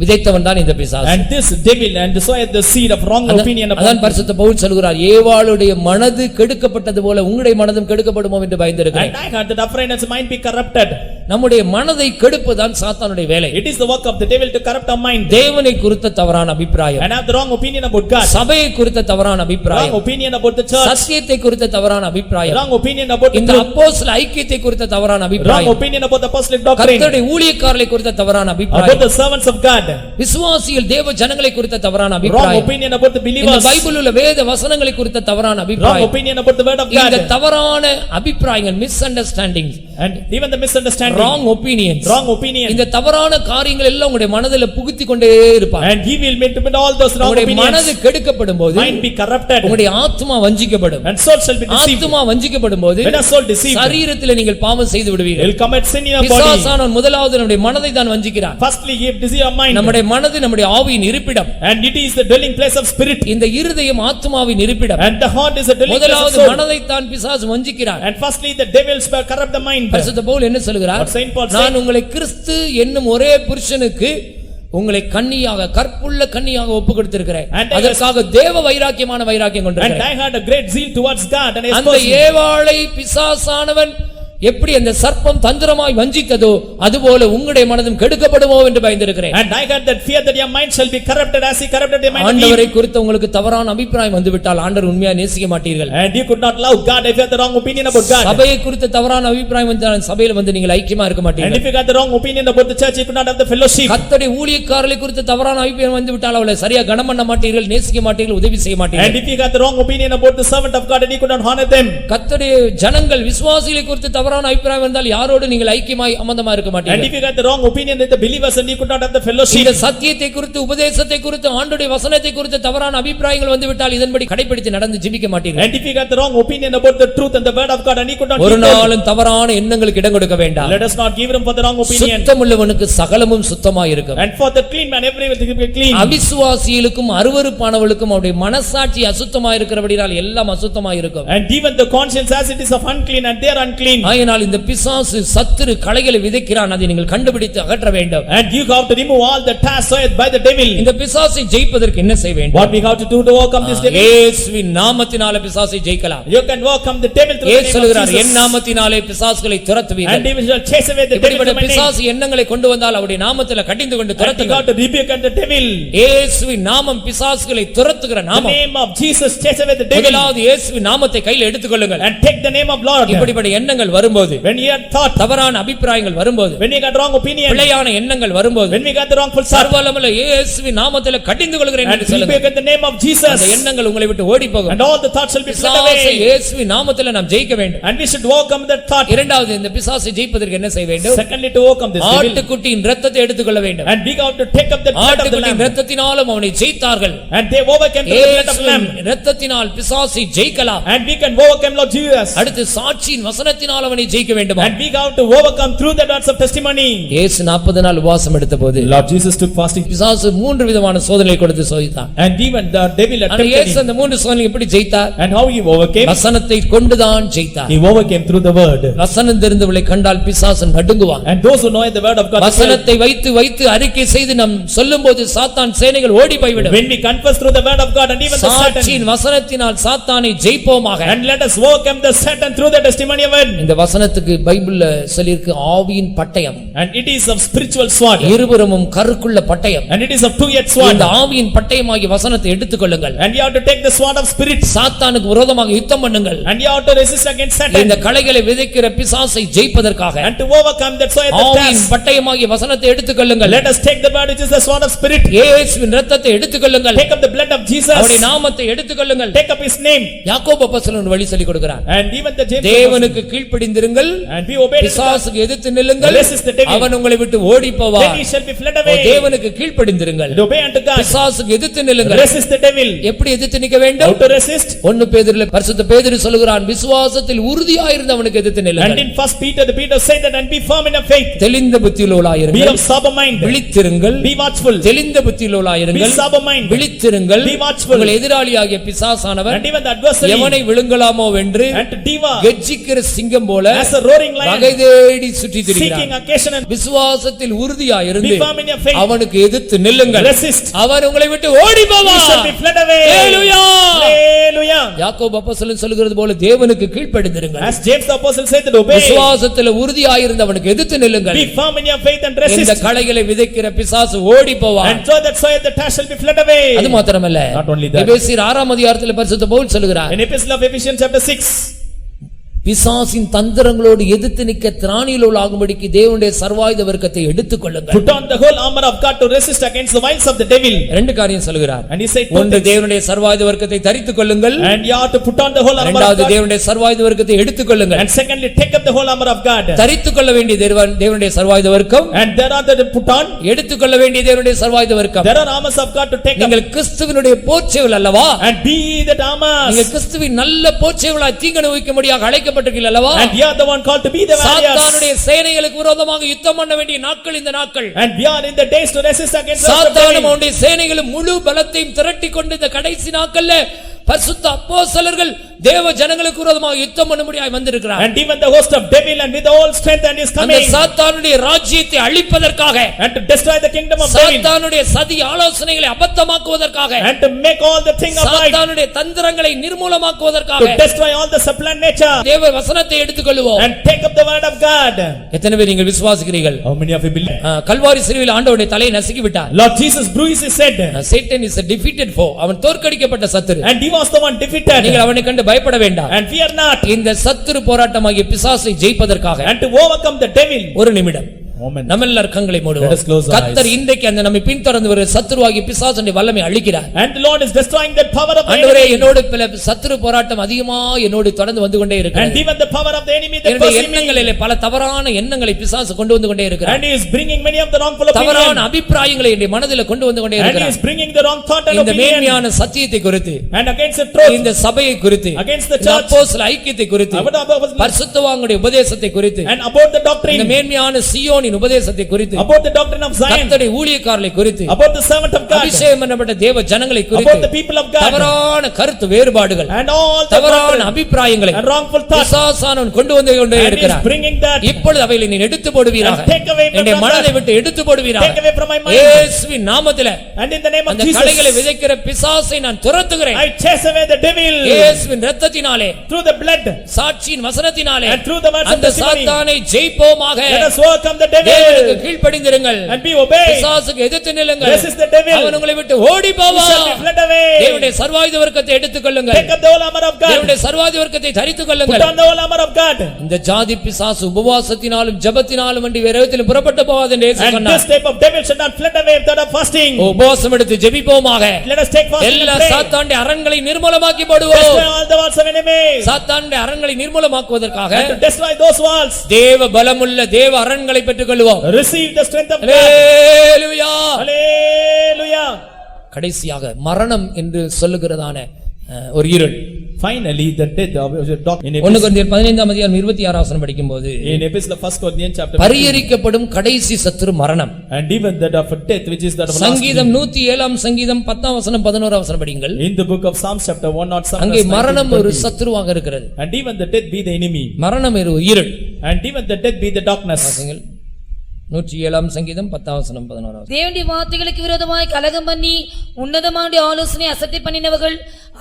விதைத்தவன் தான் இந்த பிசாசு. And this devil and sowed the seed of wrong opinion அதான் upon. பரிசுத்த பவுல் சொல்கிறார், ஏவாளுடைய மனது கெடுக்கப்பட்டது போல உங்களுடைய மனதும் கெடுக்கப்படுமோ என்று பயந்திருக்கிறேன். And I had that afraid his mind be corrupted. நம்முடைய மனதை கெடுப்பதுதான் சாத்தானுடைய வேலை. It is the work of the devil to corrupt our mind. தேவனை குறித்த தவறான அபிப்பிராயம், And have the wrong opinion about God. சபையை குறித்த தவறான Wrong அபிப்பிராயம், opinion about the church. சத்தியத்தை குறித்த தவறான அபிப்பிராயம், Wrong opinion about the இந்த truth. அப்போஸ்தல ஐக்கியத்தை குறித்த தவறான Wrong அபிப்பிராயம், opinion about the apostolic doctrine. கர்த்தருடைய ஊழியக்காரரை குறித்த தவறான About அபிப்பிராயம், the servants of God. விசுவாசிகள் தேவ ஜனங்களை குறித்த தவறான Wrong அபிப்பிராயம், opinion about the இந்த believers. பைபிளில் உள்ள வேத வசனங்களை குறித்த தவறான Wrong அபிப்பிராயம், opinion about the word of இந்த God. தவறான அபிப்பிராயங்கள் misunderstanding, And even the misunderstanding. Wrong opinions, Wrong opinion. இந்த தவறான காரியங்கள் எல்லாம் உங்களுடைய மனதில் புகுத்தி கொண்டே இருப்பாங்க. And he will make all those wrong உங்களுடைய மனது opinions. கெடுக்கப்படும் போது Mind be corrupted. உங்களுடைய ஆத்துமா வஞ்சிக்கப்படும். And soul shall be deceived. ஆத்துமா வஞ்சிக்கப்படும் போது When a soul deceived, சரீரத்தில் நீங்கள் பாவம் செய்து he விடுவீர்கள். will commit sin in your body. பிசாசானவன் முதலாவது நம்முடைய மனதை தான் வஞ்சிக்கிறான். Firstly, he deceive your mind. நம்முடைய மனது நம்முடைய ஆவியின் இருப்பிடம். And it is the dwelling place of spirit. இந்த இருதயம் ஆத்துமாவின் இருப்பிடம். And the heart is the dwelling place of முதலாவது soul. மனதை தான் பிசாசு வஞ்சிக்கிறான். And firstly, the devils corrupt the mind. பரிசுத்த பவுல் என்ன சொல்கிறார்? What Saint Paul said? நான் உங்களை கிறிஸ்து என்னும் ஒரே புருஷனுக்கு உங்களை கன்னியாக, கற்புள்ள கன்னியாக ஒப்பு கொடுத்திருக்கிறேன். And I- அதற்காக தேவ வைராக்கியமான வைராக்கியம் And கொண்டிருக்கிறேன். I had a great zeal towards God. And I அந்த espoused him. ஏவாளை பிசாசானவன் எப்படி அந்த சர்ப்பம் தந்திரமாய் வஞ்சித்ததோ அதுபோல உங்களுடைய மனதும் கெடுக்கப்படுமோ என்று பயந்திருக்கிறேன். And I had that fear that your mind shall be corrupted as he corrupted the mind of ஆண்டவரை Eve. குறித்து உங்களுக்கு தவறான அபிப்பிராயம் வந்துவிட்டால் ஆண்டவர் உண்மையா நேசிக்க மாட்டீர்கள். And you could not love God if you had the wrong opinion about God. சபையை குறித்து தவறான அபிப்பிராயம் வந்தால் சபையில் வந்து நீங்கள் ஐக்கியமா இருக்க And மாட்டீர்கள். if you got the wrong opinion about the church, you could not have the fellowship. கர்த்தருடைய ஊழியக்காரர்களை குறித்து தவறான அபிப்பிராயம் வந்துவிட்டால் அவளை சரியா கனம் பண்ண மாட்டீர்கள், நேசிக்க மாட்டீர்கள், உதவி செய்ய And மாட்டீர்கள். if you got the wrong opinion about the servant of God, and you could not honor them. கர்த்தருடைய ஜனங்கள் விசுவாசிகளை குறித்து தவறான தவறான அபிப்பிராயம் இருந்தால் யாரோடு நீங்கள் ஐக்கியமாய் அமந்தமா இருக்க And மாட்டீர்கள். if you got the wrong opinion with the believers and you could not have the fellowship. இந்த சத்தியத்தை குறித்து உபதேசத்தை குறித்து ஆண்டவருடைய வசனத்தை குறித்து தவறான அபிப்பிராயங்கள் வந்துவிட்டால் இதன்படி கடைபிடித்து நடந்து ஜீவிக்க மாட்டீர்கள். And if you got the wrong opinion about the truth and the word of God and you could not ஒரு keep them, நாளும் தவறான எண்ணங்களுக்கு இடம் கொடுக்க வேண்டாம். let us not give room for the wrong opinion. சுத்தமுள்ளவனுக்கு சகலமும் சுத்தமாய் இருக்கும். And for the clean man everything will be clean. அவிசுவாசிகளுக்கும் அருவருப்பானவர்களுக்கும் அவருடைய மனசாட்சி அசுத்தமாய் இருக்கிறபடியால் எல்லாம் அசுத்தமாய் இருக்கும். And even the conscience as it is of unclean and they are unclean. ஆகையால் இந்த பிசாசு சத்துரு களைகளை விதைக்கிறான், அதை நீங்கள் கண்டுபிடித்து அகற்ற வேண்டும். And you have to remove all the tares soiled by the devil. இந்த பிசாசை ஜெயிப்பதற்கு என்ன செய்ய வேண்டும்? What we have to do to overcome this devil? இயேசுவின் நாமத்தினாலே பிசாசை ஜெயிக்கலாம். You can overcome the devil through the இயேசு name of சொல்கிறார், Jesus. என் நாமத்தினாலே பிசாசுகளை துரத்துவீர்கள். And he will chase away the devil இப்படிப்பட்ட from my name. பிசாசு எண்ணங்களை கொண்டு வந்தால் அவருடைய நாமத்திலே கடிந்து கொண்டு And you துரத்துங்கள். got to rebuke the devil. இயேசுவின் நாமம் பிசாசுகளை துரத்துகிற The நாமம். name of Jesus chase away the devil. முதலாவது இயேசுவின் நாமத்தை கையில் எடுத்துக்கொள்ளுங்கள். And take the name of Lord. இப்படிப்பட்ட எண்ணங்கள் வரும்போது, When you had thought, தவறான அபிப்பிராயங்கள் வரும்போது, when you got wrong opinion, பிழையான எண்ணங்கள் வரும்போது, when we got the wrong full serve, சர்வவல்லமையுள்ள இயேசுவின் நாமத்திலே கடிந்து கொள்கிறேன் and என்று சொல்லுங்கள். rebuke the name of Jesus. அந்த எண்ணங்கள் உங்களை விட்டு ஓடி போகும். And all the thoughts shall be fled பிசாசை away. இயேசுவின் நாமத்திலே நாம் ஜெயிக்க வேண்டும். And we should overcome that thought. இரண்டாவது, இந்த பிசாசை ஜெயிப்பதற்கு என்ன செய்ய வேண்டும்? Secondly, to overcome this devil. ஆட்டுக்குட்டியின் இரத்தத்தை எடுத்துக்கொள்ள வேண்டும். And we got to take up the blood of the ஆட்டுக்குட்டியின் lamb. இரத்தத்தினாலும் அவனை ஜெயித்தார்கள். And they overcame the blood of the lamb. இயேசுவின் இரத்தத்தினால் பிசாசை ஜெயிக்கலாம். And we can overcome Lord Jesus. அடுத்து சாட்சியின் வசனத்தினால் அவனை ஜெயிக்க வேண்டுமா? And we got to overcome through the words of testimony. இயேசு 40 நாள் உபவாசம் எடுத்தபோது Lord Jesus took fasting. பிசாசு 3 விதமான சோதனை கொடுத்து சோதித்தான். And even the devil ஆனா attempted இயேசு him. அந்த 3 சோதனை எப்படி ஜெயித்தார்? And how he overcame? வசனத்தை கொண்டுதான் ஜெயித்தார். He overcame through the word. வசனம் தெரிந்தவளை கண்டால் பிசாசு நடுங்குவான். And those who know the word of God, வசனத்தை வைத்து வைத்து அறிக்கை செய்து நாம் சொல்லும்போது சாத்தான் சேனைகள் ஓடி போய்விடும். when we confess through the word of God and even the Satan, சாட்சியின் வசனத்தினால் சாத்தானை ஜெயிப்போமாக. and let us overcome the Satan through the testimony of word. இந்த வசனத்துக்கு பைபிள்ல சொல்லியிருக்கு ஆவியின் பட்டயம், And it is of spiritual sword. இருபுறமும் கருக்குள்ள பட்டயம். And it is of two-edged sword. இந்த ஆவியின் பட்டயமாகிய வசனத்தை எடுத்துக்கொள்ளுங்கள். And you have to take the sword of spirit. சாத்தானுக்கு விரோதமாக யுத்தம் பண்ணுங்கள். And you have to resist against Satan. இந்த களைகளை விதைக்கிற பிசாசை ஜெயிப்பதற்காக And to overcome that soil the ஆவியின் tares. பட்டயமாகிய வசனத்தை எடுத்துக்கொள்ளுங்கள். Let us take the word which is the sword of spirit. இயேசுவின் இரத்தத்தை எடுத்துக்கொள்ளுங்கள். Take up the blood of Jesus. அவருடைய நாமத்தை எடுத்துக்கொள்ளுங்கள். Take up his name. யாக்கோபு அப்போஸ்தலன் வழி சொல்லிக் கொடுக்கிறார். And even the James. தேவனுக்கு கீழ்ப்படிந்திருங்கள், And we obey the பிசாசுக்கு எதிர்த்து நில்லுங்கள், Resist the devil. அவன் உங்களை விட்டு ஓடி போவான். Then he shall be fled O, away. தேவனுக்கு கீழ்ப்படிந்திருங்கள், And obey unto God. பிசாசுக்கு எதிர்த்து நில்லுங்கள். Resist the devil. எப்படி எதிர்த்து நிற்க How வேண்டும்? to resist? 1 பேதுருல பரிசுத்த பேதுரு சொல்லுகிறான், விசுவாசத்தில் உறுதியாயிருந்தவனுக்கு எதிர்த்து And நில்லுங்கள். in 1 Peter, the Peter said that and be firm in the faith. தெளிந்த Be புத்தியுள்ளவர்களாயிருங்கள், of sober mind. விழித்திருங்கள். Be watchful. தெளிந்த புத்தியுள்ளவர்களாயிருங்கள், Be sober mind. விழித்திருங்கள். Be watchful. உங்கள் எதிராளியாகிய பிசாசானவர் And even the adversary. எவனை விழுங்கலாமோ வென்று And to devour. கெர்ச்சிக்கிற சிங்கம் போல As a roaring lion. வகை தேடி சுற்றி Seeking திரிகிறான். occasion and விசுவாசத்தில் உறுதியாயிருந்து be firm in your faith. அவனுக்கு எதிர்த்து நில்லுங்கள். Resist. அவர் உங்களை விட்டு ஓடி He shall போவார். be fled away. Hallelujah. Hallelujah. யாக்கோபு அப்போஸ்தலன் சொல்கிறது போல தேவனுக்கு கீழ்ப்படிந்திருங்கள். As James the apostle said that obey. விசுவாசத்தில் உறுதியாயிருந்து அவனுக்கு எதிர்த்து நில்லுங்கள். Be firm in your faith and இந்த resist. களைகளை விதைக்கிற பிசாசு ஓடி போவான். And throw that soil the tares shall be fled away. அது மாத்திரமல்ல, Not only that. எபேசியர் 6 அதிகாரத்தில் பரிசுத்த பவுல் சொல்கிறார், In Epistle of Ephesians chapter 6. பிசாசின் தந்திரங்களோடு எதிர்த்து நிற்க திராணியில் ஆகும்படிக்கு தேவனுடைய சர்வாயுத வர்க்கத்தை எடுத்துக்கொள்ளுங்கள். Put on the whole armor of God to resist against the wiles of the devil. 2 காரியம் சொல்கிறார். And he said, ஒன்று, தேவனுடைய சர்வாயுத வர்க்கத்தை தரித்துக் கொள்ளுங்கள். and you have to put on the whole armor of இரண்டாவது, God. தேவனுடைய சர்வாயுத வர்க்கத்தை எடுத்துக்கொள்ளுங்கள். And secondly, take up the whole armor of God. தரித்துக் கொள்ள வேண்டிய தேவனுடைய சர்வாயுத வர்க்கம், And there are the put on. எடுத்துக்கொள்ள வேண்டிய தேவனுடைய சர்வாயுத வர்க்கம். There are armors of God to take up. நீங்கள் கிறிஸ்துவினுடைய போர்ச்சேவல் அல்லவா? And be that armors. நீங்கள் கிறிஸ்துவின் நல்ல போர்ச்சேவலாய் தீங்கனுபவிக்கும்படியாக அழைக்கப்பட்டிருக்கிறீர்கள் அல்லவா? And you are the one called to be the warriors. சாத்தானுடைய சேனைகளுக்கு விரோதமாக யுத்தம் பண்ண வேண்டிய நாட்கள் இந்த நாட்கள். And we are in the days to resist against the சாத்தானும் devil. அவனுடைய சேனைகளும் முழு பலத்தையும் திரட்டிக் கொண்டு இந்த கடைசி நாட்கள்ல பரிசுத்த அப்போஸ்தலர்கள் தேவ ஜனங்களுக்கு விரோதமாக யுத்தம் பண்ணும்படியாய் வந்திருக்கிறார். And even the host of devil and with all strength and is அந்த coming. சாத்தானுடைய ராஜ்யத்தை அழிப்பதற்காக, And to destroy the kingdom of devil. சாத்தானுடைய சதி ஆலோசனைகளை அபத்தமாக்குவதற்காக, And to make all the thing of light. சாத்தானுடைய தந்திரங்களை நிர்மூலமாக்குவதற்காக To destroy all the supplant nature. தேவ வசனத்தை எடுத்துக்கொள்வோம். And take up the word of God. எத்தனை பேர் நீங்கள் விசுவாசிக்கிறீர்கள்? How many of you believe? Kalvari சிலுவையில் ஆண்டவருடைய தலையை நசுக்கி விட்டார். Lord Jesus bruised his head. Satan is a defeated foe. அவன் தோற்கடிக்கப்பட்ட சத்துரு. And he was the one defeated. நீங்கள் அவனை கண்டு பயப்பட வேண்டாம். And fear not. இந்த சத்துரு போராட்டமாகிய பிசாசை ஜெயிப்பதற்காக And to overcome the devil. ஒரு நிமிடம் Amen. நம்ம எல்லாரும் கண்களை Let us மூடுவோம். close our கர்த்தர் இன்றைக்கு அந்த நம்மை பின்தொடர்ந்து வரும் சத்துருவாகி பிசாசுடைய வல்லமை அழிக்கிறார். And the Lord is destroying that power of the ஆண்டவரே, enemy. என்னோடு பல சத்துரு போராட்டம் அதிகமா என்னோடு தொடர்ந்து வந்து கொண்டே And இருக்கிறது. even the power of the enemy that என்னுடைய pursues me. எண்ணங்களிலே பல தவறான எண்ணங்களை பிசாசு கொண்டு வந்து கொண்டே இருக்கிறார். And he is bringing many of the wrongful தவறான opinions. அபிப்பிராயங்களை என்னுடைய மனதில கொண்டு வந்து கொண்டே And he இருக்கிறார். is bringing the wrong thought and இந்த opinion. மேன்மையான சத்தியத்தை குறித்து, And against the truth. இந்த சபையை குறித்து, Against the இந்த church. அப்போஸ்தல ஐக்கியத்தை குறித்து, About the apostles. பரிசுத்தவான்களுடைய உபதேசத்தை குறித்து, And about the இந்த doctrine. மேன்மையான சீயோனின் உபதேசத்தை குறித்து, About the doctrine of Zion. கர்த்தருடைய ஊழியக்காரர்களை குறித்து, About the servant of God. அபிஷேகம் பண்ணப்பட்ட தேவ ஜனங்களை About the குறித்து, people of God. தவறான கருத்து வேறுபாடுகள், And all the தவறான doctrine. அபிப்பிராயங்களை And wrongful thoughts. பிசாசானவன் கொண்டு வந்து கொண்டே And he is இருக்கிறார். bringing that. இப்பொழுது அவைகளை நீ எடுத்து போடுவீராக. And take away from என்னுடைய that. மனதை விட்டு எடுத்து போடுவீராக. Take away from my mind. இயேசுவின் நாமத்திலே And in the name of அந்த Jesus. களைகளை விதைக்கிற பிசாசை நான் துரத்துகிறேன். I chase away the devil. இயேசுவின் இரத்தத்தினாலே, Through the blood. சாட்சியின் வசனத்தினாலே And through the words of அந்த testimony. சாத்தானை ஜெயிப்போமாக. Let us overcome the தேவனுக்கு devil. கீழ்ப்படிந்திருங்கள். And be obeyed. பிசாசுக்கு எதிர்த்து நில்லுங்கள். Resist the devil. அவன் உங்களை விட்டு ஓடி He போவான். shall be fled away. தேவனுடைய சர்வாயுத வர்க்கத்தை எடுத்துக் கொள்ளுங்கள். Take up the whole armor of God. தேவனுடைய சர்வாயுத வர்க்கத்தை தரித்துக் Put கொள்ளுங்கள். on the whole armor of God. இந்த ஜாதி பிசாசு உபவாசத்தினாலும் ஜெபத்தினாலும் அன்றி வேறு விதத்திலும் புறப்பட்டு போகாது என்று இயேசு And சொன்னார். this type of devil should not fled away without a fasting. உபவாசம் எடுத்து ஜெபிப்போமாக. Let us take fasting எல்லா and pray. சாத்தானுடைய அரண்களை நிர்மூலமாக்கி Destroy போடுவோம். all the walls of enemies. சாத்தானுடைய அரண்களை நிர்மூலமாக்குவதற்காக And to destroy those walls. தேவ பலமுள்ள தேவ அரண்களை பெற்றுக்கொள்வோம். Receive the strength of God. Hallelujah. Hallelujah. கடைசியாக மரணம் என்று சொல்லுகிறதான ஒரு இருள். Finally, the death of in 1 கொரிந்தியர் 15ஆம் அதிகாரம் 26ஆம் வசனம் படிக்கும்போது, Epistle of 1 Corinthians chapter 15. பரிகரிக்கப்படும் கடைசி சத்துரு மரணம். And even that of death, which is that of last சங்கீதம் enemy. 107ஆம் சங்கீதம் 10ஆம் வசனம் 11ஆம் வசனம் படிங்கள். In the book of Psalms chapter 107 அங்கே verse 19 மரணம் to ஒரு 20. சத்துருவாக இருக்கிறது. And even the death be the enemy. மரணம் ஒரு இருள். And even the death be the darkness. வாசிங்கள். 107ஆம் சங்கீதம் 10ஆம் வசனம் 11ஆம் வசனம். தேவனுடைய வார்த்தைகளுக்கு விரோதமாய் கலகம் பண்ணி உன்னதமான ஆலோசனை அசட்டை பண்ணினவர்கள்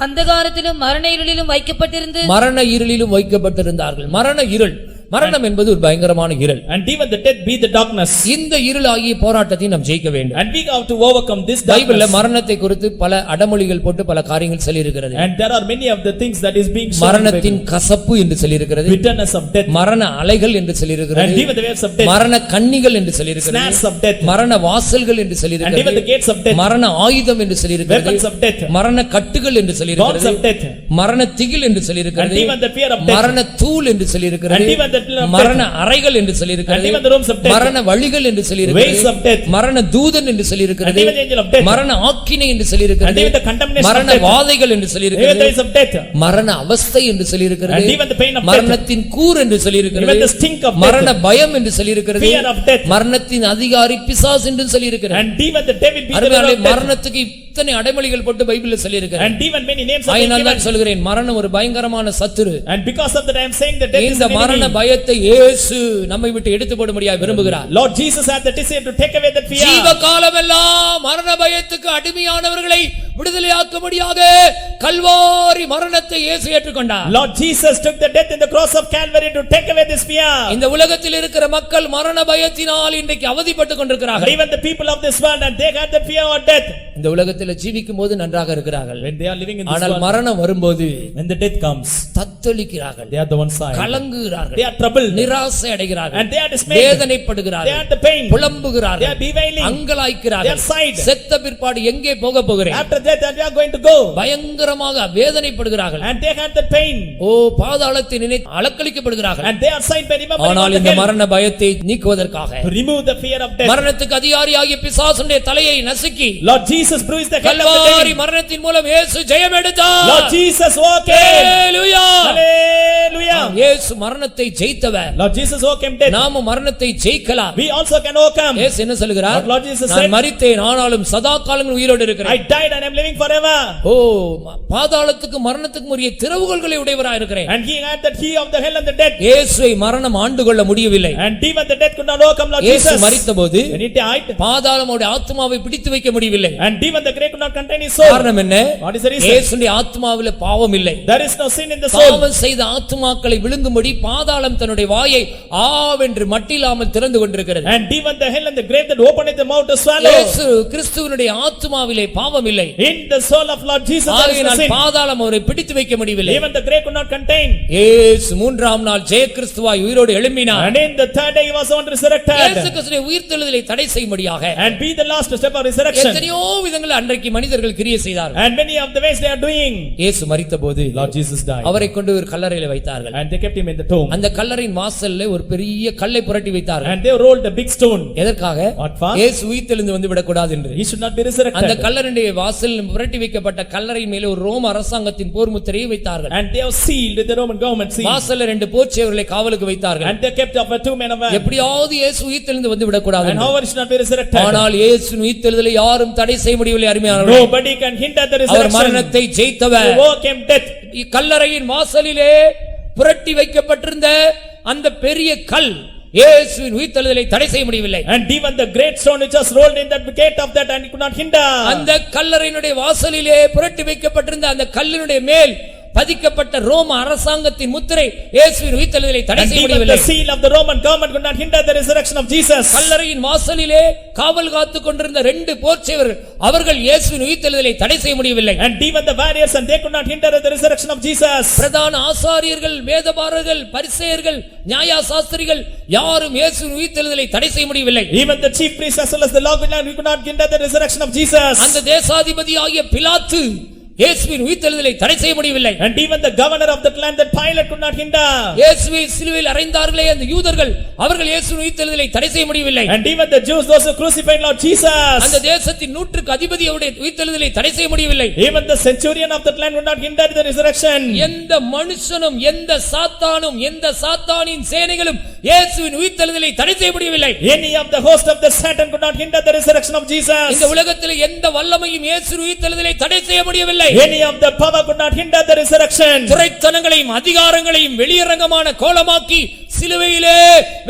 அந்தகாரத்திலும் மரண இருளிலும் வைக்கப்பட்டிருந்து மரண இருளிலும் வைக்கப்பட்டிருந்தார்கள். மரண இருள், மரணம் என்பது ஒரு பயங்கரமான இருள். And even the death be the darkness. இந்த இருளாகிய போராட்டத்தை நாம் ஜெயிக்க வேண்டும். And we have to overcome this பைபிள்ல darkness. மரணத்தை குறித்து பல அடமொழிகள் போட்டு பல காரியங்கள் சொல்லி இருக்கிறது. And there are many of the things that is being shown. மரணத்தின் கசப்பு என்று சொல்லி இருக்கிறது. Bitterness of death. மரண அலைகள் என்று சொல்லி And இருக்கிறது. even the waves of death. மரண கண்ணிகள் என்று சொல்லி இருக்கிறது. Snares of death. மரண வாசல்கள் என்று சொல்லி And even the இருக்கிறது. gates of death. மரண ஆயுதம் என்று சொல்லி இருக்கிறது. Weapons of death. மரண கட்டுகள் என்று சொல்லி Bonds இருக்கிறது. of death. மரண திகில் என்று சொல்லி And இருக்கிறது. even the fear of death. மரண தூள் என்று சொல்லி இருக்கிறது. And even the pillar of மரண death. அறைகள் என்று சொல்லி And இருக்கிறது. even the rooms of death. மரண வழிகள் என்று சொல்லி Ways இருக்கிறது. of death. மரண தூதன் என்று சொல்லி And இருக்கிறது. even the angel of death. மரண ஆக்கினை என்று சொல்லி And இருக்கிறது. even the condemnation of மரண death. வாதைகள் என்று சொல்லி Even the இருக்கிறது. ways of death. மரண அவஸ்தை என்று சொல்லி இருக்கிறது. And even the pain of death. மரணத்தின் கூர் என்று சொல்லி இருக்கிறது. Even the stink of மரண death. பயம் என்று சொல்லி இருக்கிறது. Fear of death. மரணத்தின் அதிகாரி பிசாசு என்று சொல்லி இருக்கிறது. And even the devil be the அருமையானே, ruler of death. மரணத்துக்கு இத்தனை அடைமொழிகள் போட்டு பைபிள்ல சொல்லி இருக்கிறது. And even many names are அதனால் given. தான் சொல்கிறேன், மரணம் ஒரு பயங்கரமான சத்துரு. And because of that I am saying that death is இந்த an மரண enemy. பயத்தை இயேசு நம்மை விட்டு எடுத்து போட முடியாது விரும்புகிறார். Lord Jesus had the desire to take away that fear. ஜீவ காலமெல்லாம் மரண பயத்துக்கு அடிமையானவர்களை விடுதலையாக்க முடியாத கல்வாரி மரணத்தை இயேசு ஏற்றுக்கொண்டார். Lord Jesus took the death in the cross of Calvary to take away this fear. இந்த உலகத்தில் இருக்கிற மக்கள் மரண பயத்தினால் இன்றைக்கு அவதிப்பட்டு And கொண்டிருக்கிறார்கள். even the people of this world, and they had the fear of death. இந்த உலகத்தில் ஜீவிக்கும் போது நன்றாக இருக்கிறார்கள். When they are living in this ஆனால் world, மரணம் வரும்போது when the death comes, தத்தளிக்கிறார்கள், they are the one side. கலங்குகிறார்கள், They are troubled. நிராசை அடைகிறார்கள், And they are dismayed. They வேதனைப்படுகிறார்கள், are the pain. புலம்புகிறார்கள், They are bewailing. அங்கலாய்க்கிறார்கள். They are sighed. செத்த பிற்பாடு எங்கே போக போகிறேன்? After death, and we are going to go. பயங்கரமாக வேதனைப்படுகிறார்கள். And they had the pain. ஓ, பாதாளத்தை நினைத்து அலக்களிக்கப்படுகிறார்கள். And they are sighed by remembering ஆனால் of இந்த the hell. மரண பயத்தை நீக்குவதற்காக To remove the fear of death. மரணத்துக்கு அதிகாரியாகிய பிசாசுடைய தலையை நசுக்கி Lord Jesus bruised the head of the Kalvari devil. மரணத்தின் மூலம் இயேசு ஜெயம் எடுத்தார். Lord Jesus overcame. ஹல்லேலூயா. Hallelujah. இயேசு மரணத்தை ஜெயித்தவர். Lord Jesus overcame death. நாமும் மரணத்தை ஜெயிக்கலாம். We also can overcome. இயேசு என்ன சொல்கிறார்? What Lord Jesus நான் said? மரித்தேன், ஆனாலும் சதா காலங்கள் உயிரோடு I இருக்கிறேன். died and I am living forever. ஓ, பாதாளத்துக்கு மரணத்துக்கு உரிய திறவுகோல்களை உடையவராய் இருக்கிறேன். And he had the key of the hell and the death. இயேசுவை மரணம் ஆண்டு கொள்ள முடியவில்லை. And even the death could not overcome Lord இயேசு Jesus. மரித்தபோது When he died, பாதாளமுடைய ஆத்மாவை பிடித்து வைக்க முடியவில்லை. and even the grave could not contain his soul. காரணம் என்ன? What is the reason? இயேசுடைய ஆத்மாவிலே பாவம் இல்லை. There is no sin in the soul. பாவம் செய்த ஆத்மா ஆத்துமாக்களை விழுங்கும்படி பாதாளம் தன்னுடைய வாயை ஆவென்று மட்டில்லாமல் திறந்து கொண்டிருக்கிறது. And even the hell and the grave that openeth the mouth to swallow. இயேசு கிறிஸ்துவினுடைய ஆத்துமாவிலே பாவம் இல்லை. In the soul of Lord Jesus there is no ஆகையால் sin. பாதாளம் அவரை பிடித்து வைக்க முடியவில்லை. Even the grave could not contain. இயேசு மூன்றாம் நாள் ஜெய கிறிஸ்துவாய் உயிரோடு எழும்பினார். And in the third day he was on resurrected. இயேசு கிறிஸ்துவின் உயிர்த்தெழுதலை தடை செய்யும்படியாக And be the last step of resurrection. எத்தனையோ விதங்களில் அன்றைக்கு மனிதர்கள் கிரியை செய்தார்கள். And many of the ways they are doing. இயேசு மரித்தபோது Lord Jesus died. அவரை கொண்டு ஒரு கல்லறையில வைத்தார்கள். And they kept him in the tomb. அந்த கல்லறையின் வாசல்ல ஒரு பெரிய கல்லை புரட்டி வைத்தார்கள். And they rolled a big stone. எதற்காக? What for? இயேசு உயிர்த்தெழுந்து வந்து விடக்கூடாது என்று. He should not be resurrected. அந்த கல்லறையுடைய வாசலில் புரட்டி வைக்கப்பட்ட கல்லறையின் மேலே ஒரு ரோம அரசாங்கத்தின் போர் முத்திரையை வைத்தார்கள். And they have sealed with the Roman government seal. வாசல்ல ரெண்டு போர்ச்சேவர்களை காவலுக்கு வைத்தார்கள். And they kept up two men of war. எப்படியாவது இயேசு உயிர்த்தெழுந்து வந்து விடக்கூடாது And என்று. however should not be resurrected. ஆனால் இயேசு உயிர்த்தெழுதலை யாரும் தடை செய்ய முடியவில்லை. அருமையானவர்களே, Nobody can hinder the our resurrection. மரணத்தை ஜெயித்தவர். He overcame death. கல்லறையின் வாசலிலே புரட்டி வைக்கப்பட்டிருந்த அந்த பெரிய கல் இயேசுவின் உயிர்த்தெழுதலை தடை செய்ய முடியவில்லை. And even the great stone which was rolled in that gate of that and he could not hinder. அந்த கல்லறையினுடைய வாசலிலே புரட்டி வைக்கப்பட்டிருந்த அந்த கல்லினுடைய மேல் பதிக்கப்பட்ட ரோம அரசாங்கத்தின் முத்திரை இயேசுவின் உயிர்த்தெழுதலை தடை And செய்ய even முடியவில்லை. the seal of the Roman government could not hinder the resurrection of Jesus. கல்லறையின் வாசலிலே காவல் காத்துக் கொண்டிருந்த ரெண்டு போர்ச்சேவர்கள் அவர்கள் இயேசுவின் உயிர்த்தெழுதலை தடை செய்ய முடியவில்லை. And even the warriors and they could not hinder the resurrection of Jesus. பிரதான ஆசாரியர்கள், வேதபாரகர்கள், பரிசேயர்கள், நியாயசாஸ்திரிகள் யாரும் இயேசுவின் உயிர்த்தெழுதலை தடை செய்ய முடியவில்லை. Even the chief priests as well as the lawgiver could not hinder the resurrection of Jesus. அந்த தேசாதிபதியாகிய பிலாத்து இயேசுவின் உயிர்த்தெழுதலை தடை செய்ய முடியவில்லை. And even the governor of that land that Pilate could not hinder. இயேசுவை சிலுவையில் அறைந்தார்களே அந்த யூதர்கள் அவர்கள் இயேசுவின் உயிர்த்தெழுதலை தடை செய்ய முடியவில்லை. And even the Jews those who crucified Lord Jesus. அந்த தேசத்தின் நூற்றுக்கு அதிபதியுடைய உயிர்த்தெழுதலை தடை செய்ய முடியவில்லை. Even the centurion of that land could not hinder the resurrection. எந்த மனுஷனும் எந்த சாத்தானும் எந்த சாத்தானின் சேனைகளும் இயேசுவின் உயிர்த்தெழுதலை தடை செய்ய முடியவில்லை. Any of the host of the Satan could not hinder the resurrection of Jesus. இந்த உலகத்தில் எந்த வல்லமையும் இயேசுவின் உயிர்த்தெழுதலை தடை செய்ய முடியவில்லை. Any of the power could not hinder the resurrection. துரைத்தனங்களையும் அதிகாரங்களையும் வெளியரங்கமான கோலமாக்கி சிலுவையிலே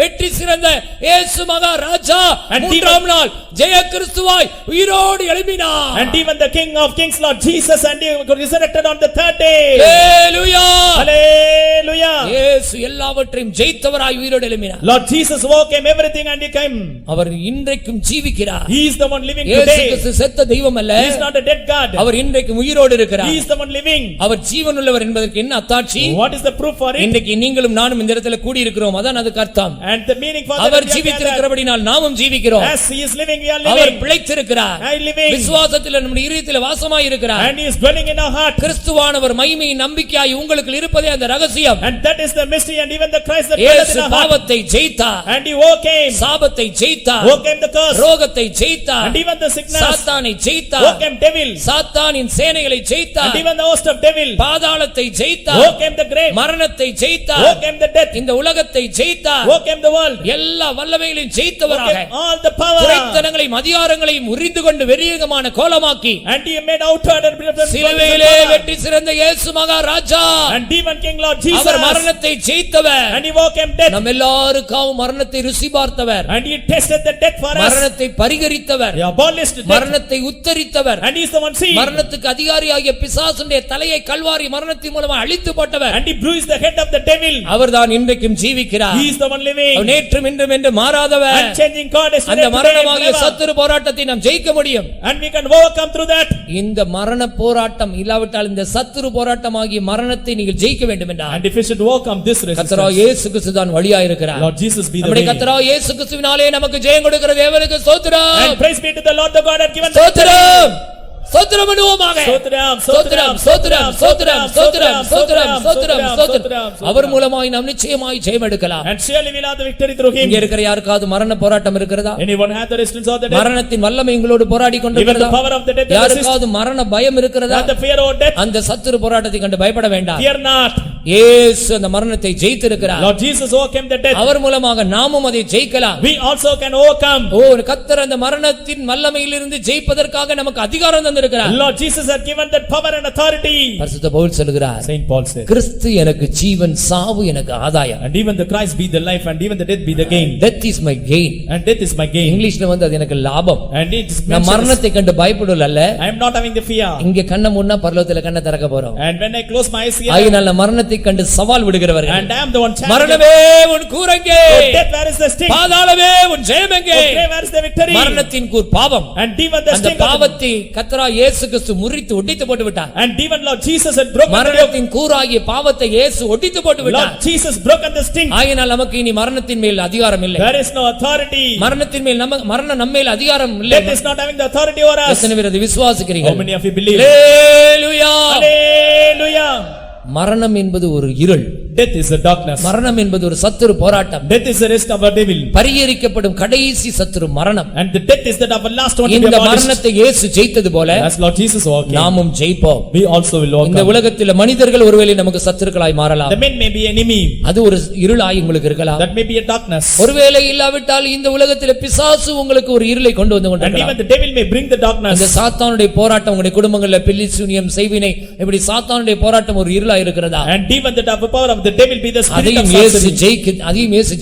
வெற்றி சிறந்த இயேசு மகாராஜா மூன்றாம் நாள் ஜெய கிறிஸ்துவாய் உயிரோடு எழும்பினார். And even the King of Kings Lord Jesus and he resurrected on the third day. Hallelujah. Hallelujah. இயேசு எல்லாவற்றையும் ஜெயித்தவராய் உயிரோடு எழும்பினார். Lord Jesus overcame everything and he came. அவர் இன்றைக்கும் ஜீவிக்கிறார். He is the one living இயேசு today. கிறிஸ்து செத்த தெய்வம் அல்ல. He is not a dead God. அவர் இன்றைக்கும் உயிரோடு இருக்கிறார். He is the one living. அவர் ஜீவனுள்ளவர் என்பதற்கு என்ன அத்தாட்சி? What is the proof for it? இன்றைக்கு நீங்களும் நானும் இந்த இடத்துல கூடி இருக்கிறோம். அதான் அதுக்கு அர்த்தம். And the meaning for that our we are gathered. ஜீவித்திருக்கிறபடியால் நாமும் ஜீவிக்கிறோம். As he is living we are our living. பிழைத்திருக்கிறார். I living. விசுவாசத்தில் நம்முடைய இதயத்தில் வாசமாய் இருக்கிறார். And he is dwelling in our heart. கிறிஸ்துவானவர் மகிமையின் நம்பிக்கையாய் உங்களுக்கு இருப்பதே அந்த ரகசியம். And that is the mystery and even the Christ that dwelleth இயேசு in our heart. பாவத்தை ஜெயித்தார். And he overcame. சாபத்தை ஜெயித்தார். Overcame the curse. ரோகத்தை ஜெயித்தார். And even the sickness. சாத்தானை ஜெயித்தார். Overcame devil. சாத்தானின் சேனைகளை ஜெயித்தார். And even the host of devil. பாதாளத்தை ஜெயித்தார். Overcame the grave. மரணத்தை ஜெயித்தார். Overcame the death. இந்த உலகத்தை ஜெயித்தார். Overcame the world. எல்லா வல்லமைகளையும் ஜெயித்தவராக Overcame all the power. துரைத்தனங்களையும் அதிகாரங்களையும் உரிந்து கொண்டு வெறியகமான கோலமாக்கி And he made outward and சிலுவையிலே வெற்றி சிறந்த இயேசு Maharaja and demon king Lord Jesus. அவர் மரணத்தை ஜெயித்தவர். And he overcame death. நம்ம எல்லாருக்காகவும் மரணத்தை ருசி பார்த்தவர். And he tasted the death for us. மரணத்தை பரிகரித்தவர். He abolished death. மரணத்தை உத்தரித்தவர். And he is the one seeing. மரணத்துக்கு அதிகாரியாகிய பிசாசுடைய தலையை கல்வாரி மரணத்தின் மூலமா அழித்து போட்டவர். And he bruised the head of the devil. அவர்தான் இன்றைக்கும் ஜீவிக்கிறார். He is the one living. அவர் நேற்றும் இன்றும் என்று மாறாதவர். Unchanging God is அந்த மரணமாகிய சத்துரு போராட்டத்தை நாம் ஜெயிக்க முடியும். And we can overcome through that. இந்த மரண போராட்டம் இல்லாவிட்டால் இந்த சத்துரு போராட்டமாகிய மரணத்தை நீங்கள் ஜெயிக்க வேண்டும் என்றார். And if we should overcome this கர்த்தராகிய resistance, இயேசு கிறிஸ்து தான் வழியாய் இருக்கிறார். Lord Jesus be the நம்முடைய way. கர்த்தராகிய இயேசு கிறிஸ்துவினாலே நமக்கு ஜெயம் கொடுக்கிற தேவனுக்கு ஸ்தோத்திரம். And praise be to the Lord the God that given ஸ்தோத்திரம். ஸ்தோத்திரம் பண்ணுவோமாக. Sotram, ஸ்தோத்திரம் ஸ்தோத்திரம் ஸ்தோத்திரம் ஸ்தோத்திரம் ஸ்தோத்திரம் ஸ்தோத்திரம் ஸ்தோத்திரம். அவர் மூலமாய் நாம் நிச்சயமாய் ஜெயம் எடுக்கலாம். And surely we'll have the victory through him. இங்க இருக்கிற யாருக்காவது மரண போராட்டம் இருக்கிறதா? Anyone have the resistance of the death? மரணத்தின் வல்லமை உங்களோடு போராடி Even கொண்டிருக்கிறதா? the power of the death and resist. யாருக்காவது மரண பயம் இருக்கிறதா? Have the fear of death. அந்த சத்துரு போராட்டத்தை கண்டு பயப்பட வேண்டாம். Fear not. இயேசு அந்த மரணத்தை ஜெயித்திருக்கிறார். Lord Jesus overcame the death. அவர் மூலமாக நாமும் அதை ஜெயிக்கலாம். We also can overcome. ஓ கர்த்தர் அந்த மரணத்தின் வல்லமையிலிருந்து ஜெயிப்பதற்காக நமக்கு அதிகாரம் தந்திருக்கிறார். Lord Jesus has given that power and authority. பரிசுத்த பவுல் சொல்கிறார், Saint Paul said, கிறிஸ்து எனக்கு ஜீவன், சாவு எனக்கு ஆதாயம். and even the Christ be the life and even the death be the gain. Death is my gain. And death is my gain. இங்கிலீஷ்ல வந்து அது எனக்கு லாபம். And it is நான் mentioned, மரணத்தை கண்டு பயப்படுவல்ல அல்ல. I am not having the fear. இங்க கண்ண முன்னா பரலோகத்துல கண்ண திறக்க போறோம். And when I close my eyes here, ஆகையால் நான் மரணத்தை மரணத்தை கண்டு சவால் விடுகிறவர்கள். And I am the one challenging. மரணமே உன் கூரெங்கே, Oh, death, where is the sting? பாதாளமே உன் ஜெயமெங்கே. Oh, grave, where is the victory? மரணத்தின் கூர் பாவம். And demon, the அந்த sting of the- பாவத்தை கர்த்தராகிய இயேசு கிறிஸ்து முறித்து ஒட்டித்து போட்டு விட்டார். And demon, Lord Jesus had broken the yoke. மரணத்தின் கூறாகிய பாவத்தை இயேசு ஒட்டித்து போட்டு விட்டார். Lord Jesus broken the sting. ஆகையால் நமக்கு இனி மரணத்தின் மேல் அதிகாரம் இல்லை. There is no authority. மரணத்தின் மேல் மரணம் நம்மேல் அதிகாரம் இல்லை. Death is not having the authority over us. எத்தனை பேர் அதை How விசுவாசிக்கிறீர்கள்? many of you believe? Hallelujah. Hallelujah. மரணம் என்பது ஒரு இருள். Death is a darkness. மரணம் என்பது ஒரு சத்துரு போராட்டம். Death is the rest of our devil. பரிகரிக்கப்படும் கடைசி சத்துரு மரணம். And the death is that of our last one to be இந்த abolished. மரணத்தை இயேசு ஜெயித்தது போல As Lord Jesus overcame, நாமும் ஜெயிப்போம். we also will இந்த overcome. உலகத்தில் மனிதர்கள் ஒருவேளை நமக்கு சத்துருக்களாய் மாறலாம். The men may be enemy. அது ஒரு இருளாய் உங்களுக்கு இருக்கலாம். That may be a darkness. ஒருவேளை இல்லாவிட்டால் இந்த உலகத்தில் பிசாசு உங்களுக்கு ஒரு இருளை கொண்டு வந்து And கொண்டிருக்கலாம். even the devil may bring the இந்த darkness. சாத்தானுடைய போராட்டம் உங்களுடைய குடும்பங்களில் பில்லி சூனியம் செய்வினை இப்படி சாத்தானுடைய போராட்டம் ஒரு இருளா இருக்கிறதா? And even the power of the devil be the spirit of அதையும் இயேசு sorcery.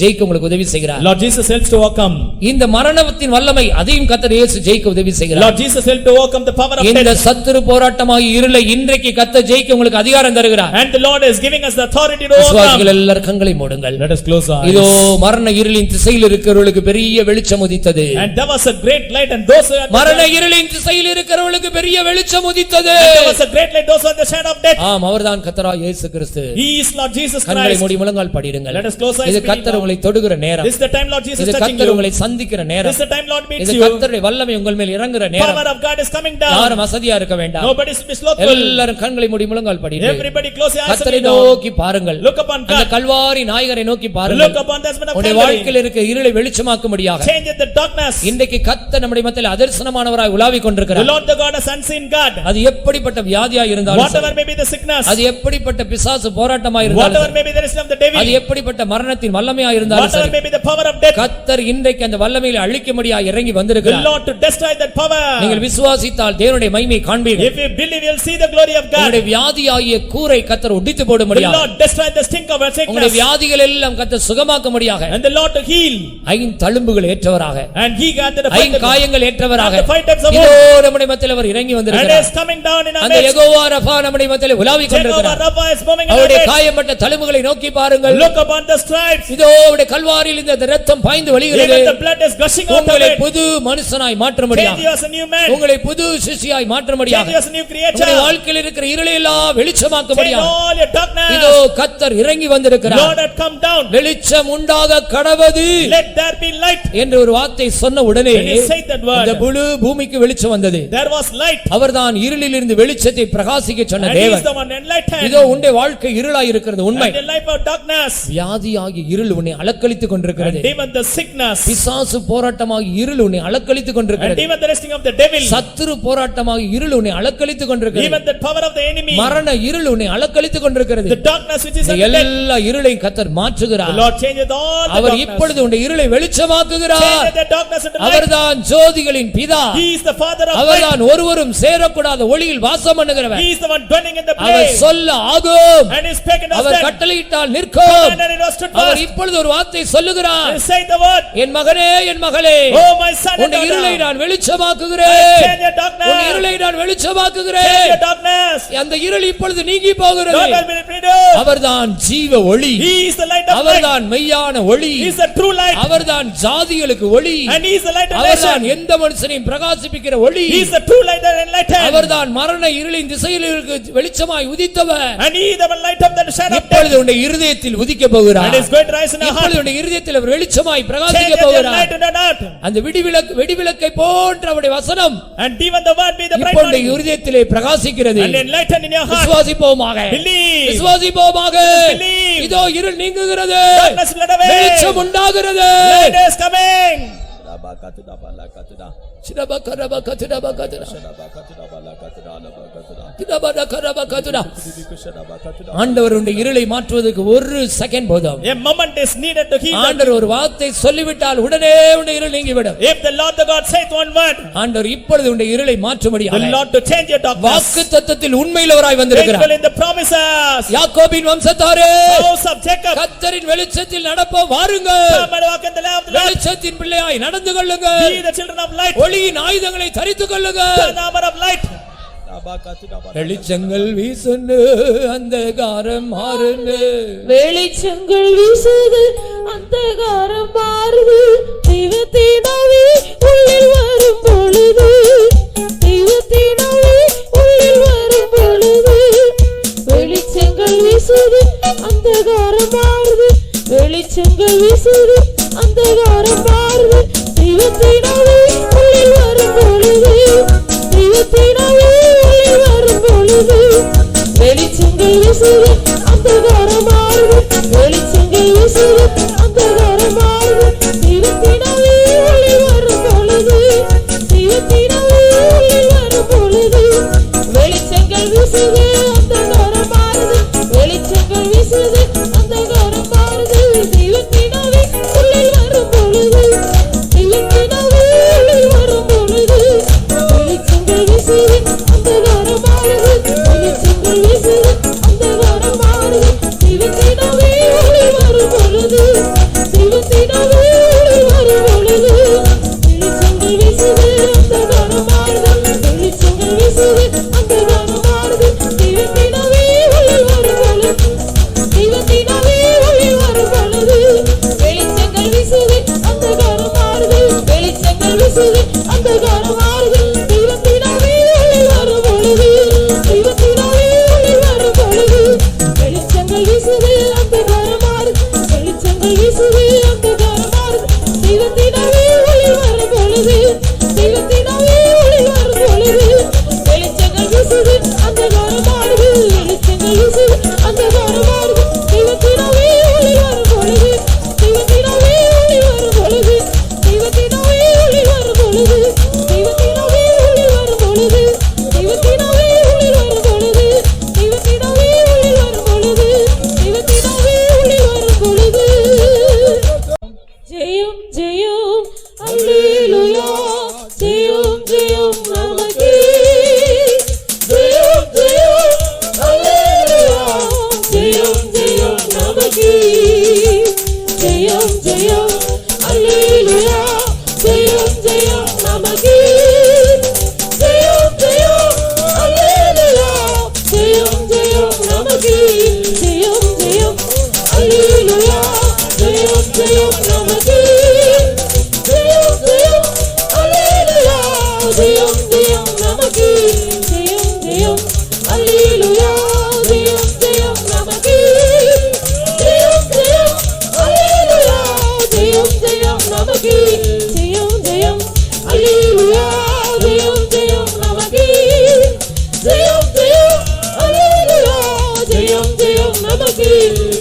ஜெயிக்க உங்களுக்கு உதவி செய்கிறார். Lord Jesus helps to overcome. இந்த மரணத்தின் வல்லமை அதையும் கர்த்தர் இயேசு ஜெயிக்க உதவி செய்கிறார். Lord Jesus helps to overcome the power of இந்த death. சத்துரு போராட்டமாகிய இருளை இன்றைக்கு கர்த்தர் ஜெயிக்க உங்களுக்கு அதிகாரம் தருகிறார். And the Lord is giving us the authority to overcome. விசுவாசிகள் எல்லாரும் கண்களை மூடுங்கள். Let us close our இதோ eyes. மரண இருளின் திசையில் இருக்கிறவர்களுக்கு பெரிய வெளிச்சம் உதித்தது. And there was a great light, and those who are மரண இருளின் திசையில் இருக்கிறவர்களுக்கு பெரிய வெளிச்சம் உதித்தது. there was a great light, those who are the shadow of death. ஆம், அவர்தான் கர்த்தராகிய இயேசு கிறிஸ்து. He is Lord Jesus கண்களை Christ. மூடி முழங்கால் படிடுங்கள். Let us close our eyes. இது கர்த்தர் உங்களை தொடுகிற நேரம். This is the time Lord Jesus இது touching கர்த்தர் you. உங்களை சந்திக்கிற This நேரம். is the time Lord meets இது you. கர்த்தருடைய வல்லமை உங்கள் மேல் இறங்குற நேரம். Power of God is coming down. யாரும் அசதியா இருக்க வேண்டாம். Nobody should be slothful. எல்லாரும் கண்களை மூடி முழங்கால் படிடுங்கள். Everybody close your eyes and கர்த்தரை kneel down. நோக்கி பாருங்கள். Look upon அந்த God. கல்வாரி நாயகரை நோக்கி பாருங்கள். Look upon the husband of உங்களுடைய Calvary. வாழ்க்கையில் இருக்க இருளை வெளிச்சமாக்கும்படியாக Change the darkness. இன்றைக்கு கர்த்தர் நம்முடைய மத்தியில் அதர்சனமானவராய் உலாவிக் The கொண்டிருக்கிறார். Lord the God has unseen God. அது எப்படிப்பட்ட வியாதியா இருந்தாலும் சரி, Whatever may be the sickness. அது எப்படிப்பட்ட பிசாசு போராட்டமா இருந்தாலும் Whatever சரி, may be the result of the devil. அது எப்படிப்பட்ட மரணத்தின் வல்லமையா இருந்தாலும் Whatever சரி, may be the power of death. கர்த்தர் இன்றைக்கு அந்த வல்லமையில அழிக்கும்படியா இறங்கி The வந்திருக்கிறார். Lord to destroy that power. நீங்கள் விசுவாசித்தால் தேவனுடைய மகிமையை காண்பீர்கள். If you believe, you'll see the glory of God. உங்களுடைய வியாதியாகிய கூரை கர்த்தர் ஒடித்து The போடும்படியாக, Lord destroy the stink of our உங்களுடைய sickness. வியாதிகள் எல்லாம் கர்த்தர் சுகமாக்கும்படியாக, And the Lord to heal. தழும்புகள் ஏற்றவராக, And he gathered the five காயங்கள் ஏற்றவராக, after 5 types of இதோ wounds. நம்முடைய மத்தியில் அவர் இறங்கி And வந்திருக்கிறார். is coming down in our அந்த midst. யெகோவா ரஃபா நம்முடைய மத்தியில் உலாவிக் Jehovah கொண்டிருக்கிறார். Rapha is moving in our அவருடைய midst. காயப்பட்ட தழும்புகளை நோக்கி பாருங்கள். Look upon the stripes. இதோ அவருடைய கல்வாரியில் இந்த இரத்தம் பாய்ந்து வழிகிறது. Even the blood is gushing out of உங்களை it. புது மனுஷனாய் Change மாற்றும்படியாக, you as a new man. உங்களை புது சிசியாய் Change மாற்றும்படியாக, you as a new creature. உங்களுடைய வாழ்க்கையில் இருக்கிற இருளை எல்லாம் Change வெளிச்சமாக்கும்படியாக all your darkness. இதோ கர்த்தர் இறங்கி வந்திருக்கிறார். Lord had come down. வெளிச்சம் உண்டாக கடவது Let there be light. என்று ஒரு வார்த்தை சொன்ன உடனே When he said that இந்த word, முழு பூமிக்கு வெளிச்சம் வந்தது. there was light. அவர்தான் இருளில் இருந்து வெளிச்சத்தை பிரகாசிக்க சொன்ன And he is தேவன். the one enlightened. இதோ உன்னுடைய வாழ்க்கை இருளாய் இருக்கிறது உண்மை. And the life of darkness. வியாதியாகி இருள் உன்னை அலக்களித்துக் கொண்டிருக்கிறது. And even the sickness. பிசாசு போராட்டமாகி இருள் உன்னை அலக்களித்துக் And கொண்டிருக்கிறது. even the resting of the devil. சத்துரு போராட்டமாகி இருள் உன்னை அலக்களித்துக் கொண்டிருக்கிறது. Even the power of the enemy. மரண இருள் உன்னை அலக்களித்துக் கொண்டிருக்கிறது. The darkness which is இந்த under death. எல்லா இருளையும் கர்த்தர் The மாற்றுகிறார். Lord changeth all the our darkness. இப்பொழுது உன்னுடைய இருளை வெளிச்சமாக்குகிறார். Changeth the darkness into light. அவர்தான் ஜோதிகளின் பிதா. He is the father of light. அவர்தான் ஒருவரும் சேரக்கூடாத ஒளியில் வாசம் பண்ணுகிறவர். He is the one dwelling in the our place. சொல்ல ஆகும், And is spoken as our dead. கட்டளையிட்டால் நிற்கும். And it was stood our fast. இப்பொழுது ஒரு வார்த்தை சொல்லுகிறார். And say the word. என் மகனே, என் மகளே, Oh my son and உன் இருளை daughter. நான் வெளிச்சமாக்குகிறேன். Change your darkness. உன் இருளை நான் Change வெளிச்சமாக்குகிறேன். your darkness. அந்த இருள் இப்பொழுது நீங்கி போகிறது. God will be freedom. அவர்தான் ஜீவ ஒளி. He is the light of light. அவர்தான் மெய்யான ஒளி. He is the true light. அவர்தான் ஜாதிகளுக்கு ஒளி. And he is the light of அவர்தான் nation. எந்த மனுஷனையும் பிரகாசிப்பிக்கிற ஒளி. He is the true light that enlightened. அவர்தான் மரண இருளின் திசையில் வெளிச்சமாய் உதித்தவர். And he is the light of the shadow of death. இப்பொழுது உன்னுடைய இருதயத்தில் உதிக்க போகிறார். And is going to rise in our heart. இப்பொழுது உன்னுடைய இருதயத்தில் அவர் வெளிச்சமாய் Change பிரகாசிக்க your போகிறார். light in our heart. அந்த வெடிவிளக்கை போன்ற அவருடைய வசனம் And even the word be the bright இப்பொழுது morning. இருதயத்திலே பிரகாசிக்கிறது. And enlighten in your heart. விசுவாசிப்போமாக, Believe. விசுவாசிப்போமாக. Believe. இதோ இருள் நீங்குகிறது, Darkness fled away. வெளிச்சம் உண்டாகிறது. Light is coming. ஆண்டவருடைய இருளை மாற்றுவதற்கு ஒரு செகண்ட் போதும். A moment is needed to heal. ஆண்டவர் ஒரு வார்த்தை சொல்லிவிட்டால் உடனே உன்னுடைய இருள் நீங்கிவிடும். If the Lord the God saith one word, ஆண்டவர் இப்பொழுது உன்னுடைய இருளை the மாற்றும்படியாக Lord to change your darkness. வாக்குத்தத்தத்தில் உண்மையுள்ளவராய் Faithful வந்திருக்கிறார். in the promises. யாக்கோபின் வம்சத்தாரே, House of Jacob. கர்த்தரின் வெளிச்சத்தில் நடப்போம் வாருங்கள். Come and walk in the light of the Lord. வெளிச்சத்தின் பிள்ளையாய் நடந்து கொள்ளுங்கள். Be the children of light. ஒளியின் ஆயுதங்களை தரித்துக் கொள்ளுங்கள். The armor of light. வெளிச்சங்கள் வீசுன்னு அந்தகாரம் மாறுன்னு வெளிச்சங்கள் வீசுது அந்தகாரம் மாறுது தெய்வத்தினாவே உள்ளில் வரும் பொழுது தெய்வத்தினாவே உள்ளில் வரும் பொழுது வெளிச்சங்கள் வீசுது அந்தகாரம் மாறுது வெளிச்சங்கள் வீசுது அந்தகாரம் மாறுது தெய்வத்தினாவே உள்ளில் வரும் பொழுது தெய்வத்தினாவே உள்ளில் வரும் பொழுது வெளிச்சங்கள் வீசுது அந்தகாரம் மாறுது வெளிச்சங்கள் வீசுது அந்தகாரம் மாறுது தெய்வத்தினாவே உள்ளில் வரும் பொழுது தெய்வத்தினாவே உள்ளில் வரும் பொழுது வெளிச்சங்கள் வீசுது அந்தகாரம் மாறுது வெளிச்சங்கள் வீசுது அந்தகாரம் மாறுது தெய்வத்தினாவே உள்ளில் வரும் பொழுது தெய்வத்தினாவே உள்ளில் வரும் பொழுது வெளிச்சங்கள் வீசுது அந்தகாரம் மாறுது வெளிச்சங்கள் வீசுது அந்தகாரம் மாறுது தெய்வத்தினாவே உள்ளில் வரும் பொழுது தெய்வத்தினாவே உள்ளில் வரும் பொழுது வெளிச்சங்கள் வீசுது அந்தகாரம் மாறுது வெளிச்சங்கள் வீசுது அந்தகாரம் மாறுது தெய்வத்தினாவே உள்ளில் வரும் பொழுது தெய்வத்தினாவே உள்ளில் வரும் பொழுது வெளிச்சங்கள் வீசுது அந்தகாரம் மாறுது வெளிச்சங்கள் வீசுது அந்தகாரம் மாறுது தெய்வத்தினாவே உள்ளில் வரும் பொழுது தெய்வத்தினாவே உள்ளில் வரும் பொழுது வெளிச்சங்கள் வீசுது அந்தகாரம் மாறுது வெளிச்சங்கள் வீசுது அந்தகாரம் மாறுது தெய்வத்தினாவே உள்ளில் வரும் பொழுது தெய்வத்தினாவே உள்ளில் வரும் பொழுது வெளிச்சங்கள் வீசுது அந்தகாரம் மாறுது வெளிச்சங்கள் வீசுது அந்தகாரம் மாறுது தெய்வத்தினாவே உள்ளில் வரும் பொழுது தெய்வத்தினாவே உள்ளில் வரும் பொழுது தெய்வத்தினாவே உள்ளில் வரும் பொழுது தெய்வத்தினாவே உள்ளில் வரும் பொழுது தெய்வத்தினாவே உள்ளில் வரும் பொழுது தெய்வத்தினாவே உள்ளில் வரும் பொழுது தெய்வத்தினாவே உள்ளில் வரும் பொழுது ஜெயம் ஜெயம் அல்லேலூயா ஜெயம் ஜெயம் நமக்கே ஜெயம் ஜெயம் அல்லேலூயா ஜெயம் ஜெயம் நமக்கே ஜெயம் ஜெயம் அல்லேலூயா ஜெயம் ஜெயம் நமக்கே ஜெயம் ஜெயம் அல்லேலூயா ஜெயம் ஜெயம் நமக்கே ஜெயம் ஜெயம் அல்லேலூயா ஜெயம் ஜெயம் நமக்கே ஜெயம் ஜெயம் அல்லேலூயா ஜெயம் ஜெயம் நமக்கே ஜெயம் ஜெயம் அல்லேலூயா ஜெயம் ஜெயம் நமக்கே ஜெயம் ஜெயம் அல்லேலூயா ஜெயம் ஜெயம் நமக்கே ஜெயம் ஜெயம் அல்லேலூயா ஜெயம் ஜெயம் நமக்கே ஜெயம் ஜெயம் அல்லேலூயா ஜெயம் ஜெயம் நமக்கே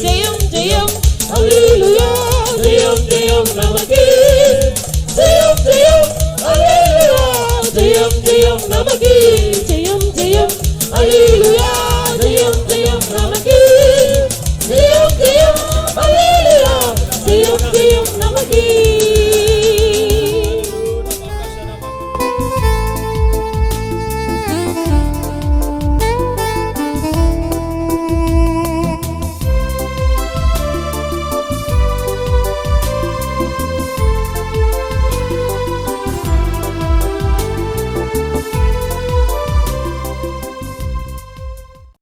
ஜெயம் ஜெயம் அல்லேலூயா ஜெயம் ஜெயம் நமக்கே ஜெயம் ஜெயம் அல்லேலூயா ஜெயம் ஜெயம் நமக்கே ஜெயம் ஜெயம் அல்லேலூயா